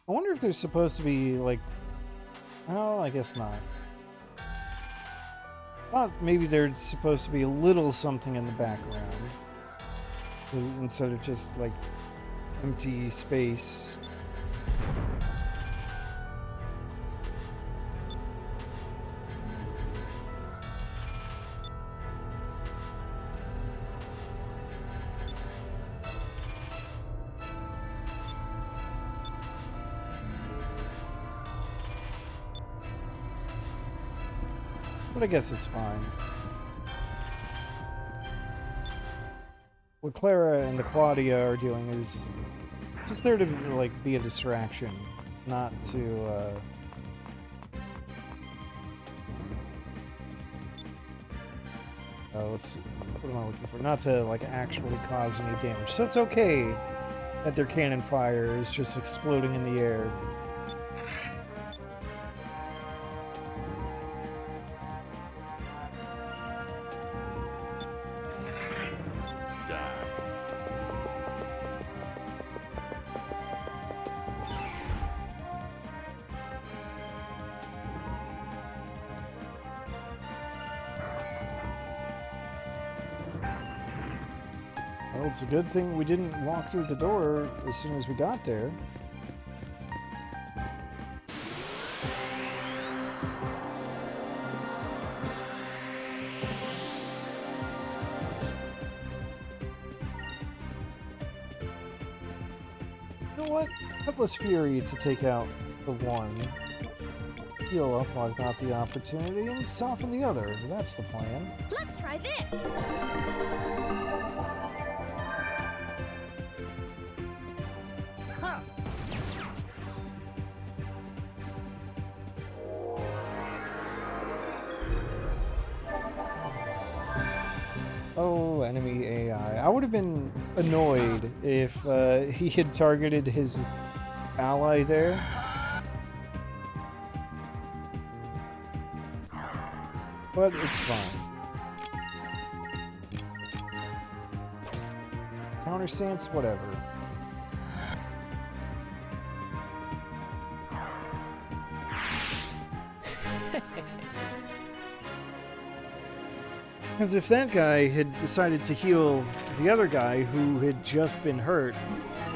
I wonder if there's supposed to be, like... Oh, I guess not. Thought maybe there's supposed to be a little something in the background. Instead of just, like, empty space. But I guess it's fine. What Clara and the Claudia are doing is just there to, like, be a distraction, not to, what am I looking for? Not to, like, actually cause any damage. So it's okay that their cannon fire is just exploding in the air. Well, it's a good thing we didn't walk through the door as soon as we got there. You know what? Helpless Fury to take out the one. Heal up while I've got the opportunity and soften the other. That's the plan. Let's try this. Ha! Oh, enemy AI. I would have been annoyed if he had targeted his ally there. But it's fine. Counter stance, whatever. Because if that guy had decided to heal the other guy who had just been hurt,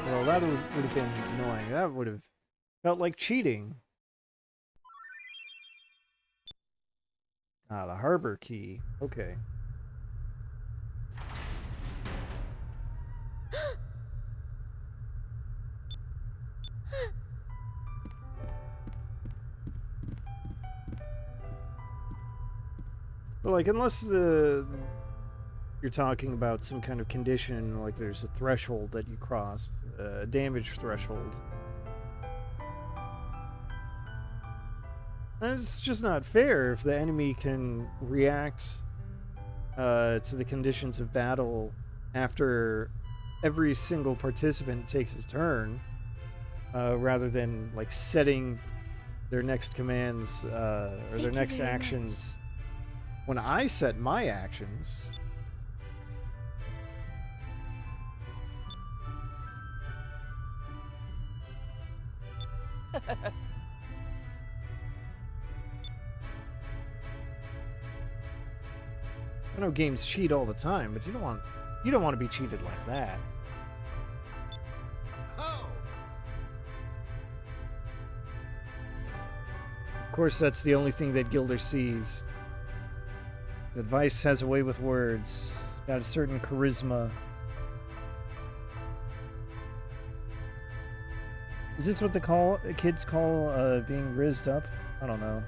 well, that would have been annoying. That would have felt like cheating. Ah, the harbor key. Okay. But like, unless you're talking about some kind of condition, like there's a threshold that you cross, a damage threshold. And it's just not fair if the enemy can react to the conditions of battle after every single participant takes his turn, rather than like setting their next commands or their next actions when I set my actions. I know games cheat all the time, but you don't want to be cheated like that. Ho! Of course, that's the only thing that Gilder sees. That Vice has a way with words. It's got a certain charisma. Is this what the kids call being rizzed up? I don't know.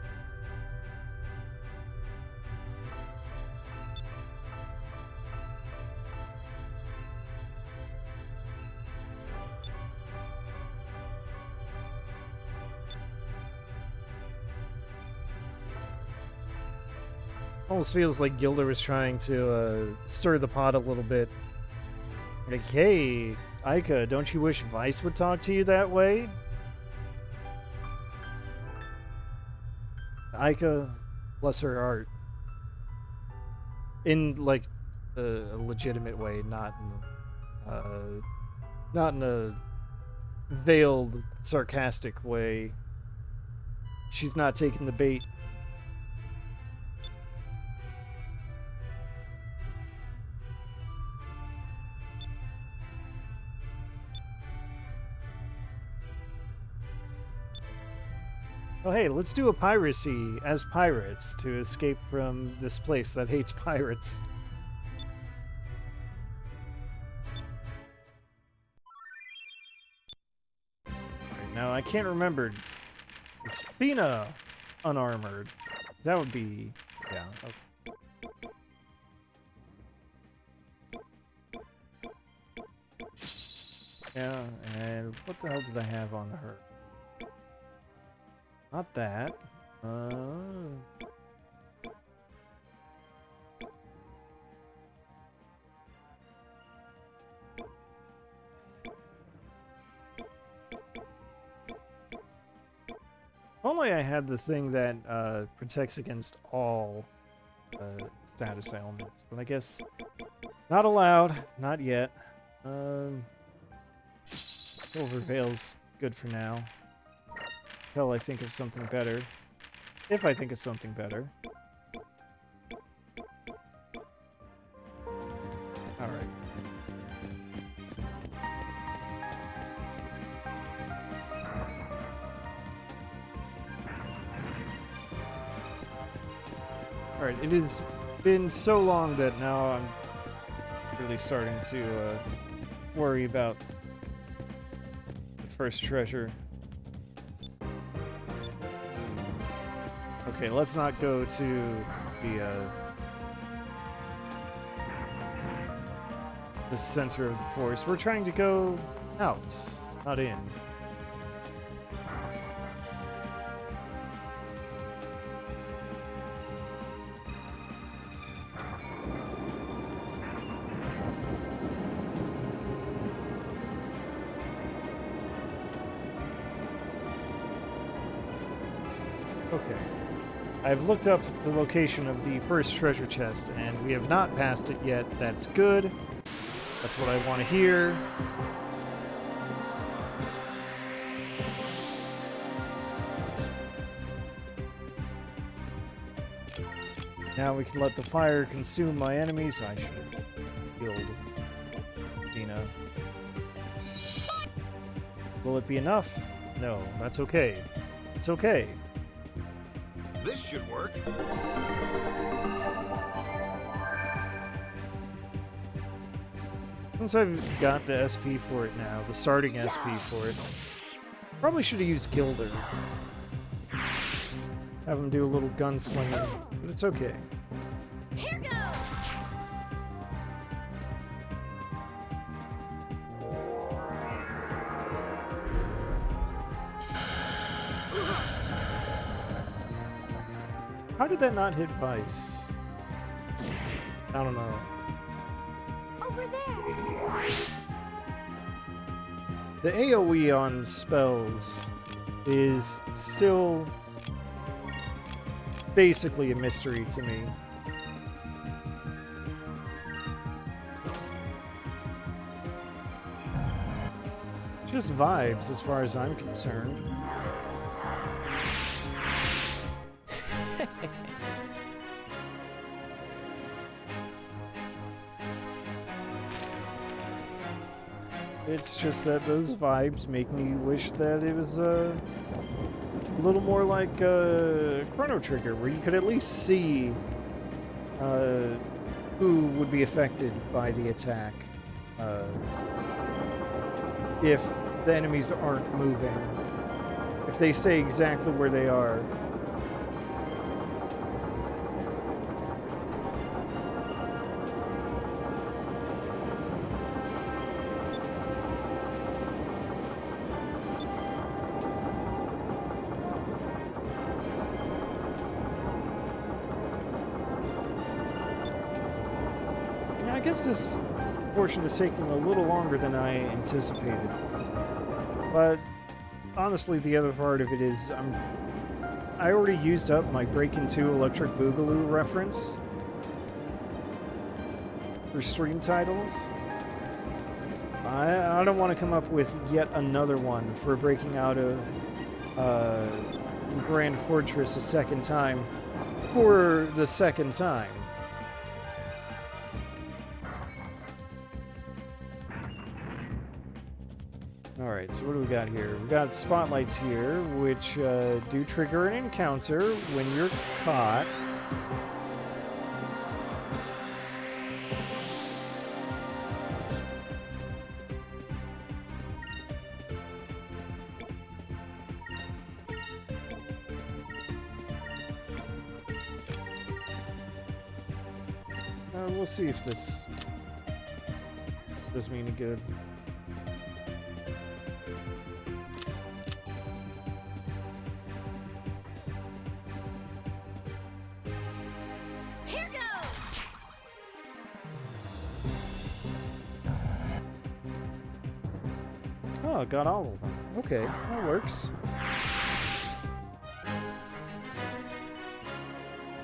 Almost feels like Gilder was trying to stir the pot a little bit. Like, hey, Aika, don't you wish Vice would talk to you that way? Aika, bless her heart. In, like, a legitimate way, not in a veiled, sarcastic way. She's not taking the bait. Oh, hey, let's do a piracy as pirates to escape from this place that hates pirates. Alright, now I can't remember. Is Fina unarmored? That would be... yeah. Okay. Yeah, and what the hell did I have on her? Not that. Only I had the thing that protects against all status ailments, but I guess not allowed. Not yet. Silver Veil's good for now. Until I think of something better. If I think of something better. Alright. Alright, it has been so long that now I'm really starting to worry about the first treasure. Okay, let's not go to the center of the forest. We're trying to go out, not in. Okay. I've looked up the location of the first treasure chest, and we have not passed it yet. That's good. That's what I want to hear. Now we can let the fire consume my enemies. I should have killed Dina. Will it be enough? No, that's okay. It's okay. This should work. Since I've got the SP for it now, the starting SP for it, probably should have used Gilder. Have him do a little gunslinging, but it's okay. Here goes! How did that not hit Vice? I don't know. Over there. The AoE on spells is still basically a mystery to me. Just vibes as far as I'm concerned. It's just that those vibes make me wish that it was a little more like Chrono Trigger, where you could at least see who would be affected by the attack if the enemies aren't moving, if they stay exactly where they are. I guess this portion is taking a little longer than I anticipated. But honestly, the other part of it is I already used up my Breakin' 2 Electric Boogaloo reference for stream titles. I don't want to come up with yet another one for breaking out of the Grand Fortress a second time for the second time. Alright, so what do we got here? We got spotlights here, which do trigger an encounter when you're caught. We'll see if this does me any good. Here goes! Oh, got all of them. Okay, that works.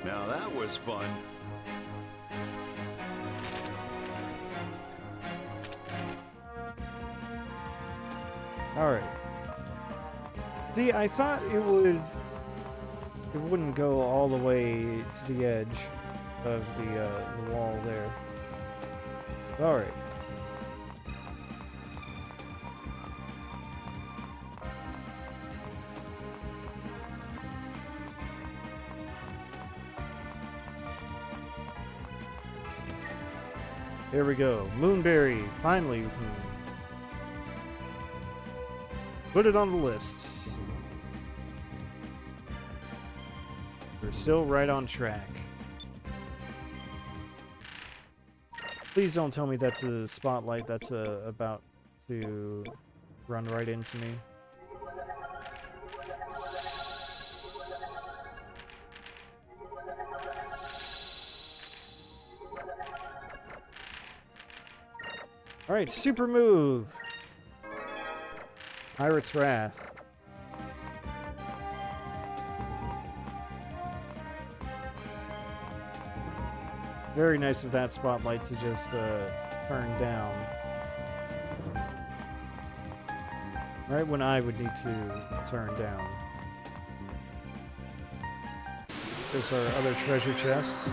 Now that was fun. Alright. See, I thought it wouldn't go all the way to the edge of the wall there. Alright. There we go. Moonberry. Finally, we can put it on the list. We're still right on track. Please don't tell me that's a spotlight that's about to run right into me. Alright, super move. Pirate's Wrath. Very nice of that spotlight to just turn down. Right when I would need to turn down. There's our other treasure chest.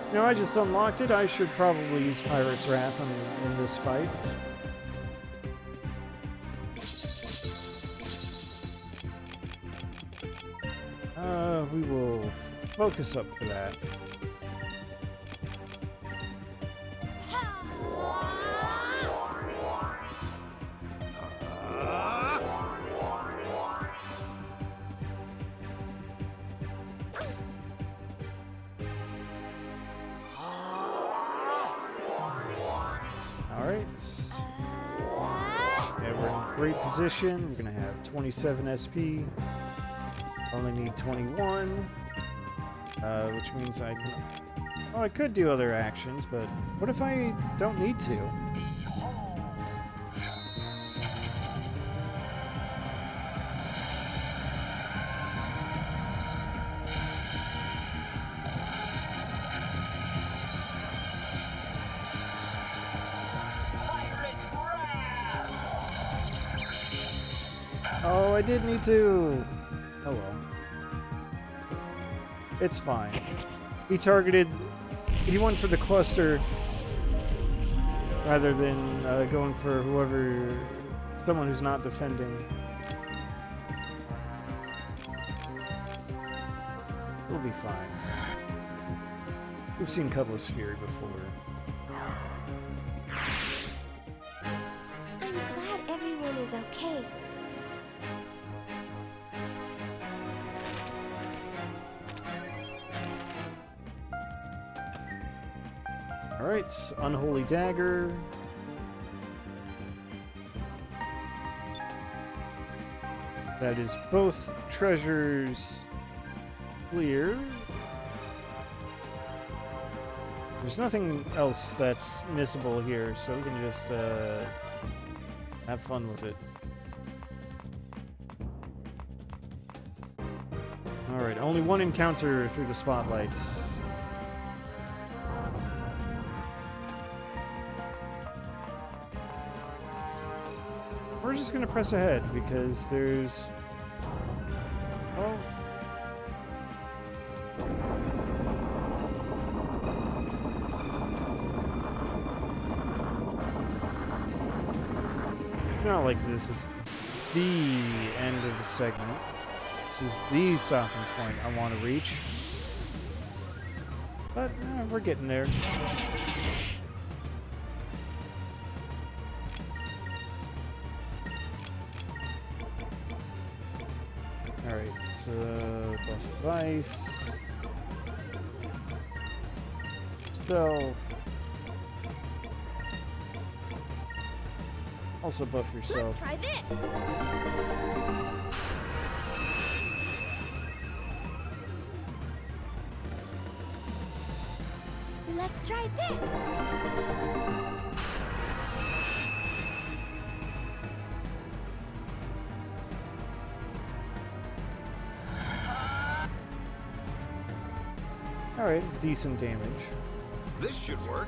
You know, I just unlocked it. I should probably use Pirate's Wrath in this fight. We will focus up for that. Alright. Yeah, we're in great position. We're gonna have 27 SP. Only need 21. Which means I can... Oh, I could do other actions, but what if I don't need to? Oh, I did need to. Oh well. It's fine. He targeted... He went for the cluster rather than going for whoever... Someone who's not defending. We'll be fine. We've seen Cutlass Fury before. I'm glad everyone is okay. Alright, Unholy Dagger. That is both treasures clear. There's nothing else that's missable here, so we can just have fun with it. Alright, only one encounter through the spotlights. We're just gonna press ahead because there's... Oh. It's not like this is the end of the segment. This is the stopping point I want to reach. But we're getting there. Alright, so buff of ice. Stealth. Also buff yourself. Let's try this. Let's try this. Alright, decent damage. This should work.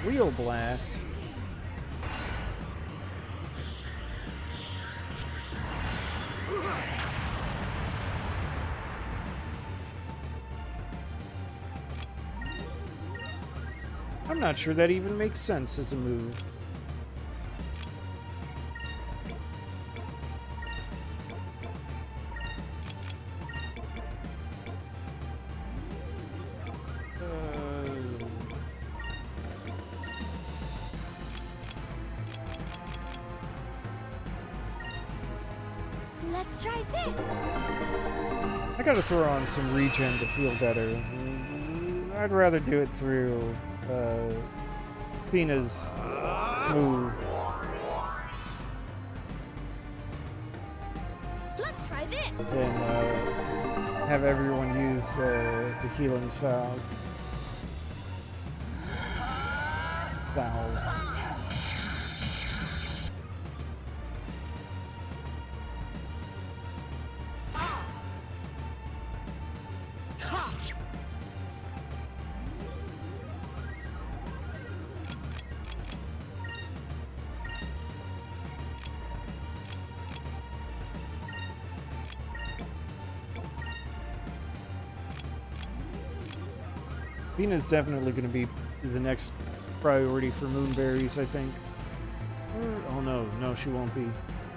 Wheel Blast. I'm not sure that even makes sense as a move. Let's try this. I gotta throw on some regen to feel better. I'd rather do it through Fina's move. Let's try this. Than have everyone use the healing salve. Vena's definitely going to be the next priority for Moonberries, I think. Oh no, no, she won't be.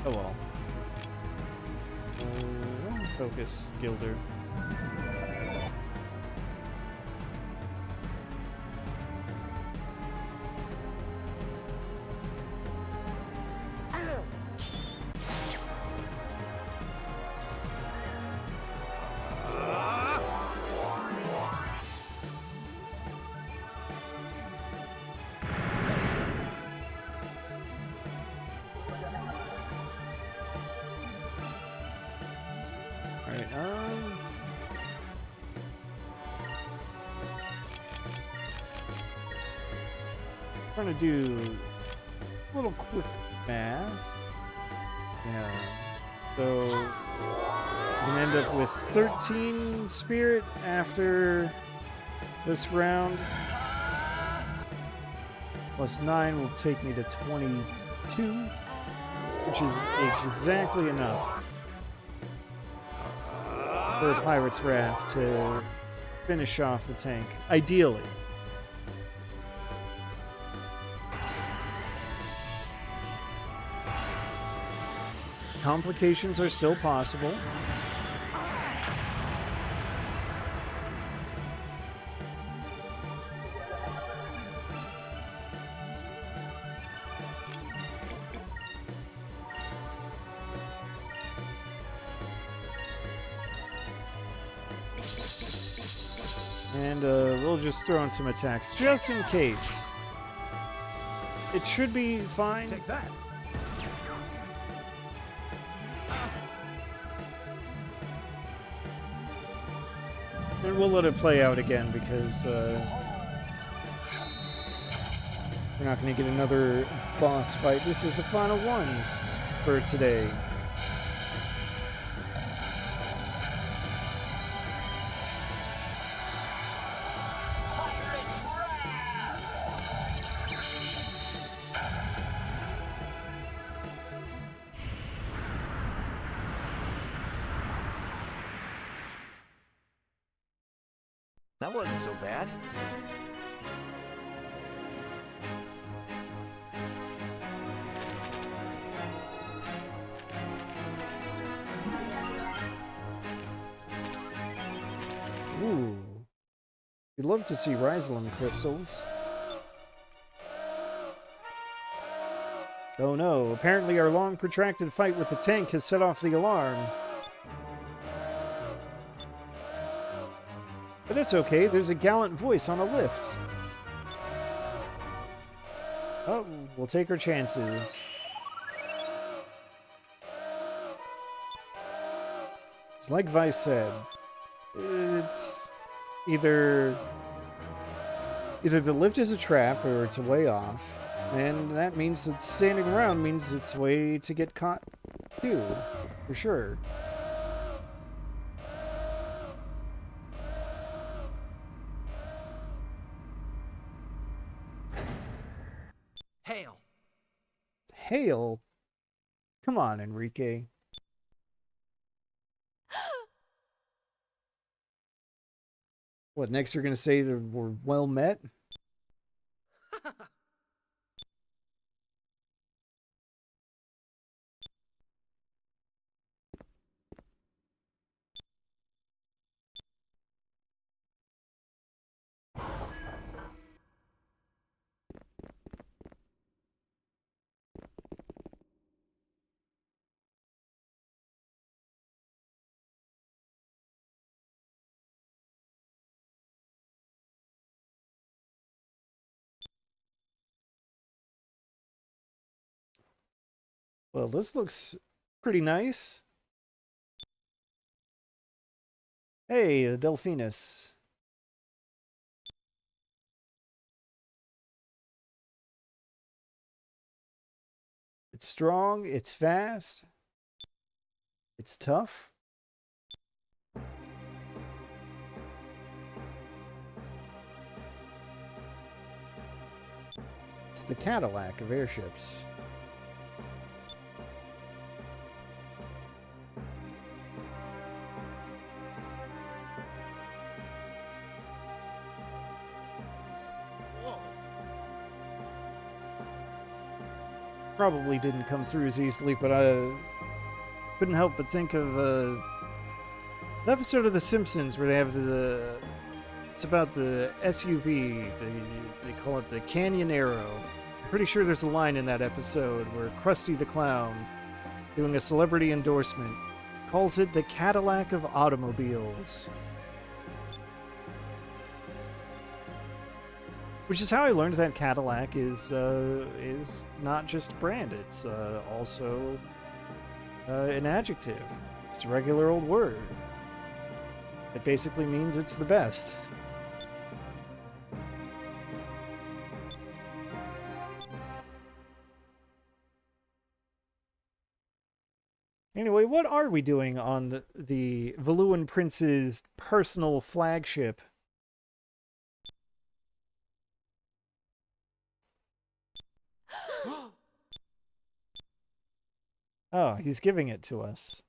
Oh well. Focus, Gilder. Alright, trying to do a little quick math. Yeah. So I'm gonna end up with 13 spirit after this round. Plus 9 will take me to 22, which is exactly enough for Pirate's Wrath to finish off the tank, ideally. Complications are still possible. And we'll just throw in some attacks, just in case. It should be fine. Take that. And we'll let it play out again because we're not going to get another boss fight. This is the final ones for today. That wasn't so bad. Ooh. We'd love to see Ryzlum crystals. Oh no, apparently our long protracted fight with the tank has set off the alarm. But it's okay, there's a gallant voice on a lift. Oh, we'll take our chances. It's like Vice said. It's either the lift is a trap or it's a way off. And that means that standing around means it's a way to get caught too, for sure. Hail. Hail? Come on, Enrique. What, next you're going to say that we're well met? Well, this looks pretty nice. Hey, the Delphinus. It's strong, it's fast, it's tough. It's the Cadillac of airships. probably didn't come through as easily, but I couldn't help but think of an episode of The Simpsons where they have it's about the SUV. They call it the Canyon Arrow. I'm pretty sure there's a line in that episode where Krusty the Clown, doing a celebrity endorsement, calls it the Cadillac of automobiles. Which is how I learned that Cadillac is not just a brand, it's also an adjective. It's a regular old word. It basically means it's the best. Anyway, what are we doing on the Valuan Prince's personal flagship? Oh, he's giving it to us.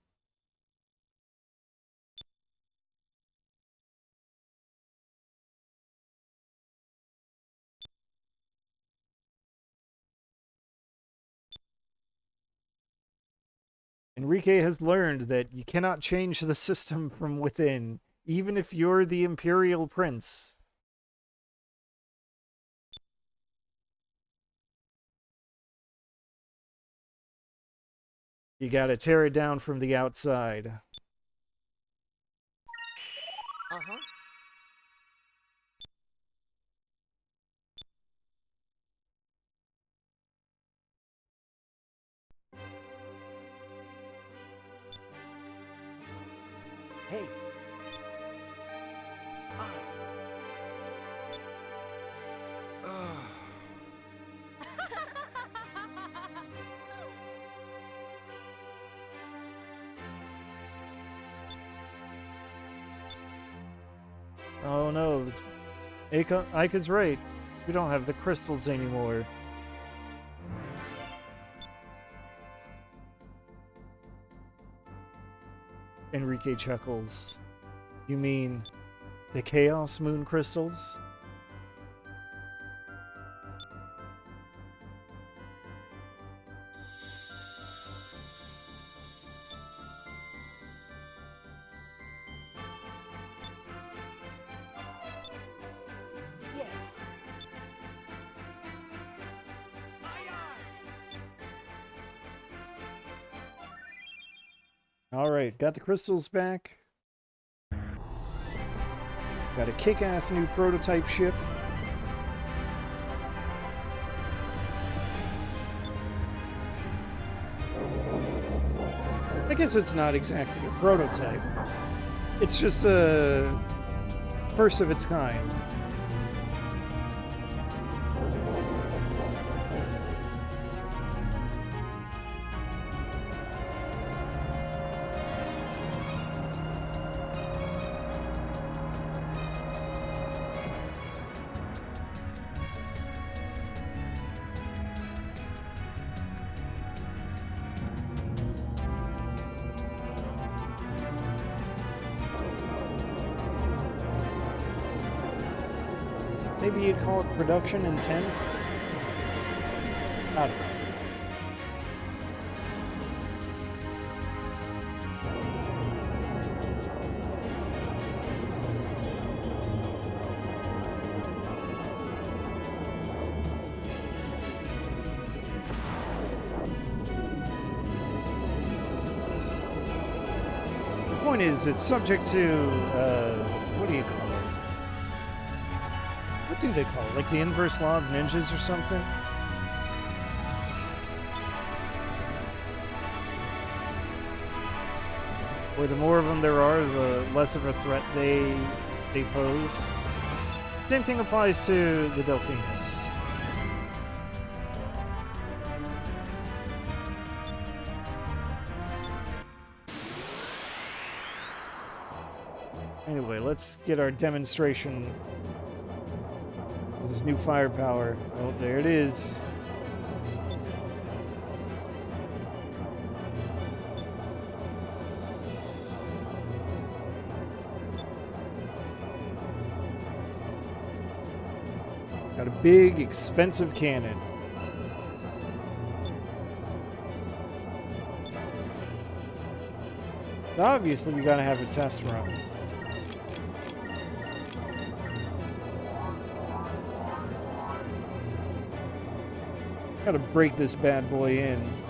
Enrique has learned that you cannot change the system from within, even if you're the Imperial Prince. You gotta tear it down from the outside. Uh-huh. Hey. Oh no, Ika's right. We don't have the crystals anymore. Enrique chuckles. You mean the Chaos Moon crystals? Yes. Alright, got the crystals back. Got a kick-ass new prototype ship. I guess it's not exactly a prototype. It's just a first of its kind. Maybe you'd call it production intent? I don't know. The point is, it's subject to, what do you call it? What do they call it? Like the inverse law of ninjas or something? Where the more of them there are, the less of a threat they pose. Same thing applies to the Delphinus. Anyway, let's get our demonstration. This new firepower. Oh, there it is. Got a big, expensive cannon. Obviously, we gotta have a test run. Gotta break this bad boy in.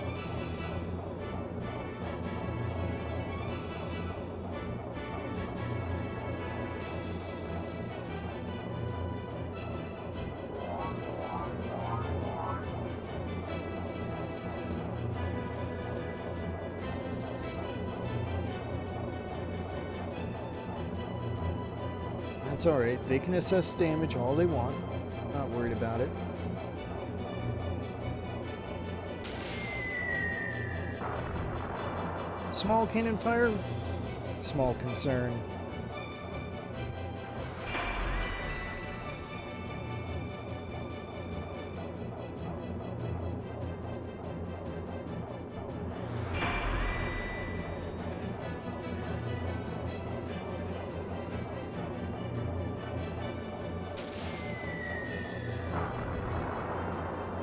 That's alright. They can assess damage all they want. Not worried about it. Small cannon fire? Small concern.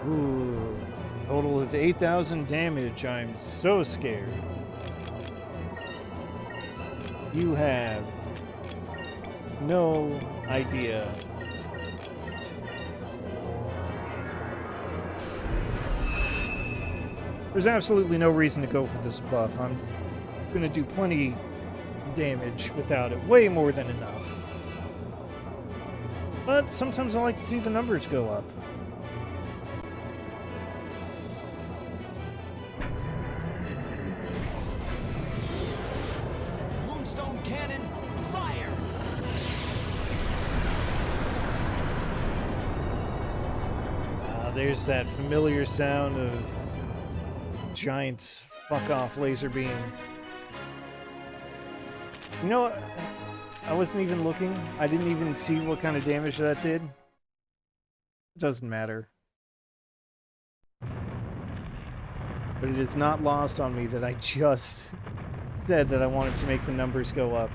Ooh, total of 8,000 damage. I'm so scared. You have no idea. There's absolutely no reason to go for this buff. I'm gonna do plenty of damage without it. Way more than enough. But sometimes I like to see the numbers go up. Moonstone cannon, fire! There's that familiar sound of giant fuck-off laser beam. You know what? I wasn't even looking. I didn't even see what kind of damage that did. It doesn't matter. But it is not lost on me that I just said that I wanted to make the numbers go up.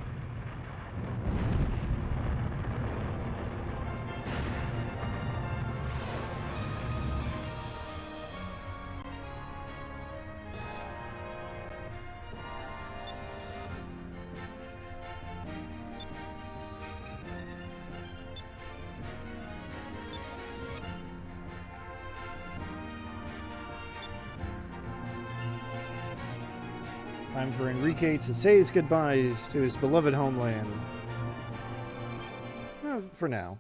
Time for Enrique to say his goodbyes to his beloved homeland. For now.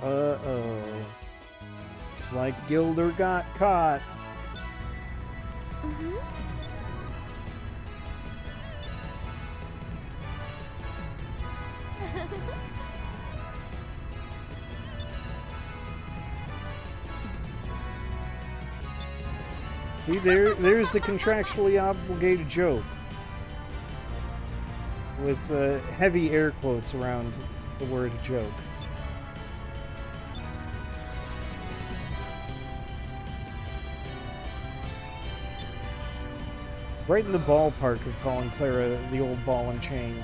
Uh-oh. It's like Gilder got caught. Mm-hmm. See, there's the contractually obligated joke. With heavy air quotes around the word joke. Right in the ballpark of calling Clara the old ball and chain.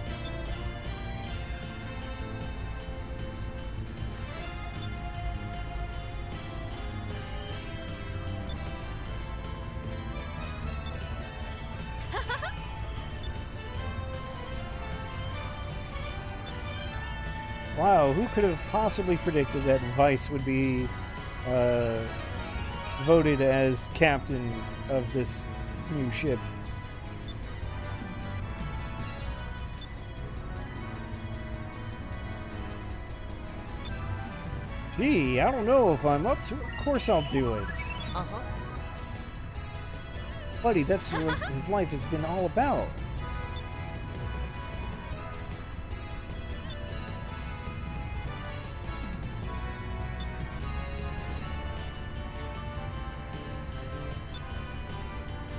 Wow, who could have possibly predicted that Vice would be voted as captain of this new ship? Gee, I don't know if I'm up to it. Of course I'll do it. Uh-huh. Buddy, that's what his life has been all about.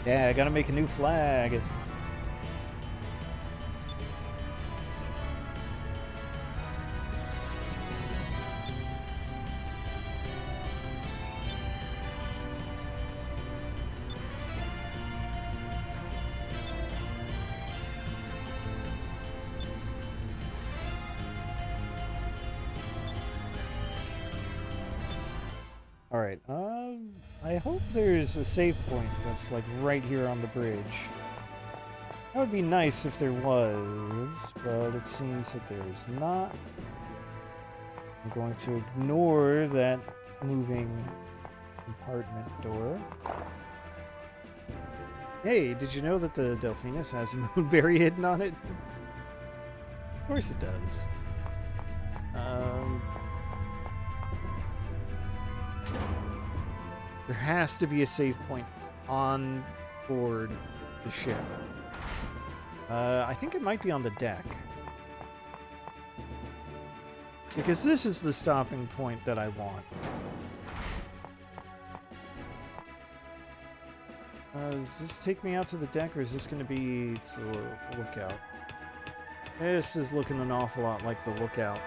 Yeah, I gotta make a new flag. Alright, I hope there's a save point that's like right here on the bridge. That would be nice if there was, but it seems that there's not. I'm going to ignore that moving compartment door. Hey, did you know that the Delphinus has a moonberry hidden on it? Of course it does. There has to be a save point on board the ship. I think it might be on the deck. Because this is the stopping point that I want. Does this take me out to the deck, or is this going to be to the lookout? This is looking an awful lot like the lookout.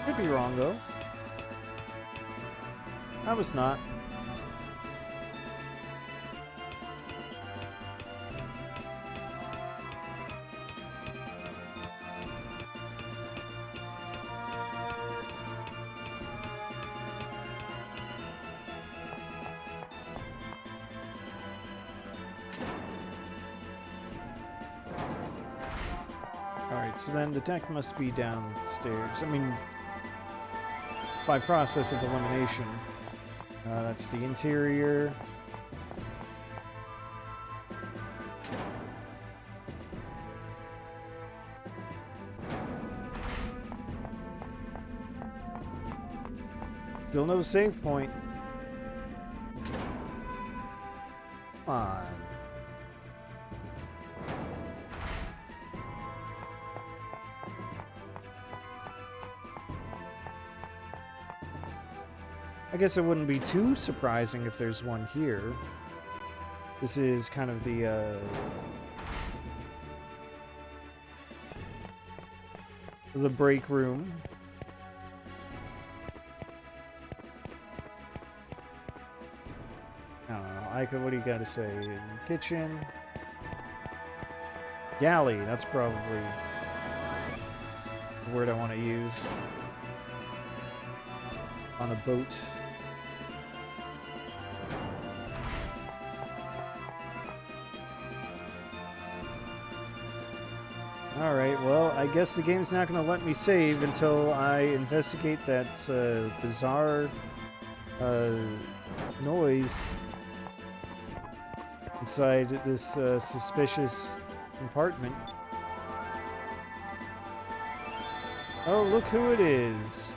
Could be wrong, though. I was not. Alright, so then the deck must be downstairs. I mean, by process of elimination. That's the interior. Still no save point. Come on. I guess it wouldn't be too surprising if there's one here. This is kind of the break room. I don't know. Ika, what do you got to say? Kitchen. Galley, that's probably the word I want to use. On a boat. Alright, well, I guess the game's not going to let me save until I investigate that bizarre noise inside this suspicious compartment. Oh, look who it is.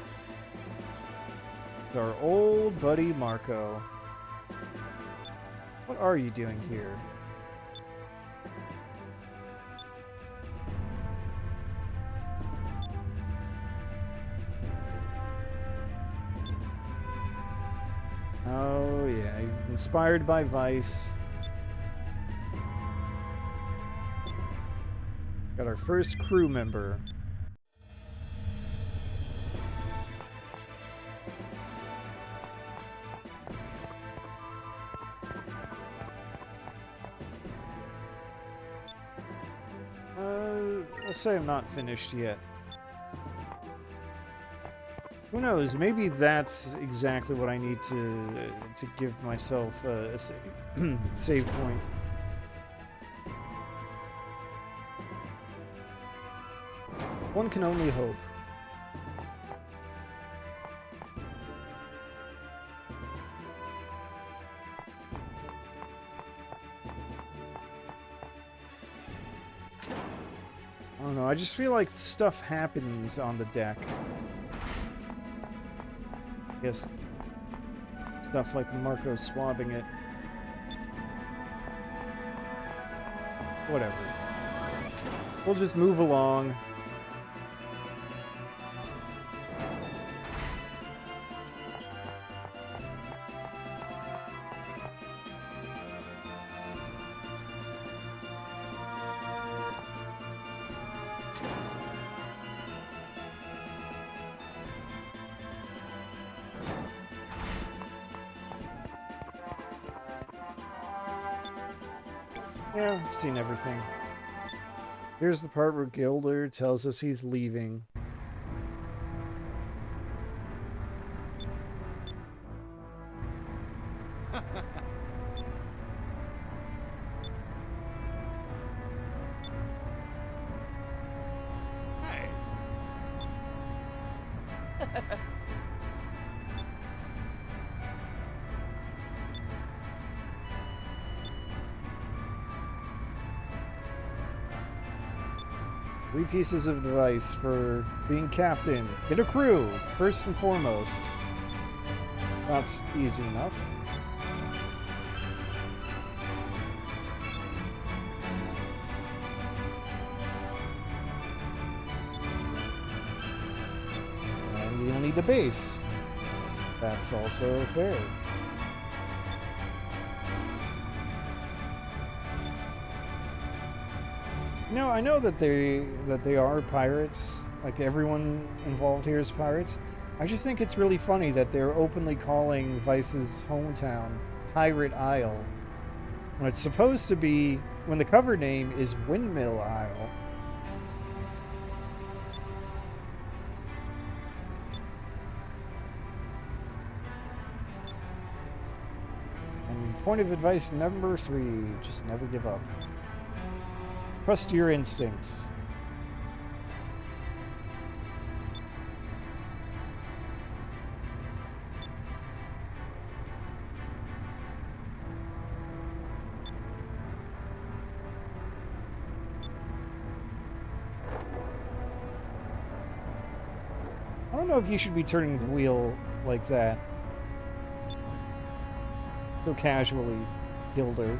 It's our old buddy Marco. What are you doing here? Oh yeah, inspired by Vice. Got our first crew member. I'll say I'm not finished yet. Who knows? Maybe that's exactly what I need to give myself a save point. One can only hope. I don't know, I just feel like stuff happens on the deck. I guess stuff like Marco swabbing it. Whatever. We'll just move along. Yeah, I've seen everything. Here's the part where Gilder tells us he's leaving. Hey, Three pieces of advice for being captain. Get a crew, first and foremost. That's easy enough. And you'll need a base. That's also fair. No, I know that they are pirates. Like everyone involved here is pirates. I just think it's really funny that they're openly calling Vice's hometown Pirate Isle when it's supposed to be, when the cover name is Windmill Isle. And point of advice number 3, just never give up. Trust your instincts. I don't know if you should be turning the wheel like that. So casually, Gilder.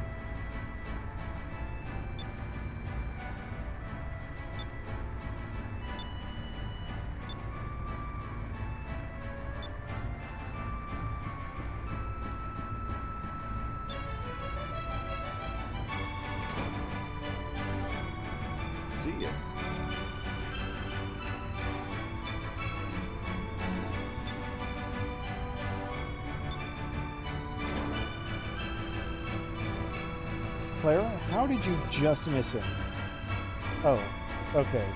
see ya. Clara, how did you just miss him? Oh, okay.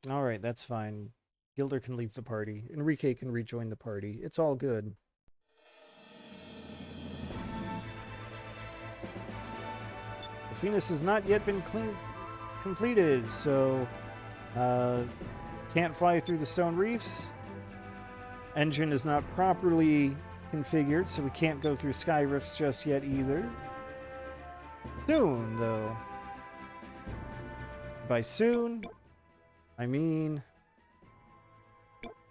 All right, that's fine. Gilder can leave the party. Enrique can rejoin the party. It's all good. The Phoenix has not yet been completed, so can't fly through the stone reefs. Engine is not properly configured, so we can't go through sky rifts just yet either. Soon, though. By soon, I mean,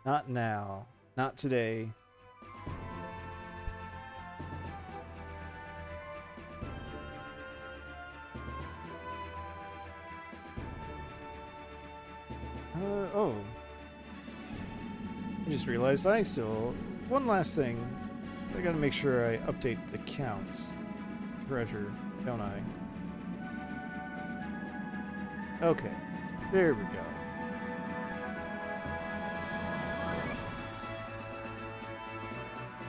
not now, not today. Oh. I just realized one last thing. I gotta make sure I update the counts. Treasure, don't I? Okay, there we go.